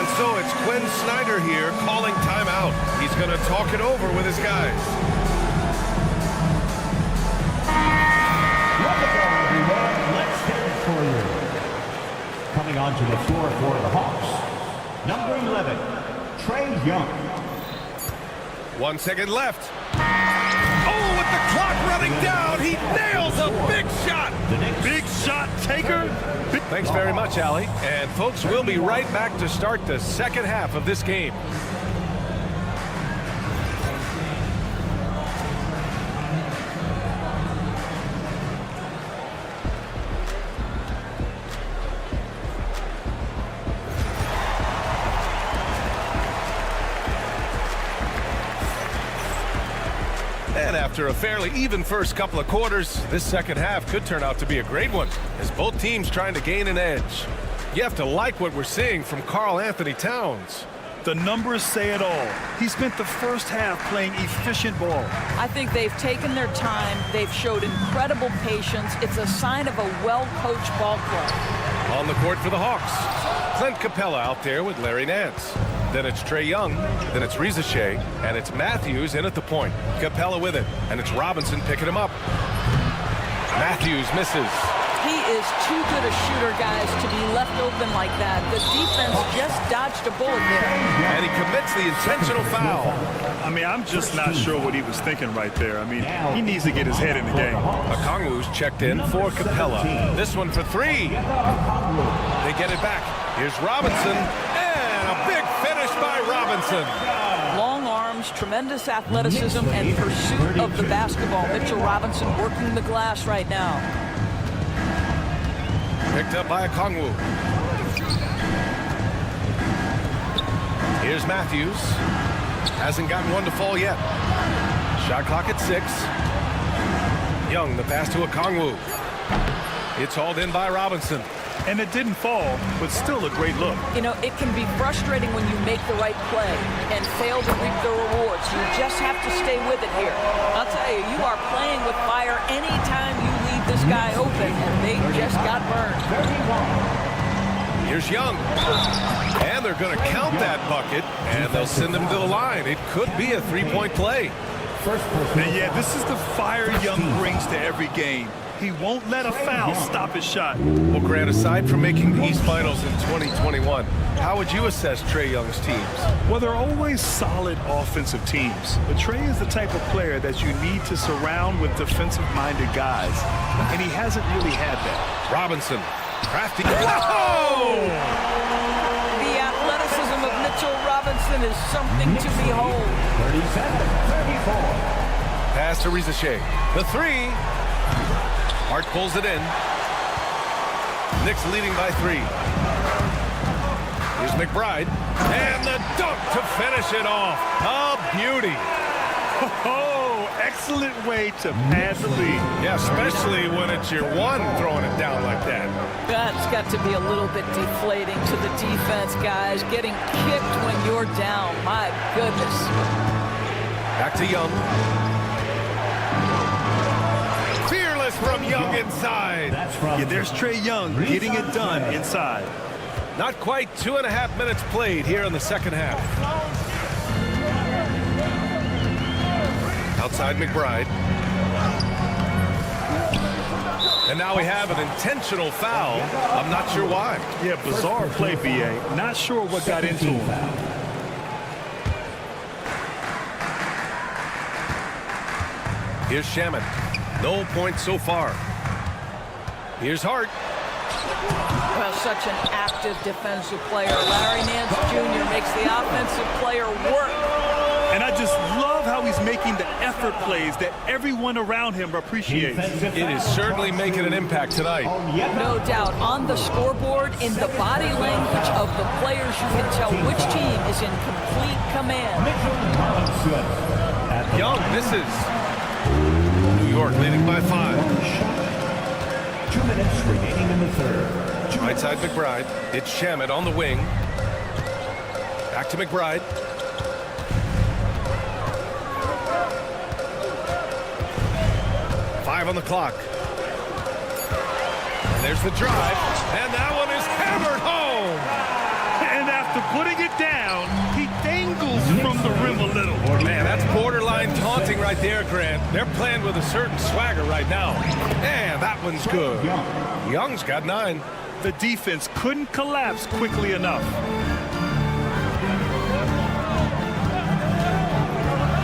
And so it's Quinn Snyder here calling timeout. He's going to talk it over with his guys.
Wonderful, everyone. Let's hear it for you. Coming onto the floor for the Hawks, number 11, Trae Young.
1 second left. Oh, with the clock running down, he nails a big shot.
Big shot taker.
Thanks very much, Allie. And folks, we'll be right back to start the second half of this game. And after a fairly even first couple of quarters, this second half could turn out to be a great one, as both teams trying to gain an edge. You have to like what we're seeing from Karl Anthony Towns.
The numbers say it all. He spent the first half playing efficient ball.
I think they've taken their time. They've showed incredible patience. It's a sign of a well-coached ball club.
On the court for the Hawks, Clint Capella out there with Larry Nance. Then it's Trae Young, then it's Rizachet, and it's Matthews in at the point. Capella with it, and it's Robinson picking him up. Matthews misses.
He is too good a shooter, guys, to be left open like that. The defense just dodged a bullet there.
And he commits the intentional foul.
I mean, I'm just not sure what he was thinking right there. I mean, he needs to get his head in the game.
Okongwu's checked in for Capella. This one for three. They get it back. Here's Robinson, and a big finish by Robinson.
Long arms, tremendous athleticism, and pursuit of the basketball. Mitchell Robinson working the glass right now.
Picked up by Okongwu. Here's Matthews. Hasn't gotten one to fall yet. Shot clock at 6. Young, the pass to Okongwu. It's hauled in by Robinson.
And it didn't fall, but still a great look.
You know, it can be frustrating when you make the right play and fail to reap the rewards. You just have to stay with it here. I'll tell you, you are playing with fire anytime you leave this guy open, and they just got burned.
Here's Young. And they're going to count that bucket, and they'll send him to the line. It could be a three-point play.
And yeah, this is the fire Young brings to every game. He won't let a foul stop his shot.
Well, Grant, aside from making the East Finals in 2021, how would you assess Trae Young's teams?
Well, they're always solid offensive teams. But Trae is the type of player that you need to surround with defensive-minded guys. And he hasn't really had that.
Robinson, crafty. Whoa!
The athleticism of Mitchell Robinson is something to behold.
37-34.
Pass to Rizachet. The three. Hart pulls it in. Knicks leading by 3. Here's McBride. And the dunk to finish it off. A beauty.
Oh, excellent way to pass the lead.
Yeah, especially when it's your one throwing it down like that.
That's got to be a little bit deflating to the defense, guys. Getting kicked when you're down. My goodness.
Back to Young. From Young inside.
Yeah, there's Trae Young getting it done inside.
Not quite 2.5 minutes played here in the second half. Outside McBride. And now we have an intentional foul. I'm not sure why.
Yeah, bizarre play, B.A. Not sure what got into him.
Here's Shaman. No points so far. Here's Hart.
Well, such an active defensive player. Larry Nance Jr. makes the offensive player work.
And I just love how he's making the effort plays that everyone around him appreciates.
It is certainly making an impact tonight.
No doubt. On the scoreboard, in the body language of the players, you can tell which team is in complete command.
Young misses. New York leading by 5.
2 minutes remaining in the third.
Right side McBride. It's Shamet on the wing. Back to McBride. Five on the clock. And there's the drive. And that one is hammered home.
And after putting it down, he dangles from the rim a little.
Man, that's borderline taunting right there, Grant. They're playing with a certain swagger right now. And that one's good. Young's got 9.
The defense couldn't collapse quickly enough.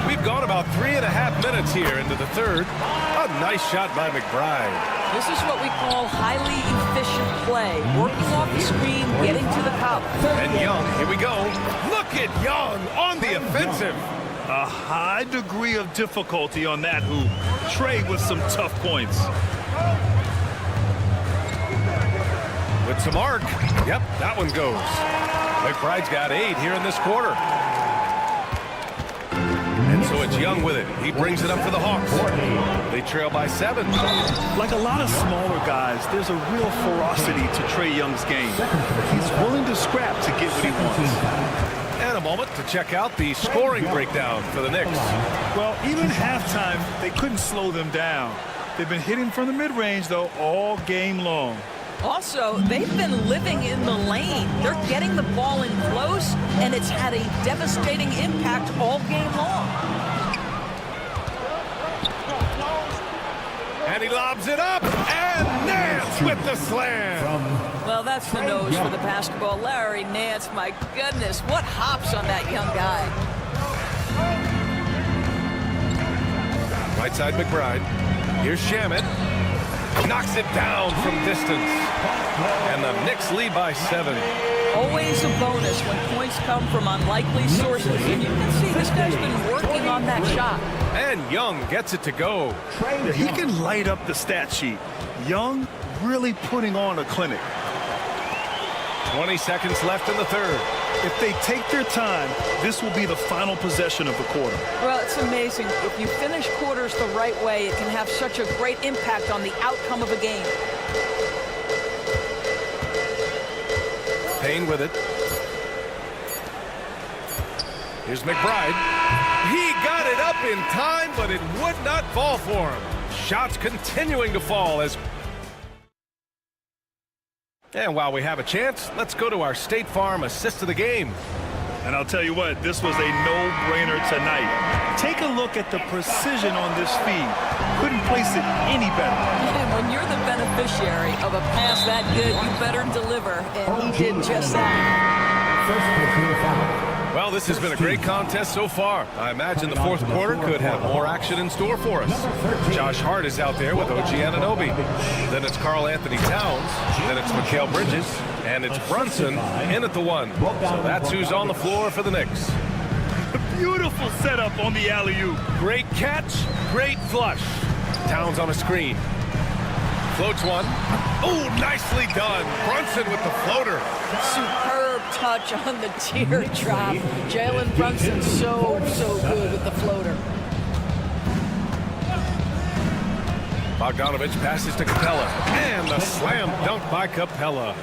We've gone about 3.5 minutes here into the third. A nice shot by McBride.
This is what we call highly efficient play. Working off the screen, getting to the cup.
And Young, here we go. Look at Young on the offensive.
A high degree of difficulty on that hoop. Trae with some tough points.
With some arc. Yep, that one goes. McBride's got 8 here in this quarter. And so it's Young with it. He brings it up for the Hawks. They trail by 7.
Like a lot of smaller guys, there's a real ferocity to Trae Young's game. He's willing to scrap to get what he wants.
And a moment to check out the scoring breakdown for the Knicks.
Well, even halftime, they couldn't slow them down. They've been hitting from the mid-range, though, all game long.
Also, they've been living in the lane. They're getting the ball in close, and it's had a devastating impact all game long.
And he lobs it up, and Nance with the slam.
Well, that's the nose for the basketball. Larry Nance, my goodness, what hops on that young guy.
Right side McBride. Here's Shamet. Knocks it down from distance. And the Knicks lead by 7.
Always a bonus when points come from unlikely sources. And you can see this guy's been working on that shot.
And Young gets it to go.
He can light up the stat sheet. Young really putting on a clinic.
20 seconds left in the third.
If they take their time, this will be the final possession of the quarter.
Well, it's amazing. If you finish quarters the right way, it can have such a great impact on the outcome of a game.
Payne with it. Here's McBride. He got it up in time, but it would not fall for him. Shots continuing to fall as... And while we have a chance, let's go to our State Farm assist of the game.
And I'll tell you what, this was a no-brainer tonight. Take a look at the precision on this feed. Couldn't place it any better.
And when you're the beneficiary of a pass that good, you better deliver. And he did just that.
First personal foul.
Well, this has been a great contest so far. I imagine the fourth quarter could have more action in store for us. Josh Hart is out there with OG Anunoby. Then it's Karl Anthony Towns. Then it's Mikal Bridges. And it's Brunson in at the 1. So that's who's on the floor for the Knicks.
Beautiful setup on the alley-oop.
Great catch, great flush. Towns on a screen. Floats one. Oh, nicely done. Brunson with the floater.
Superb touch on the teardrop. Jalen Brunson so good with the floater.
Bogdanovich passes to Capella. And the slam dunk by Capella.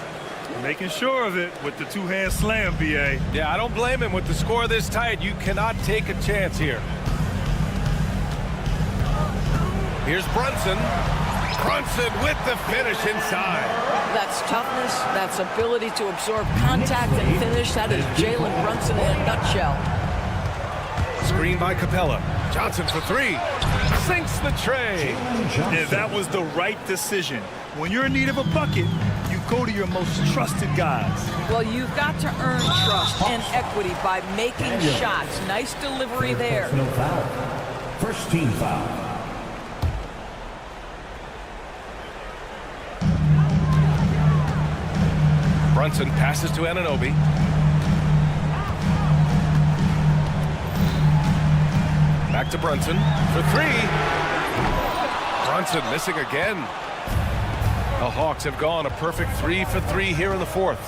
Making sure of it with the two-hand slam, B.A.
Yeah, I don't blame him. With the score this tight, you cannot take a chance here. Here's Brunson. Brunson with the finish inside.
That's toughness. That's ability to absorb contact and finish. That is Jalen Brunson in a nutshell.
Screen by Capella. Johnson for 3. Sinks the tray.
And that was the right decision. When you're in need of a bucket, you go to your most trusted guys.
Well, you've got to earn trust and equity by making shots. Nice delivery there.
No foul. First team foul.
Brunson passes to Anunoby. Back to Brunson for 3. Brunson missing again. The Hawks have gone a perfect 3 for 3 here in the fourth.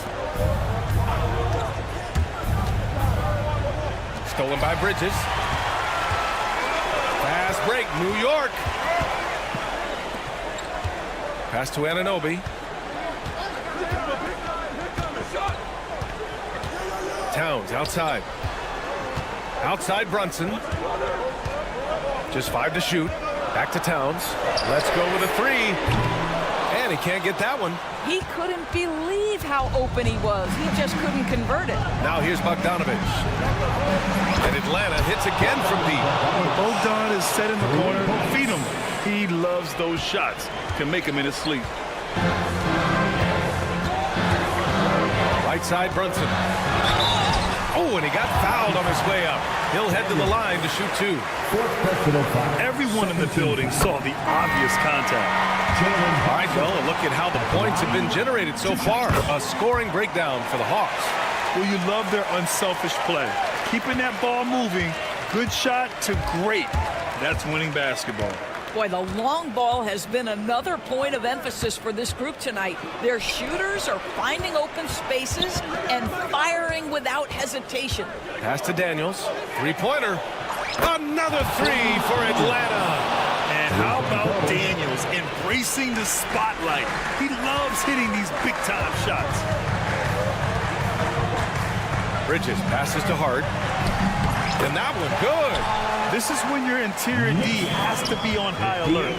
Stolen by Bridges. Fast break, New York. Pass to Anunoby. Towns outside. Outside Brunson. Just 5 to shoot. Back to Towns. Let's go with a 3. And he can't get that one.
He couldn't believe how open he was. He just couldn't convert it.
Now here's Bogdanovich. And Atlanta hits again from deep.
Bogdan is set in the corner. Feed him. He loves those shots. Can make him in his sleep.
Right side Brunson. Oh, and he got fouled on his way up. He'll head to the line to shoot 2.
Everyone in the building saw the obvious contact.
All right, well, a look at how the points have been generated so far. A scoring breakdown for the Hawks.
Well, you love their unselfish play. Keeping that ball moving, good shot to great. That's winning basketball.
Boy, the long ball has been another point of emphasis for this group tonight. Their shooters are finding open spaces and firing without hesitation.
Pass to Daniels. 3-pointer. Another three for Atlanta.
And how about Daniels embracing the spotlight? He loves hitting these big-time shots.
Bridges passes to Hart. And that one good.
This is when your interior D has to be on high alert.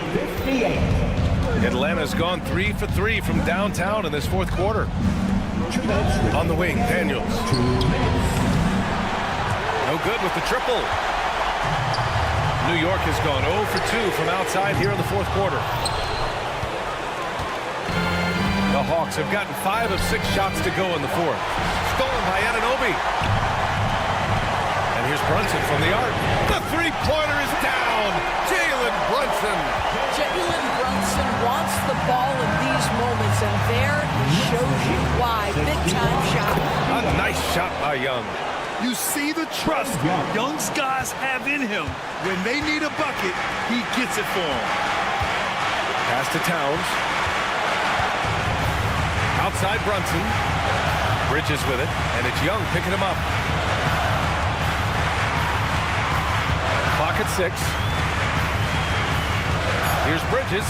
Atlanta's gone 3 for 3 from downtown in this fourth quarter. On the wing, Daniels. No good with the triple. New York has gone 0 for 2 from outside here in the fourth quarter. The Hawks have gotten 5 of 6 shots to go in the fourth. Stolen by Anunoby. And here's Brunson from the arc. The three-pointer is down. Jalen Brunson.
Jalen Brunson wants the ball in these moments, and there he shows you why. Big-time shot.
A nice shot by Young.
You see the trust Young's guys have in him. When they need a bucket, he gets it for them.
Pass to Towns. Outside Brunson. Bridges with it, and it's Young picking him up. Clock at 6. Here's Bridges.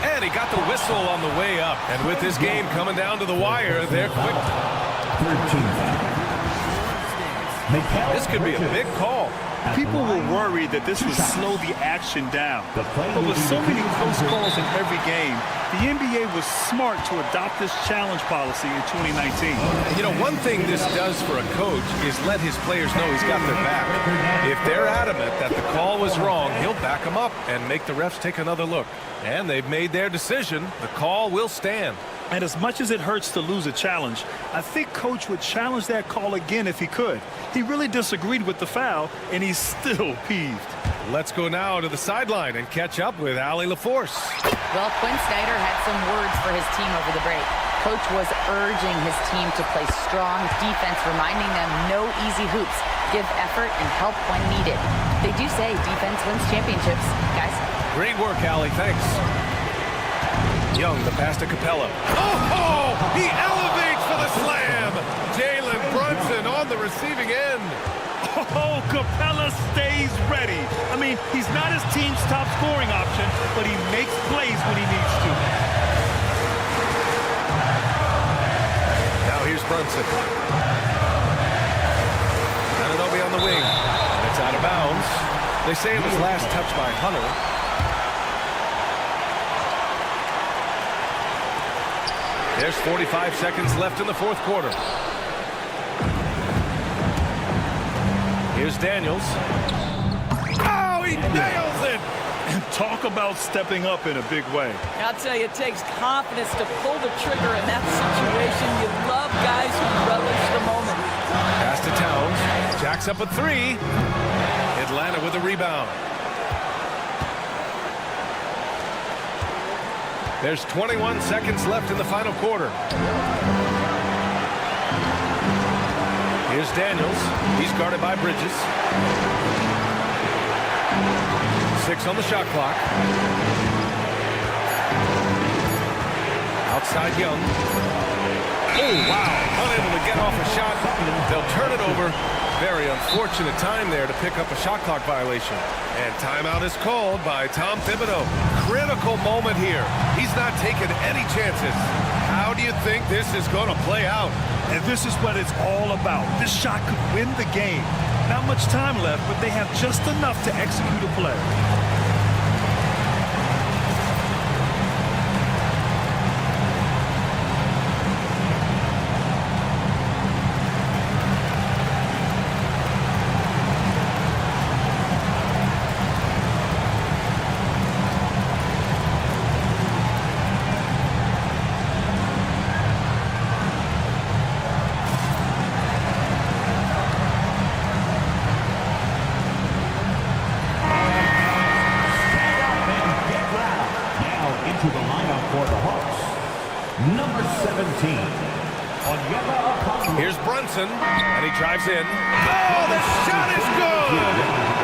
And he got the whistle on the way up. And with this game coming down to the wire, they're quick.
13.
This could be a big call.
People were worried that this would slow the action down. But with so many close calls in every game, the NBA was smart to adopt this challenge policy in 2019.
You know, one thing this does for a coach is let his players know he's got their back. If they're adamant that the call was wrong, he'll back them up and make the refs take another look. And they've made their decision. The call will stand.
And as much as it hurts to lose a challenge, I think Coach would challenge that call again if he could. He really disagreed with the foul, and he's still peeved.
Let's go now to the sideline and catch up with Allie LaForce.
Well, Quinn Snyder had some words for his team over the break. Coach was urging his team to play strong defense, reminding them no easy hoops, give effort, and help when needed. They do say defense wins championships, guys.
Great work, Allie. Thanks. Young, the pass to Capella. Oh, he elevates for the slam. Jalen Brunson on the receiving end.
Oh, Capella stays ready. I mean, he's not his team's top scoring option, but he makes plays when he needs to.
Now here's Brunson. Anunoby on the wing. And it's out of bounds. They say it was last touched by Hunter. There's 45 seconds left in the fourth quarter. Here's Daniels. Oh, he nails it!
And talk about stepping up in a big way.
I'll tell you, it takes confidence to pull the trigger in that situation. You love guys who relish the moment.
Pass to Towns. Jacks up a 3. Atlanta with a rebound. There's 21 seconds left in the final quarter. Here's Daniels. He's guarded by Bridges. 6 on the shot clock. Outside Young. Oh, wow. Unable to get off a shot. They'll turn it over. Very unfortunate time there to pick up a shot clock violation. And timeout is called by Tom Thibodeau. Critical moment here. He's not taking any chances. How do you think this is going to play out?
And this is what it's all about. This shot could win the game. Not much time left, but they have just enough to execute a play.
Here's Brunson, and he drives in. Oh, the shot is good!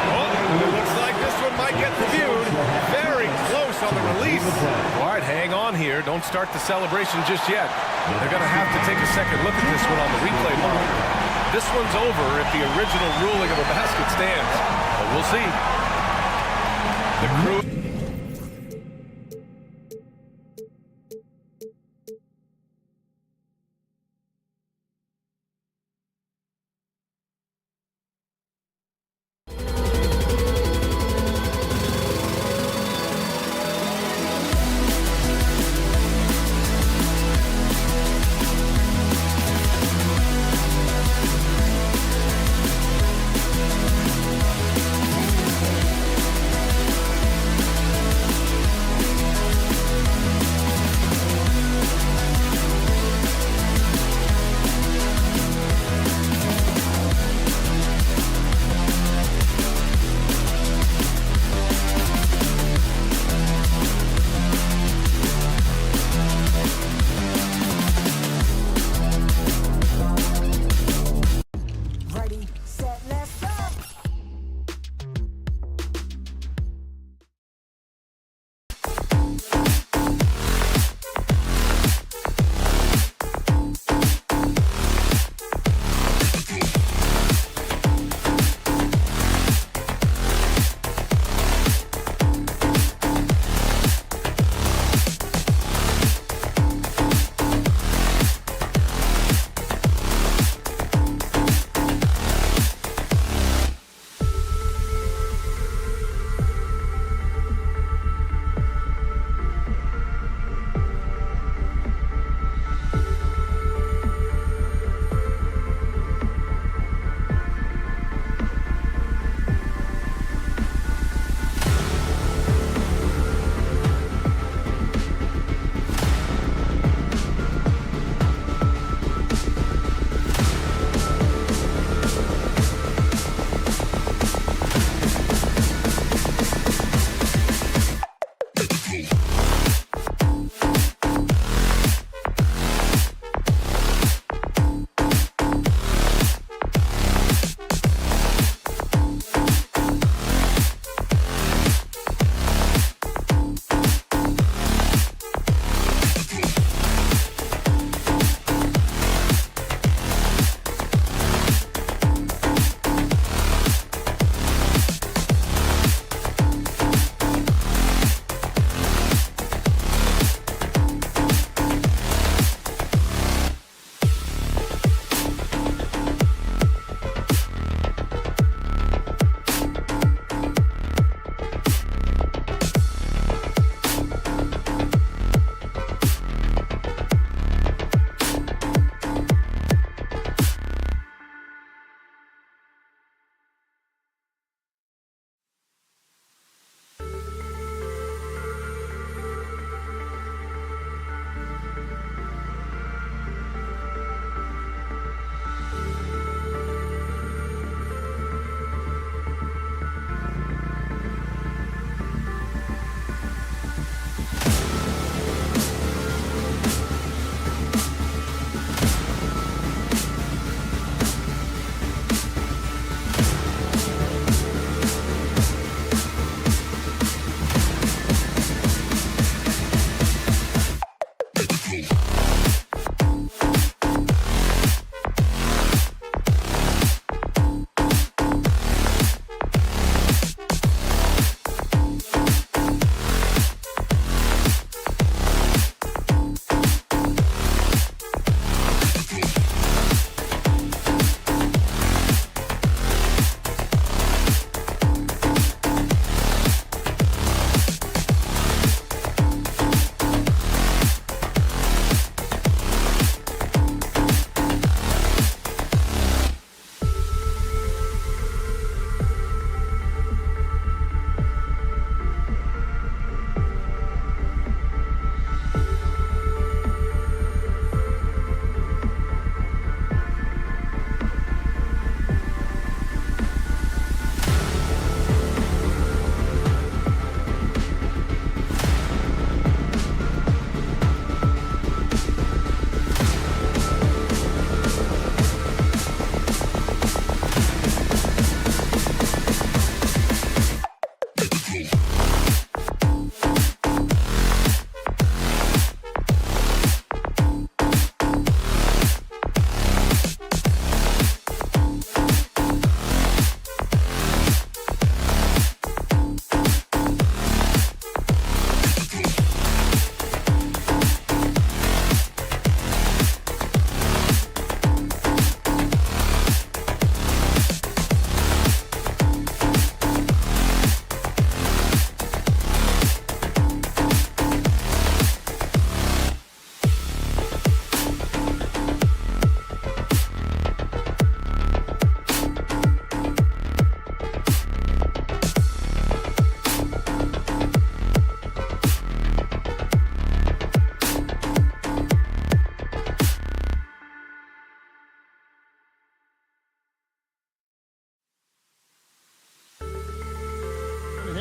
Oh, it looks like this one might get reviewed. Very close on the release. All right, hang on here. Don't start the celebration just yet. They're going to have to take a second look at this one on the replay model. this one's over if the original ruling of a basket stands. But we'll see. The crew...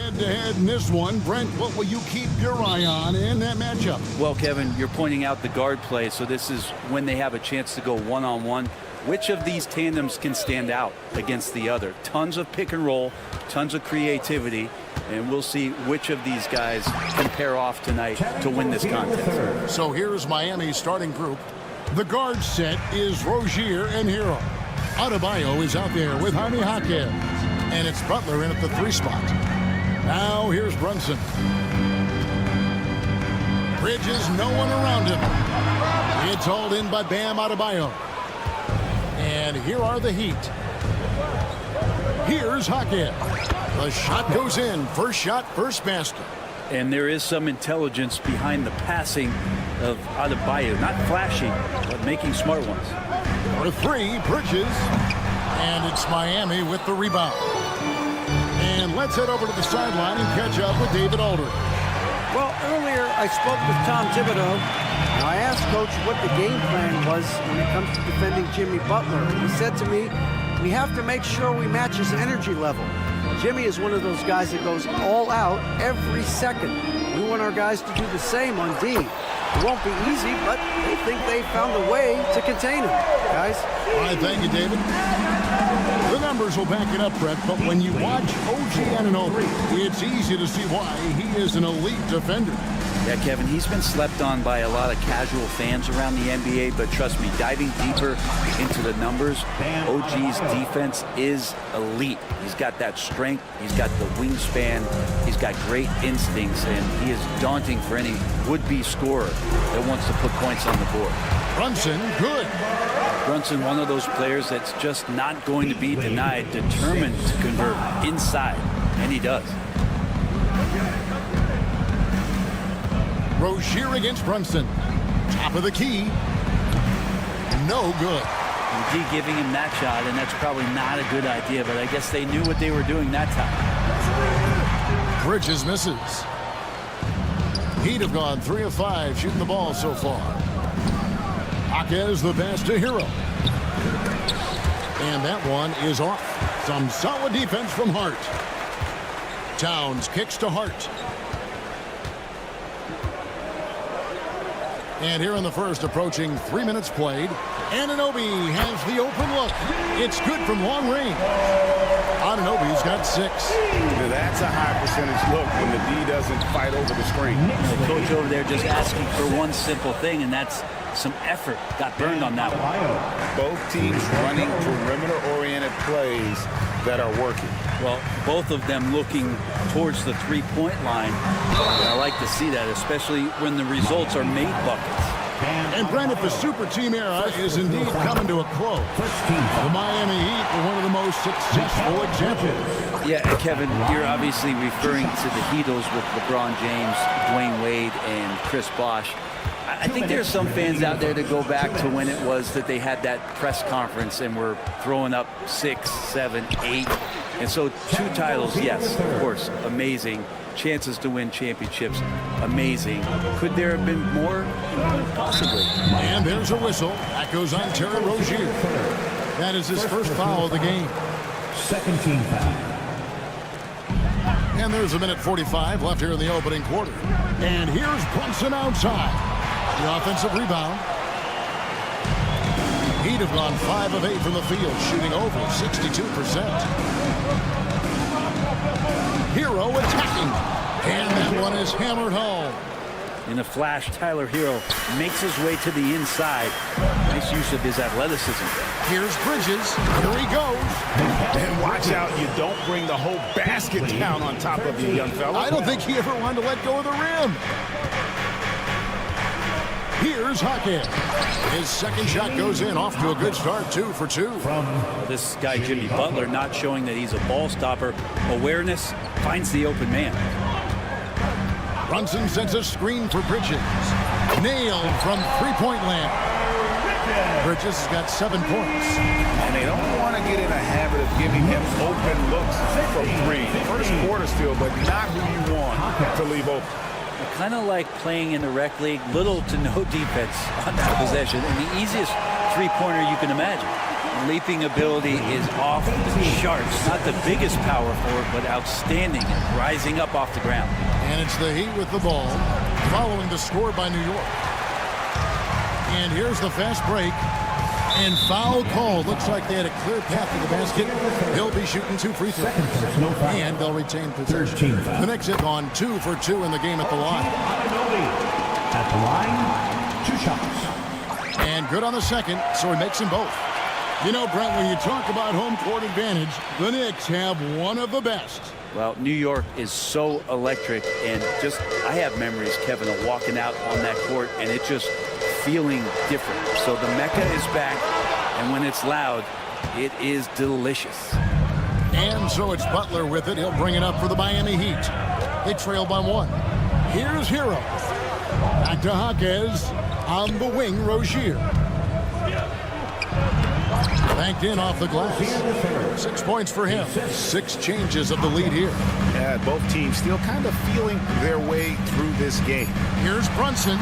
head-to-head in this one. Brent, what will you keep your eye on in that matchup?
Well, Kevin, you're pointing out the guard play, so this is when they have a chance to go one-on-one. Which of these tandems can stand out against the other? Tons of pick and roll, tons of creativity, and we'll see which of these guys can pair off tonight to win this contest.
So here's Miami's starting group. The guard set is Rozier and Hero. Adebayo is out there with Jaime Jaquez. And it's Butler in at the 3 spot. Now here's Brunson. Bridges, no one around him. It's hauled in by Bam Adebayo. And here are the Heat. Here's Jaquez. The shot goes in. First shot, first basket.
And there is some intelligence behind the passing of Adebayo. Not flashy, but making smart ones.
For 3, Bridges. And it's Miami with the rebound. And let's head over to the sideline and catch up with David Aldridge.
Well, earlier I spoke with Tom Thibodeau. And I asked Coach what the game plan was when it comes to defending Jimmy Butler. He said to me, we have to make sure we match his energy level. Jimmy is one of those guys that goes all out every second. We want our guys to do the same on D. It won't be easy, but they think they found a way to contain him, guys.
All right, thank you, David. The numbers will back it up, Brett, but when you watch OG Anunoby, it's easy to see why he is an elite defender.
Yeah, Kevin, he's been slept on by a lot of casual fans around the NBA, but trust me, diving deeper into the numbers, OG's defense is elite. He's got that strength, he's got the wingspan, he's got great instincts, and he is daunting for any would-be scorer that wants to put points on the board.
Brunson, good.
Brunson, one of those players that's just not going to be denied, determined to convert inside, and he does.
Rozier against Brunson. Top of the key. No good.
McGee giving him that shot, and that's probably not a good idea, but I guess they knew what they were doing that time.
Bridges misses. Heat have gone 3 of 5 shooting the ball so far. Jaquez the pass to Hero. And that one is off. Some solid defense from Hart. Towns kicks to Hart. And here in the first, approaching 3 minutes played, Anunoby has the open look. It's good from long range. Anunoby's got 6.
That's a high percentage look when the D doesn't fight over the screen.
The coach over there just asking for one simple thing, and that's some effort. Got burned on that one.
Both teams running perimeter-oriented plays that are working.
Well, both of them looking towards the three-point line. I like to see that, especially when the results are made buckets.
And Brent, if the super team era is indeed coming to a close, the Miami Heat are one of the most successful examples.
Yeah, Kevin, you're obviously referring to the Heatles with LeBron James, Dwayne Wade, and Chris Bosh. I think there's some fans out there that go back to when it was that they had that press conference and were throwing up 6, 7, 8. And so 2 titles, yes, of course, amazing. Chances to win championships, amazing. Could there have been more? Possibly.
And there's a whistle. That goes on Terry Rozier. That is his first foul of the game.
Second team foul.
And there's a minute 45 left here in the opening quarter. And here's Brunson outside. The offensive rebound. Heat have gone 5 of 8 from the field, shooting over 62%. Hero attacking. And that one is hammered home.
In a flash, Tyler Hero makes his way to the inside. Nice use of his athleticism.
Here's Bridges. Here he goes.
And watch out, you don't bring the whole basket down on top of you, young fella.
I don't think he ever wanted to let go of the rim. Here's Jaquez. His second shot goes in, off to a good start, 2 for 2.
This guy, Jimmy Butler, not showing that he's a ball stopper. Awareness, finds the open man.
Brunson sends a screen for Bridges. Nailed from three-point land. Bridges has got 7 points.
And they don't want to get in a habit of giving him open looks from 3. First quarter still, but not who you want to leave open.
Kind of like playing in the rec league, little to no defense on that possession, and the easiest three-pointer you can imagine. leaping ability is off the charts. Not the biggest power forward, but outstanding and rising up off the ground.
And it's the Heat with the ball, following the score by New York. And here's the fast break. And foul call. Looks like they had a clear path to the basket. He'll be shooting 2 free throws. And they'll retain possession. The Knicks have gone 2 for 2 in the game at the line.
At the line, 2 shots.
And good on the second, so he makes them both. You know, Brent, when you talk about home court advantage, the Knicks have one of the best.
Well, New York is so electric, and just, I have memories, Kevin, of walking out on that court, and it just feeling different. So the Mecca is back, and when it's loud, it is delicious.
And so it's Butler with it. He'll bring it up for the Miami Heat. They trail by 1. Here's Hero. Back to Jaquez. On the wing, Rozier. Banked in off the glass. 6 points for him. 6 changes of the lead here.
Yeah, both teams still kind of feeling their way through this game.
Here's Brunson.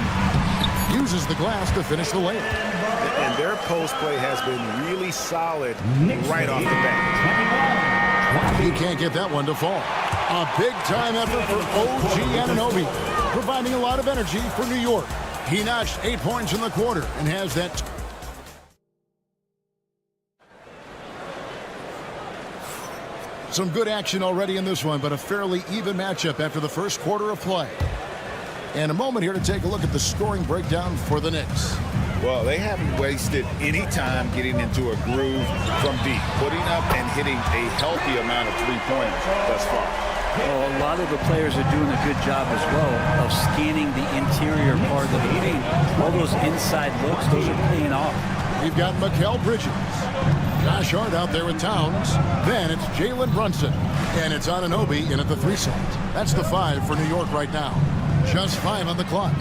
Uses the glass to finish the layup.
And their post play has been really solid right off the bat.
He can't get that one to fall. A big-time effort for OG Anunoby, providing a lot of energy for New York. He notched 8 points in the quarter and has that. Some good action already in this one, but a fairly even matchup after the first quarter of play. And a moment here to take a look at the scoring breakdown for the Knicks.
Well, they haven't wasted any time getting into a groove from deep, putting up and hitting a healthy amount of three-pointers thus far.
Well, a lot of the players are doing a good job as well of scanning the interior part of the paint. All those inside looks, those are paying off.
We've got Mikal Bridges. Josh Hart out there with Towns. Then it's Jalen Brunson. And it's Anunoby in at the 3 slot. That's the 5 for New York right now. Just 5 on the clock.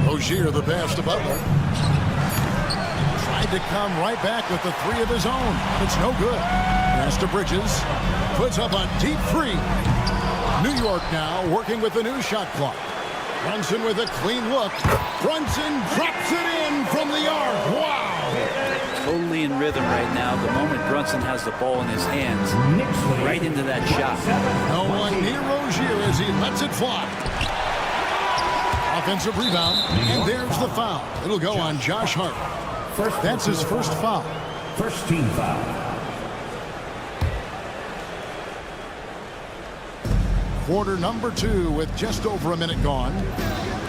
Rozier the pass to Butler. Tried to come right back with the 3 of his own. It's no good. Pass to Bridges. Puts up a deep 3. New York now working with the new shot clock. Brunson with a clean look. Brunson drops it in from the arc. Wow!
Totally in rhythm right now. The moment Brunson has the ball in his hands, right into that shot.
No one near Rozier as he lets it fly. Offensive rebound, and there's the foul. It'll go on Josh Hart. That's his first foul.
First team foul.
Quarter number 2 with just over a minute gone.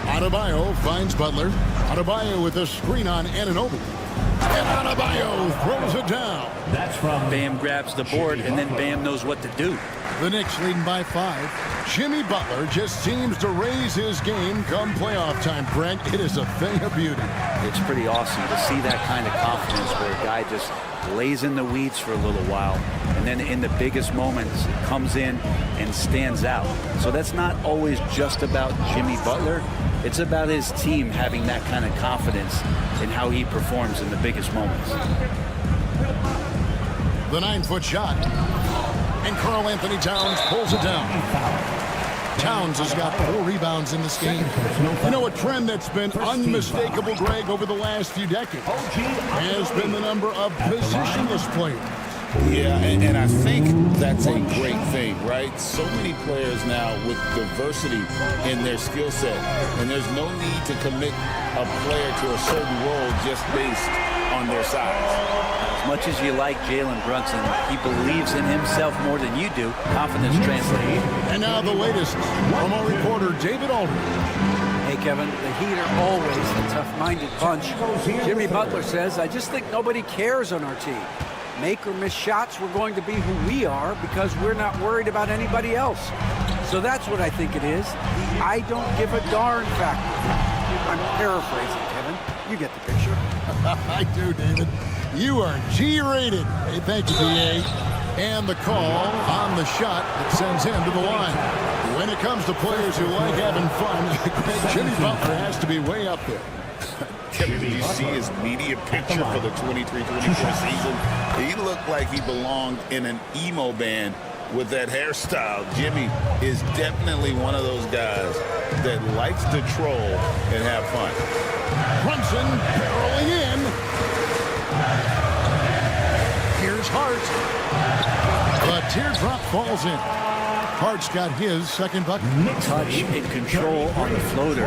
Adebayo finds Butler. Adebayo with a screen on Anunoby. And Adebayo throws it down.
That's from
Bam grabs the board, and then Bam knows what to do.
The Knicks leading by 5. Jimmy Butler just seems to raise his game come playoff time, Brent. It is a thing of beauty.
It's pretty awesome to see that kind of confidence where a guy just lays in the weeds for a little while, and then in the biggest moments comes in and stands out. So that's not always just about Jimmy Butler. It's about his team having that kind of confidence in how he performs in the biggest moments.
The 9-foot shot. And Karl Anthony Towns pulls it down. Towns has got 4 rebounds in this game. You know, a trend that's been unmistakable, Greg, over the last few decades has been the number of positionless players.
Yeah, and I think that's a great thing, right? So many players now with diversity in their skill set, and there's no need to commit a player to a certain role just based on their size.
As much as you like Jalen Brunson, he believes in himself more than you do. Confidence translates.
And now the latest from our reporter, David Aldridge.
Hey, Kevin, the Heat are always a tough-minded bunch. Jimmy Butler says, I just think nobody cares on our team. Make or miss shots, we're going to be who we are because we're not worried about anybody else. So that's what I think it is. The I don't give a darn factor. I'm paraphrasing, Kevin. You get the picture.
I do, David. You are G-rated. Hey, thank you, D.A. And the call on the shot that sends him to the line. When it comes to players who like having fun, Jimmy Butler has to be way up there.
Kevin, did you see his media picture for the 23-24 season? He looked like he belonged in an emo band with that hairstyle. Jimmy is definitely one of those guys that likes to troll and have fun.
Brunson barreling in. Hart. The teardrop falls in. Hart's got his second bucket.
Touch and control on the floater.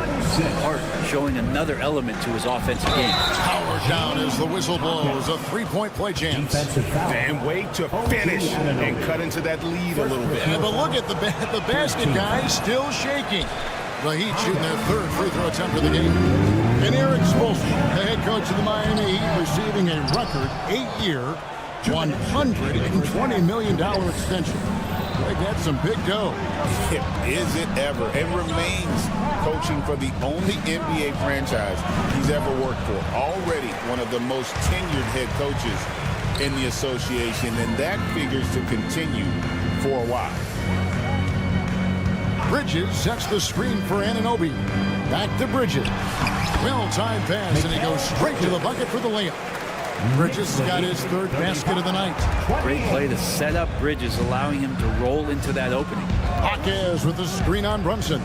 Hart showing another element to his offensive game.
Power down as the whistle blows. A three-point play chance.
And wait to finish and cut into that lead a little bit.
Yeah, but look at the basket, guys, still shaking. The Heat shooting their third free throw attempt of the game. And Eric Spoelstra, the head coach of the Miami Heat, receiving a record 8-year, $120 million extension. Like, that's some big dough.
Is it ever? And remains coaching for the only NBA franchise he's ever worked for. Already one of the most tenured head coaches in the association, and that figures to continue for a while.
Bridges sets the screen for Anunoby. Back to Bridges. Well-timed pass, and he goes straight to the bucket for the layup. Bridges got his third basket of the night.
Great play to set up Bridges, allowing him to roll into that opening.
Jaquez with the screen on Brunson.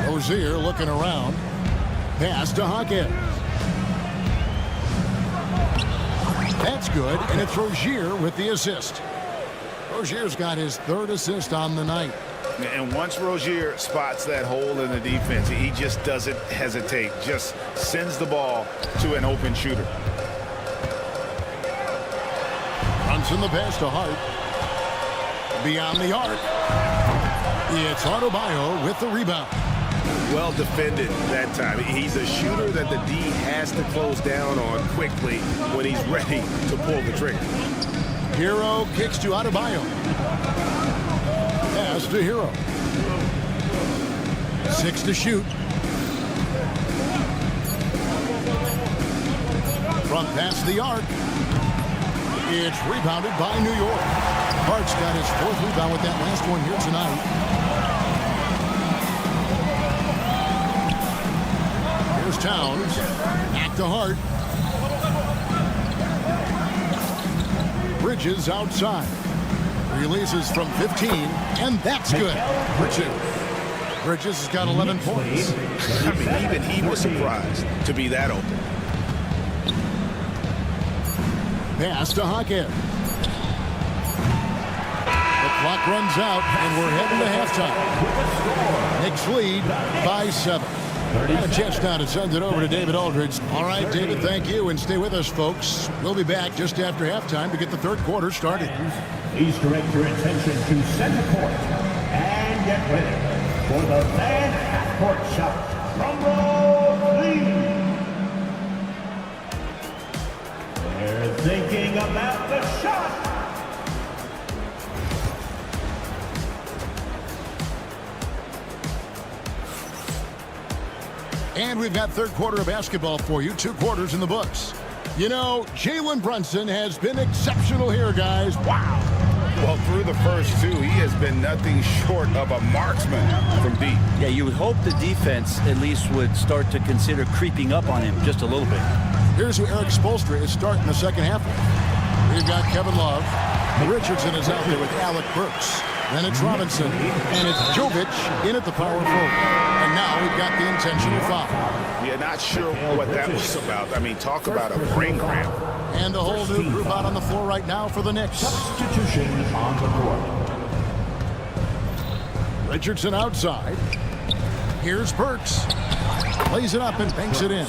Rozier looking around. Pass to Jaquez. That's good, and it's Rozier with the assist. Rozier's got his third assist on the night.
And once Rozier spots that hole in the defense, he just doesn't hesitate. Just sends the ball to an open shooter.
Brunson the pass to Hart. Beyond the arc. It's Adebayo with the rebound.
Well defended that time. He's a shooter that the D has to close down on quickly when he's ready to pull the trigger.
Hero kicks to Adebayo. Pass to Hero. 6 to shoot. Front past the arc. It's rebounded by New York. Hart's got his fourth rebound with that last one here tonight. Here's Towns. Back to Hart. Bridges outside. Releases from 15, and that's good for 2. Bridges has got 11 points.
I mean, even he was surprised to be that open.
Pass to Jaquez. The clock runs out, and we're heading to halftime. Knicks lead by 7. And a chance now to send it over to David Aldridge. All right, David, thank you, and stay with us, folks. We'll be back just after halftime to get the third quarter started.
Please direct your attention to center court and get ready for the fan half-court shot. Drum roll, please. They're thinking about the shot.
And we've got third quarter of basketball for you. 2 quarters in the books. You know, Jalen Brunson has been exceptional here, guys. Wow.
Well, through the first 2, he has been nothing short of a marksman from deep.
Yeah, you would hope the defense at least would start to consider creeping up on him just a little bit.
Here's who Eric Spoelstra is starting the second half with. We've got Kevin Love. Richardson is out there with Alec Burks. Then it's Robinson. And it's Jovic in at the power forward. And now we've got the intentional foul.
Yeah, not sure what that was about. I mean, talk about a brain cramp.
And a whole new group out on the floor right now for the Knicks.
Substitution on the court.
Richardson outside. Here's Burks. Plays it up and banks it in.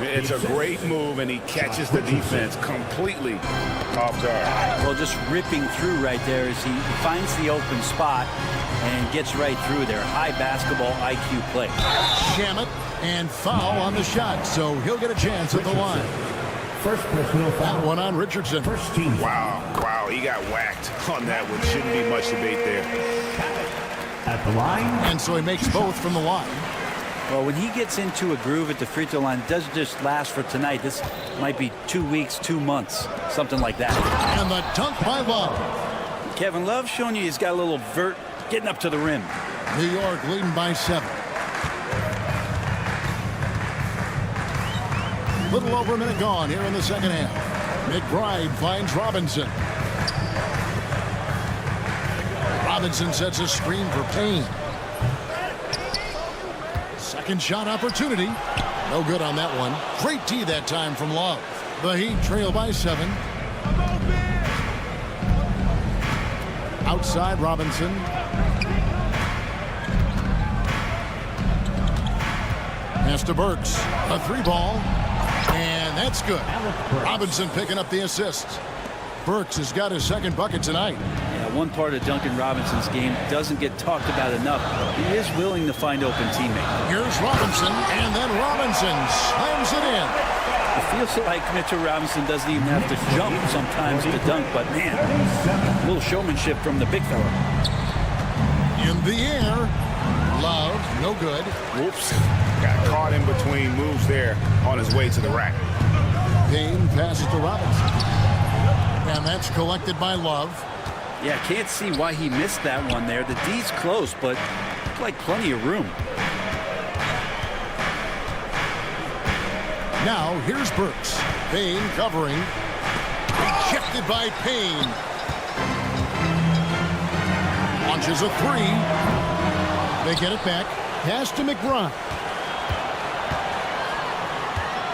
It's a great move, and he catches the defense completely off guard.
Well, just ripping through right there as he finds the open spot and gets right through there. High basketball IQ play.
Shamet and foul on the shot, so he'll get a chance at the line.
First personal foul.
That one on Richardson.
First team.
Wow, he got whacked on that one. Shouldn't be much debate there.
At the line.
And so he makes both from the line.
Well, when he gets into a groove at the free throw line, it doesn't just last for tonight. This might be 2 weeks, 2 months, something like that.
And the dunk by Love.
Kevin Love showing you he's got a little vert getting up to the rim.
New York leading by 7. Little over a minute gone here in the second half. McBride finds Robinson. Robinson sets a screen for Payne. Second shot opportunity. No good on that one. Great D that time from Love. The Heat trail by 7. Outside Robinson. Pass to Burks. A 3-ball. And that's good. Robinson picking up the assist. Burks has got his second bucket tonight.
Yeah, one part of Duncan Robinson's game doesn't get talked about enough. He is willing to find open teammates.
Here's Robinson, and then Robinson slams it in.
It feels like Mitchell Robinson doesn't even have to jump sometimes to dunk, but man, a little showmanship from the big fella.
In the air. Love, no good.
Whoops. Got caught in between moves there on his way to the rack.
Payne passes to Robinson. And that's collected by Love.
Yeah, can't see why he missed that one there. The D's close, but looked like plenty of room.
Now, here's Burks. Payne covering. Rejected by Payne. Launches a 3. They get it back. Pass to McBride.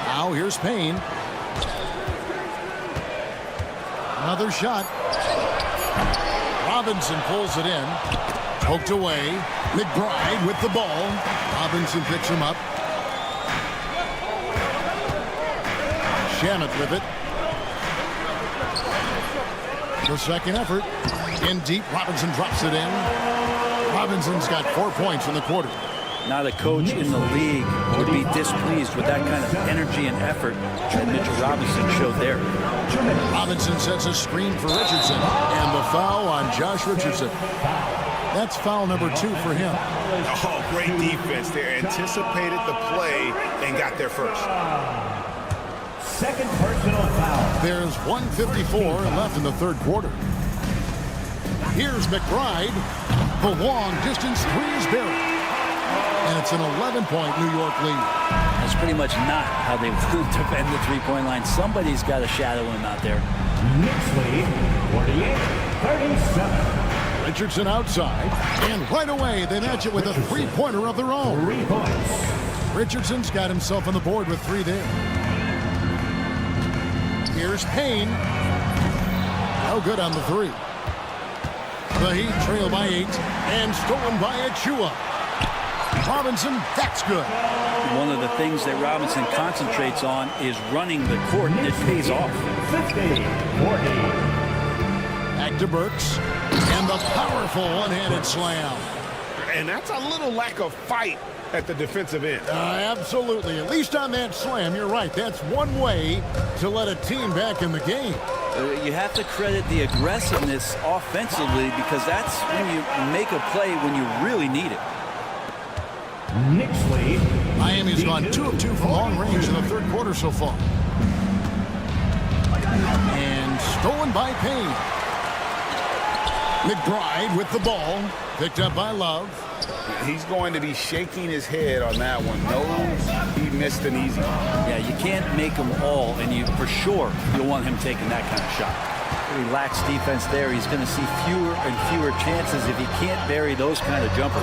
Now, here's Payne. Another shot. Robinson pulls it in. Poked away. McBride with the ball. Robinson picks him up. Shamet with it. The second effort. In deep. Robinson drops it in. Robinson's got 4 points in the quarter.
Not a coach in the league would be displeased with that kind of energy and effort that Mitchell Robinson showed there.
Robinson sets a screen for Richardson, and the foul on Josh Richardson. That's foul number 2 for him.
Oh, great defense there. Anticipated the play and got there first.
Second personal foul.
There's 1:54 left in the third quarter. Here's McBride. The long distance 3 is buried. And it's an 11-point New York lead.
That's pretty much not how they will defend the three-point line. Somebody's got to shadow him out there.
Knicks lead, 48-37.
Richardson outside. And right away, they match it with a three-pointer of their own.
3 points.
Richardson's got himself on the board with 3 there. Here's Payne. No good on the 3. The Heat trail by 8 and stolen by Achua. Robinson, that's good.
One of the things that Robinson concentrates on is running the court, and it pays off.
50-40.
Back to Burks. And the powerful one-handed slam.
And that's a little lack of fight at the defensive end.
Absolutely. At least on that slam, you're right. That's one way to let a team back in the game.
You have to credit the aggressiveness offensively, because that's when you make a play when you really need it.
Knicks lead.
Miami's gone 2 of 2 from long range in the third quarter so far. And stolen by Payne. McBride with the ball. Picked up by Love.
He's going to be shaking his head on that one. No, he missed an easy one.
Yeah, you can't make them all, and you for sure you'll want him taking that kind of shot. Relaxed defense there. He's going to see fewer and fewer chances if he can't bury those kind of jumpers.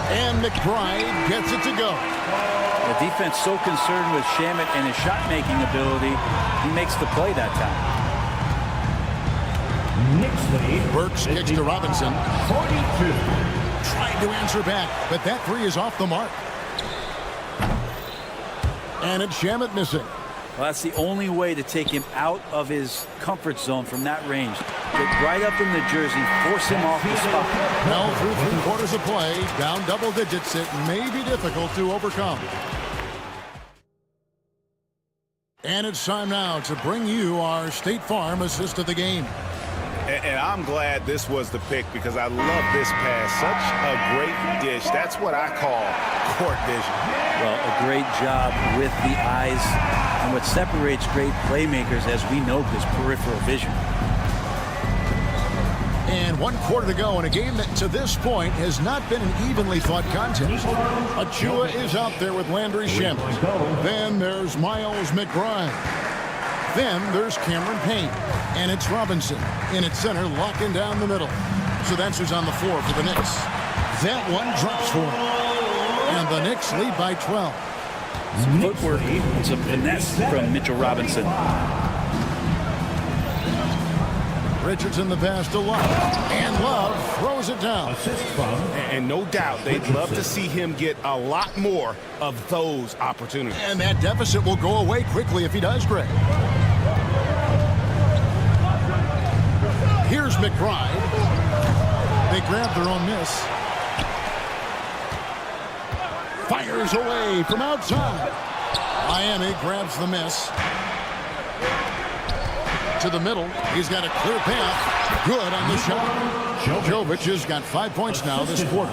And McBride gets it to go.
The defense so concerned with Shamet and his shot-making ability, he makes the play that time.
Knicks lead.
Burks kicks to Robinson.
42.
Trying to answer back, but that 3 is off the mark. And it's Shamet missing.
Well, that's the only way to take him out of his comfort zone from that range. Get right up in the jersey, force him off the spot.
Well, through 3 quarters of play, down double digits, it may be difficult to overcome. And it's time now to bring you our State Farm assist of the game.
And I'm glad this was the pick, because I love this pass. Such a great dish. That's what I call court vision.
Well, a great job with the eyes. And what separates great playmakers, as we know, is peripheral vision.
And 1 quarter to go in a game that to this point has not been an evenly fought contest. Achua is out there with Landry Shamet. Then there's Miles McBride. Then there's Cameron Payne. And it's Robinson in its center, locking down the middle. So that's who's on the floor for the Knicks. That one drops for him. And the Knicks lead by 12.
Some footwork, some finesse from Mitchell Robinson.
Richardson the pass to Love. And Love throws it down.
Assist from
And no doubt, they'd love to see him get a lot more of those opportunities.
And that deficit will go away quickly if he does, Greg. Here's McBride. They grab their own miss. Fires away from outside. Miami grabs the miss. To the middle. He's got a clear path. Good on the shot. Jovic has got 5 points now this quarter.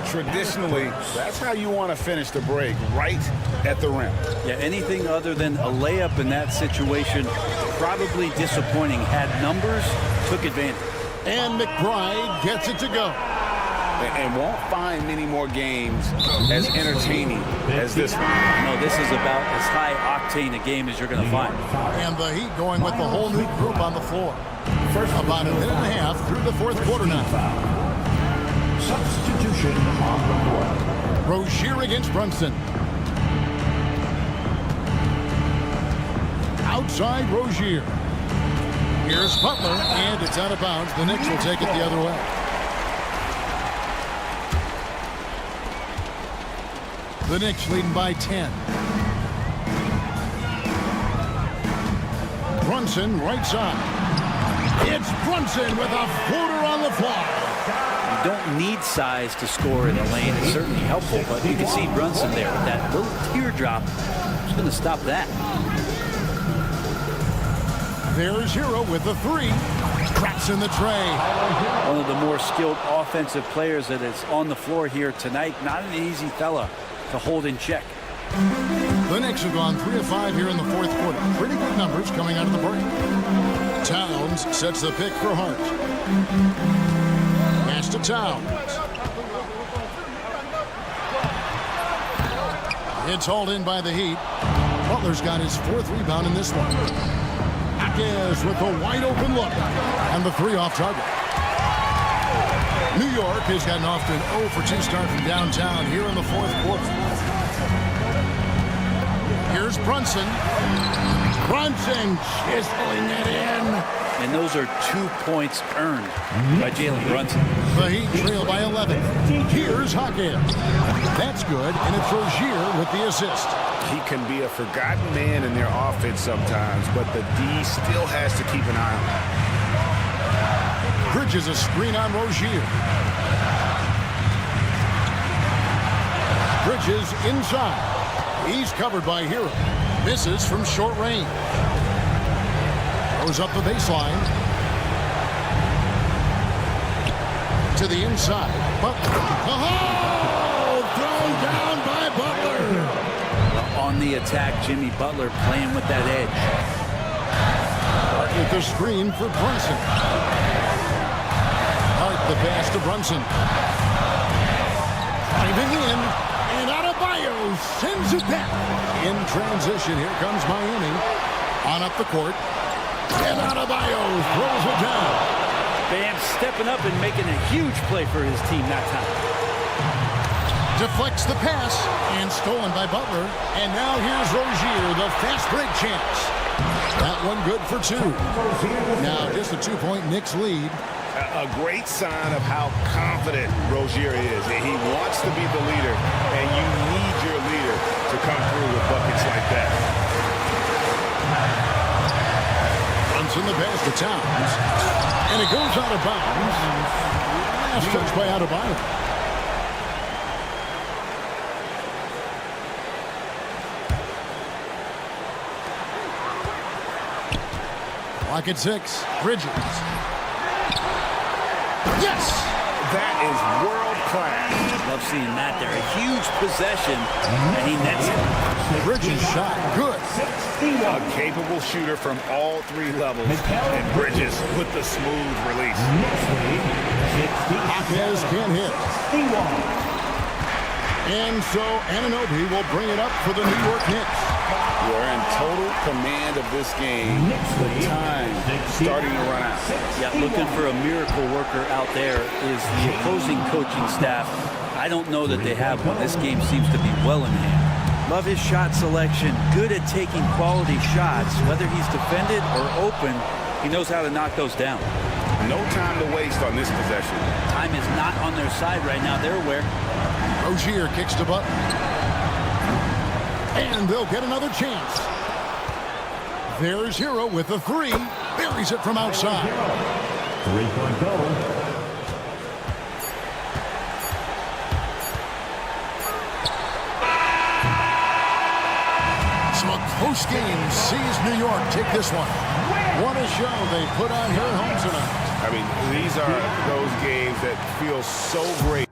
Traditionally, that's how you want to finish the break, right at the rim.
Yeah, anything other than a layup in that situation, probably disappointing. Had numbers, took advantage.
And McBride gets it to go.
And won't find many more games as entertaining as this one.
No, this is about as high octane a game as you're going to find.
And the Heat going with the whole new group on the floor. About a minute and a half through the fourth quarter now.
substitution on the court.
Rozier against Brunson. Outside Rozier. Here's Butler, and it's out of bounds. The Knicks will take it the other way. The Knicks leading by 10. Brunson right side. It's Brunson with a floater on the fly.
You don't need size to score in the lane. It's certainly helpful, but you can see Brunson there with that little teardrop. Just going to stop that.
There's Hero with the three. Traps in the tray.
One of the more skilled offensive players that is on the floor here tonight. Not an easy fella to hold in check.
The Knicks have gone 3 of 5 here in the fourth quarter. Pretty good numbers coming out of the break. Towns sets the pick for Hart. Pass to Towns. It's hauled in by the Heat. Butler's got his 4th rebound in this one. Akez with a wide open look. And the 3 off target. New York has gotten off to an 0 for 2 start from downtown here in the fourth quarter. Here's Brunson. Brunson chiseling it in.
And those are 2 points earned by Jalen Brunson.
The Heat trail by 11. Here's Akez. That's good, and it's Rozier with the assist.
He can be a forgotten man in their offense sometimes, but the D still has to keep an eye on him.
Bridges a screen on Rozier. Bridges inside. He's covered by Hero. Misses from short range. Goes up the baseline. To the inside. Butler. Oh! Thrown down by Butler.
On the attack, Jimmy Butler playing with that edge.
With the screen for Brunson. Hart the pass to Brunson. Driving in. And Adebayo sends it back. In transition, here comes Miami. On up the court. And Adebayo throws it down.
Bam stepping up and making a huge play for his team that time.
Deflects the pass. And stolen by Butler. And now here's Rozier, the fast break chance. That one good for 2. Now just a 2-point Knicks lead.
A great sign of how confident Rozier is. He wants to be the leader, and you need your leader to come through with buckets like that.
Brunson the pass to Towns. And it goes out of bounds. Last touch by Adebayo. Clock at 6. Bridges. Yes!
That is world class.
Love seeing that there. A huge possession, and he nets it.
Bridges shot good.
A capable shooter from all 3 levels, and Bridges with the smooth release.
Akez can't hit. And so Anunoby will bring it up for the New York Knicks.
We're in total command of this game. The time starting to run out.
Yeah, looking for a miracle worker out there is the opposing coaching staff. I don't know that they have one. This game seems to be well in hand. Love his shot selection. Good at taking quality shots. Whether he's defended or open, he knows how to knock those down.
No time to waste on this possession.
Time is not on their side right now. They're aware.
Rozier kicks to Butler. And they'll get another chance. There's Hero with the three. Buries it from outside.
Three-point goal.
So a close game sees New York take this one. What a show they put on here at home tonight.
I mean, these are those games that feel so great.